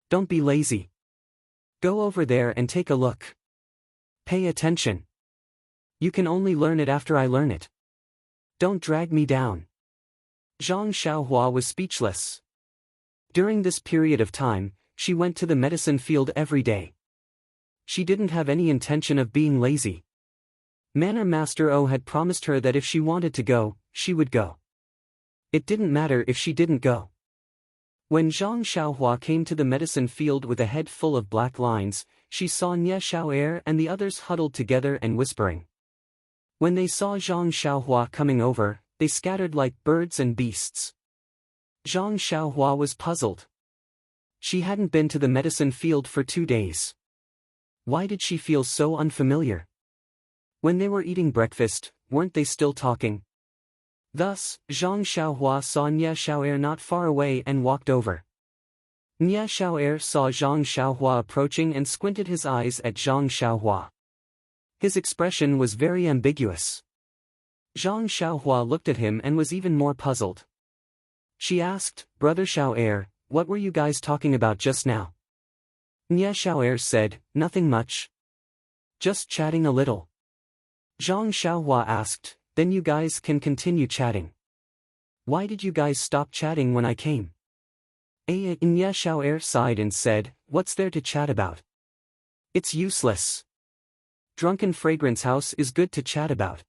Don't be lazy. Go over there and take a look. Pay attention. You can only learn it after I learn it. Don't drag me down." Zhang Xiaohua was speechless. During this period of time, she went to the medicine field every day. She didn't have any intention of being lazy. Manor Master O had promised her that if she wanted to go, she would go. It didn't matter if she didn't go. When Zhang Xiaohua came to the medicine field with a head full of black lines, she saw Nia Xiao'er and the others huddled together and whispering. When they saw Zhang Xiaohua coming over, they scattered like birds and beasts. Zhang Xiaohua was puzzled. She hadn't been to the medicine field for 2 days. Why did she feel so unfamiliar? When they were eating breakfast, weren't they still talking? Thus, Zhang Xiaohua saw Nia Xiao'er not far away and walked over. Nia Xiao'er saw Zhang Xiaohua approaching and squinted his eyes at Zhang Xiaohua. His expression was very ambiguous. Zhang Xiaohua looked at him and was even more puzzled. She asked, "Brother Xiao'er, what were you guys talking about just now?" Nia Xiao'er said, "Nothing much. Just chatting a little." Zhang Xiaohua asked, "Then you guys can continue chatting. Why did you guys stop chatting when I came?" Nia Xiao'er sighed and said, "What's there to chat about? It's useless. Drunken Fragrance House is good to chat about.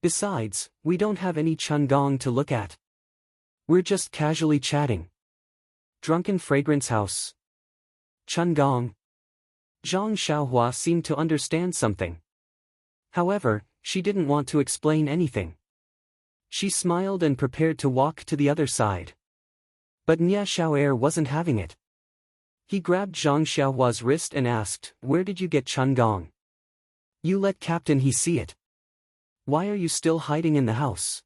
Besides, we don't have any Chun Gong to look at. We're just casually chatting. Drunken Fragrance House. Chun Gong." Zhang Xiaohua seemed to understand something. However, she didn't want to explain anything. She smiled and prepared to walk to the other side. But Nia Xiao'er wasn't having it. He grabbed Zhang Xiaohua's wrist and asked, "Where did you get Chun Gong? You let Captain He see it. Why are you still hiding in the house?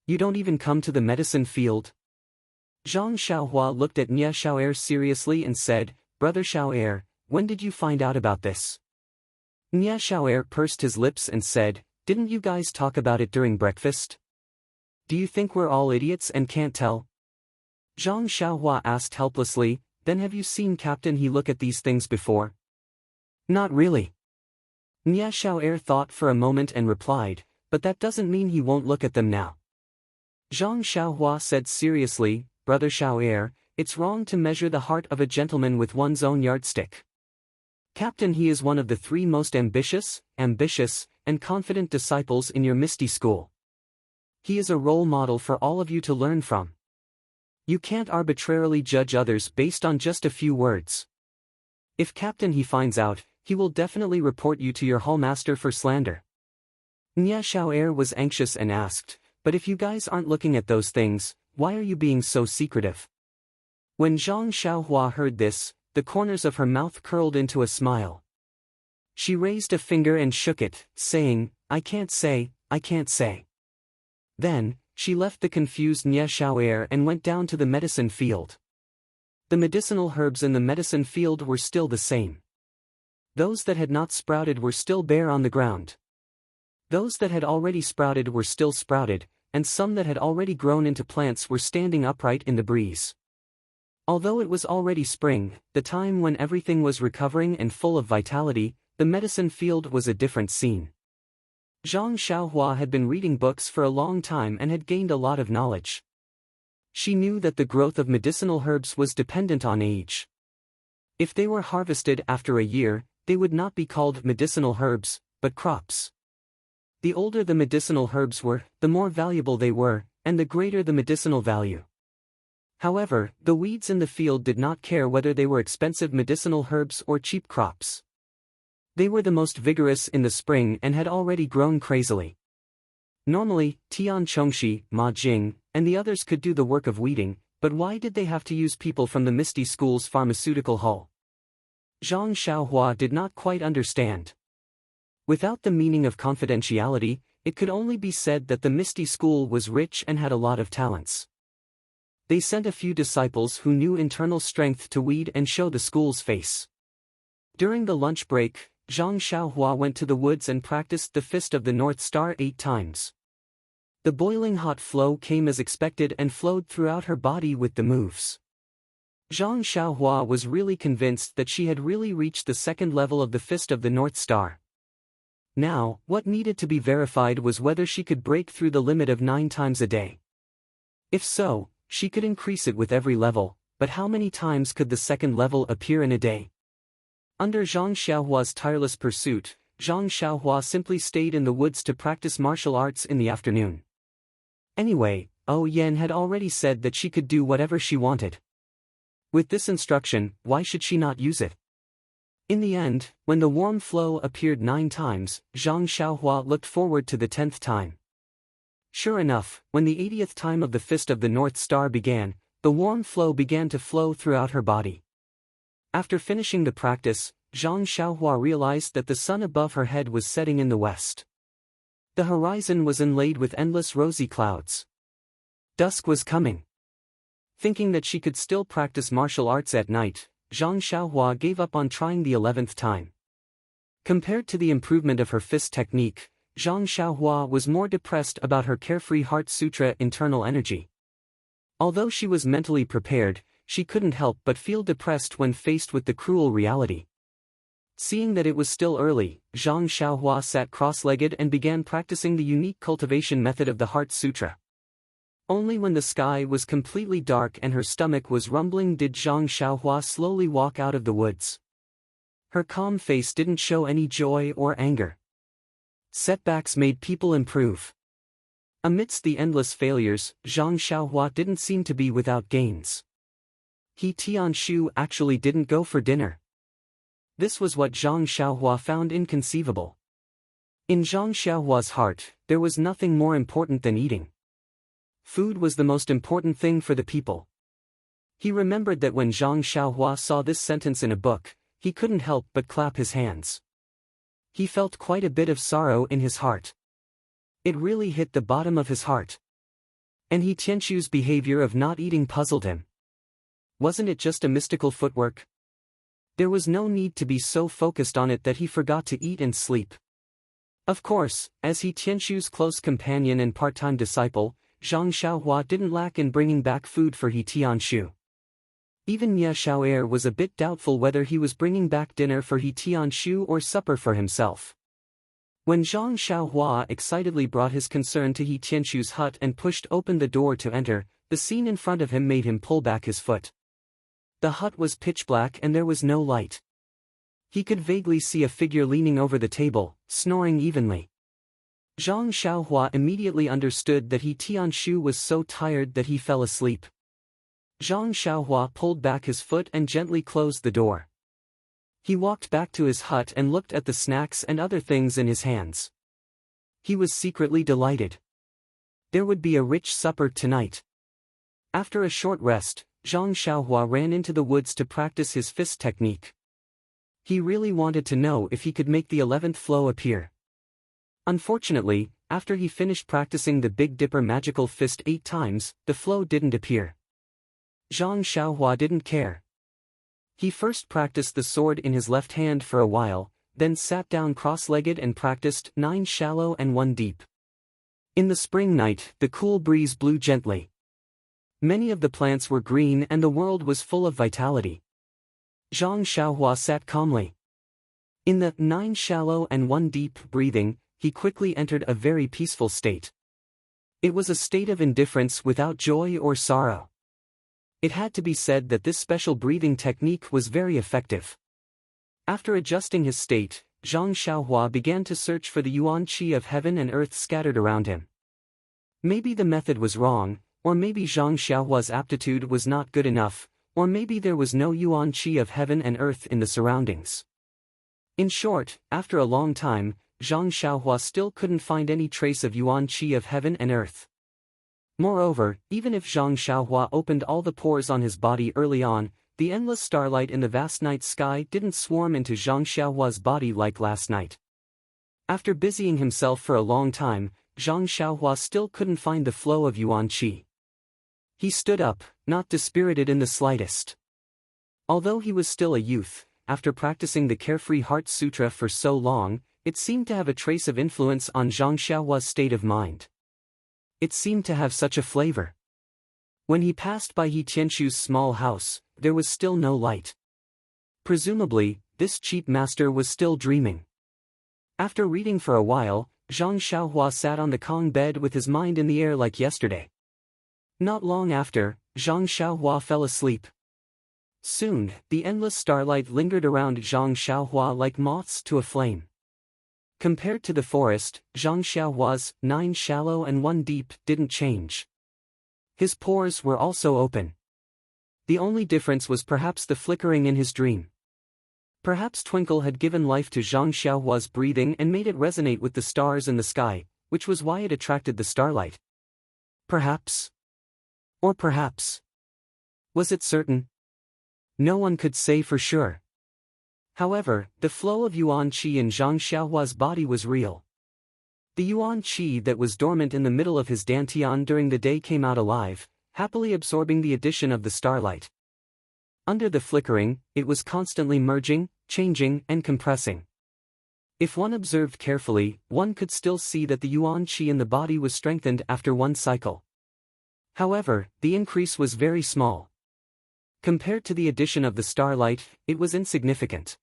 You don't even come to the medicine field?" Zhang Xiaohua looked at Nia Xiao'er seriously and said, "Brother Xiao'er, when did you find out about this?" Nia Xiao'er pursed his lips and said, "Didn't you guys talk about it during breakfast? Do you think we're all idiots and can't tell?" Zhang Xiaohua asked helplessly, "Then have you seen Captain He look at these things before?" "Not really." Nia Xiao'er thought for a moment and replied, "But that doesn't mean he won't look at them now." Zhang Xiaohua said seriously, "Brother Xiao'er, it's wrong to measure the heart of a gentleman with one's own yardstick. Captain He is one of the 3 most ambitious, and confident disciples in your Misty School. He is a role model for all of you to learn from. You can't arbitrarily judge others based on just a few words. If Captain He finds out, he will definitely report you to your hallmaster for slander." Nia Xiao'er was anxious and asked, "But if you guys aren't looking at those things, why are you being so secretive?" When Zhang Xiaohua heard this, the corners of her mouth curled into a smile. She raised a finger and shook it, saying, I can't say. Then, she left the confused Nia Xiao'er and went down to the medicine field. The medicinal herbs in the medicine field were still the same. Those that had not sprouted were still bare on the ground. Those that had already sprouted were still sprouted, and some that had already grown into plants were standing upright in the breeze. Although it was already spring, the time when everything was recovering and full of vitality, the medicine field was a different scene. Zhang Xiaohua had been reading books for a long time and had gained a lot of knowledge. She knew that the growth of medicinal herbs was dependent on age. If they were harvested after a year, they would not be called medicinal herbs, but crops. The older the medicinal herbs were, the more valuable they were, and the greater the medicinal value. However, the weeds in the field did not care whether they were expensive medicinal herbs or cheap crops. They were the most vigorous in the spring and had already grown crazily. Normally, Tian Chongxi, Ma Jing, and the others could do the work of weeding, but why did they have to use people from the Misty School's pharmaceutical hull? Zhang Xiaohua did not quite understand. Without the meaning of confidentiality, it could only be said that the Misty School was rich and had a lot of talents. They sent a few disciples who knew internal strength to weed and show the school's face. During the lunch break, Zhang Xiaohua went to the woods and practiced the Fist of the North Star 8 times. The boiling hot flow came as expected and flowed throughout her body with the moves. Zhang Xiaohua was really convinced that she had really reached the second level of the Fist of the North Star. Now, what needed to be verified was whether she could break through the limit of 9 times a day. If so, she could increase it with every level, but how many times could the second level appear in a day? Under Zhang Xiaohua's tireless pursuit, Zhang Xiaohua simply stayed in the woods to practice martial arts in the afternoon. Anyway, Yan had already said that she could do whatever she wanted. With this instruction, why should she not use it? In the end, when the warm flow appeared 9 times, Zhang Xiaohua looked forward to the 10th time. Sure enough, when the 80th time of the Fist of the North Star began, the warm flow began to flow throughout her body. After finishing the practice, Zhang Xiaohua realized that the sun above her head was setting in the west. The horizon was inlaid with endless rosy clouds. Dusk was coming. Thinking that she could still practice martial arts at night, Zhang Xiaohua gave up on trying the 11th time. Compared to the improvement of her fist technique, Zhang Xiaohua was more depressed about her carefree Heart Sutra internal energy. Although she was mentally prepared, she couldn't help but feel depressed when faced with the cruel reality. Seeing that it was still early, Zhang Xiaohua sat cross-legged and began practicing the unique cultivation method of the Heart Sutra. Only when the sky was completely dark and her stomach was rumbling did Zhang Xiaohua slowly walk out of the woods. Her calm face didn't show any joy or anger. Setbacks made people improve. Amidst the endless failures, Zhang Xiaohua didn't seem to be without gains. He Tianshu actually didn't go for dinner. This was what Zhang Xiaohua found inconceivable. In Zhang Xiaohua's heart, there was nothing more important than eating. Food was the most important thing for the people. He remembered that when Zhang Xiaohua saw this sentence in a book, he couldn't help but clap his hands. He felt quite a bit of sorrow in his heart. It really hit the bottom of his heart. And He Tianshu's behavior of not eating puzzled him. Wasn't it just a mystical footwork? There was no need to be so focused on it that he forgot to eat and sleep. Of course, as He Tianshu's close companion and part-time disciple, Zhang Xiaohua didn't lack in bringing back food for He Tianshu. Even Nye Xiao'er was a bit doubtful whether he was bringing back dinner for He Tianshu or supper for himself. When Zhang Xiaohua excitedly brought his concern to He Tianshu's hut and pushed open the door to enter, the scene in front of him made him pull back his foot. The hut was pitch black and there was no light. He could vaguely see a figure leaning over the table, snoring evenly. Zhang Xiaohua immediately understood that He Tianshu was so tired that he fell asleep. Zhang Xiaohua pulled back his foot and gently closed the door. He walked back to his hut and looked at the snacks and other things in his hands. He was secretly delighted. There would be a rich supper tonight. After a short rest, Zhang Xiaohua ran into the woods to practice his fist technique. He really wanted to know if he could make the 11th flow appear. Unfortunately, after he finished practicing the Big Dipper magical fist 8 times, the flow didn't appear. Zhang Xiaohua didn't care. He first practiced the sword in his left hand for a while, then sat down cross-legged and practiced 9 shallow and 1 deep. In the spring night, the cool breeze blew gently. Many of the plants were green and the world was full of vitality. Zhang Xiaohua sat calmly. In the 9 shallow and 1 deep breathing, he quickly entered a very peaceful state. It was a state of indifference without joy or sorrow. It had to be said that this special breathing technique was very effective. After adjusting his state, Zhang Xiaohua began to search for the yuan qi of heaven and earth scattered around him. Maybe the method was wrong, or maybe Zhang Xiaohua's aptitude was not good enough, or maybe there was no yuan qi of heaven and earth in the surroundings. In short, after a long time, Zhang Xiaohua still couldn't find any trace of yuan qi of heaven and earth. Moreover, even if Zhang Xiaohua opened all the pores on his body early on, the endless starlight in the vast night sky didn't swarm into Zhang Xiaohua's body like last night. After busying himself for a long time, Zhang Xiaohua still couldn't find the flow of yuan qi. He stood up, not dispirited in the slightest. Although he was still a youth, after practicing the Carefree Heart Sutra for so long, it seemed to have a trace of influence on Zhang Xiaohua's state of mind. It seemed to have such a flavor. When he passed by He Tianchu's small house, there was still no light. Presumably, this cheap master was still dreaming. After reading for a while, Zhang Xiaohua sat on the Kong bed with his mind in the air like yesterday. Not long after, Zhang Xiaohua fell asleep. Soon, the endless starlight lingered around Zhang Xiaohua like moths to a flame. Compared to the forest, Zhang Xiaohua's 9 shallow and 1 deep didn't change. His pores were also open. The only difference was perhaps the flickering in his dream. Perhaps Twinkle had given life to Zhang Xiaohua's breathing and made it resonate with the stars in the sky, which was why it attracted the starlight. Perhaps. Or perhaps. Was it certain? No one could say for sure. However, the flow of yuan qi in Zhang Xiaohua's body was real. The yuan qi that was dormant in the middle of his dantian during the day came out alive, happily absorbing the addition of the starlight. Under the flickering, it was constantly merging, changing, and compressing. If one observed carefully, one could still see that the yuan qi in the body was strengthened after one cycle. However, the increase was very small. Compared to the addition of the starlight, it was insignificant.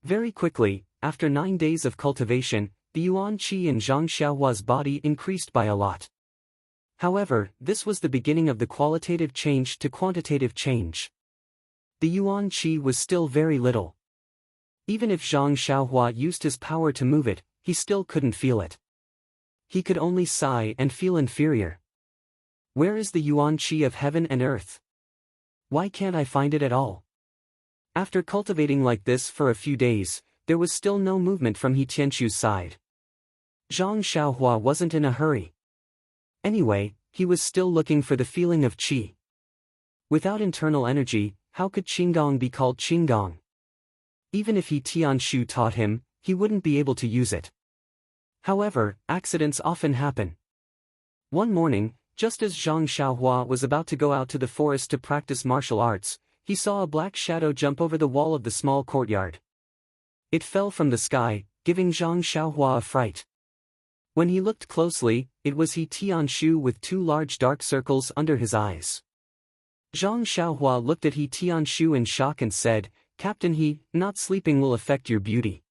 Very quickly, after 9 days of cultivation, the yuan qi in Zhang Xiaohua's body increased by a lot. However, this was the beginning of the qualitative change to quantitative change. The yuan qi was still very little. Even if Zhang Xiaohua used his power to move it, he still couldn't feel it. He could only sigh and feel inferior. Where is the yuan qi of heaven and earth? Why can't I find it at all? After cultivating like this for a few days, there was still no movement from He Tianchu's side. Zhang Xiaohua wasn't in a hurry. Anyway, he was still looking for the feeling of qi. Without internal energy, how could qigong be called qigong? Even if He Tianshu taught him, he wouldn't be able to use it. However, accidents often happen. One morning, just as Zhang Xiaohua was about to go out to the forest to practice martial arts, he saw a black shadow jump over the wall of the small courtyard. It fell from the sky, giving Zhang Xiaohua a fright. When he looked closely, it was He Tianshu with 2 large dark circles under his eyes. Zhang Xiaohua looked at He Tianshu in shock and said, "Captain He, not sleeping will affect your beauty.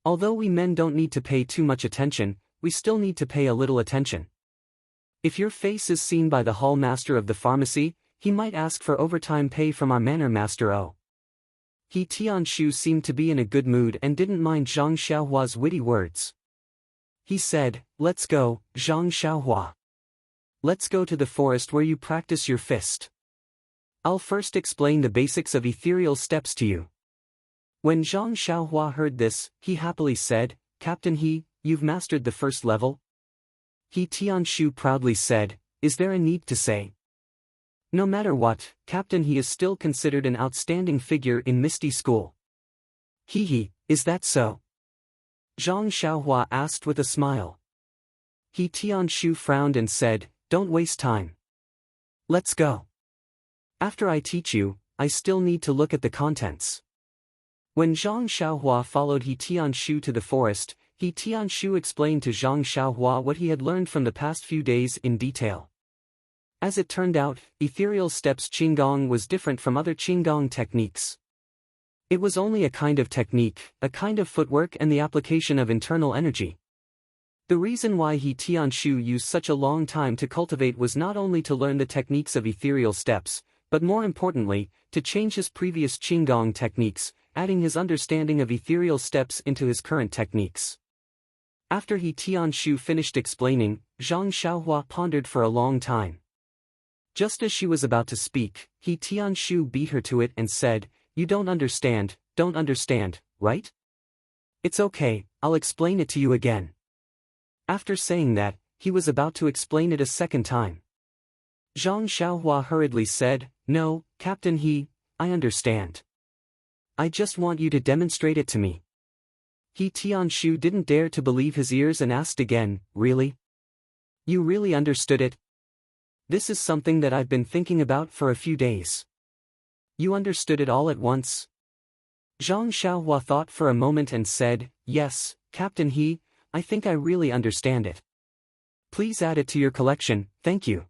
Although we men don't need to pay too much attention, we still need to pay a little attention. If your face is seen by the hall master of the pharmacy, he might ask for overtime pay from our manor master O." He Tianshu seemed to be in a good mood and didn't mind Zhang Xiaohua's witty words. He said, "Let's go, Zhang Xiaohua. Let's go to the forest where you practice your fist. I'll first explain the basics of ethereal steps to you." When Zhang Xiaohua heard this, he happily said, "Captain He, you've mastered the first level?" He Tianshu proudly said, "Is there a need to say? No matter what, Captain He is still considered an outstanding figure in Misty School." "He, is that so?" Zhang Xiaohua asked with a smile. He Tianshu frowned and said, "Don't waste time. Let's go. After I teach you, I still need to look at the contents." When Zhang Xiaohua followed He Tianshu to the forest, He Tianshu explained to Zhang Xiaohua what he had learned from the past few days in detail. As it turned out, ethereal steps Qigong was different from other Qigong techniques. It was only a kind of technique, a kind of footwork and the application of internal energy. The reason why He Tianshu used such a long time to cultivate was not only to learn the techniques of ethereal steps, but more importantly, to change his previous Qigong techniques, adding his understanding of ethereal steps into his current techniques. After He Tianshu finished explaining, Zhang Xiaohua pondered for a long time. Just as she was about to speak, He Tianshu beat her to it and said, "You don't understand, right? It's okay, I'll explain it to you again." After saying that, he was about to explain it a second time. Zhang Xiaohua hurriedly said, "No, Captain He, I understand. I just want you to demonstrate it to me." He Tianshu didn't dare to believe his ears and asked again, "Really? You really understood it? This is something that I've been thinking about for a few days. You understood it all at once?" Zhang Xiaohua thought for a moment and said, "Yes, Captain He, I think I really understand it. Please add it to your collection, thank you."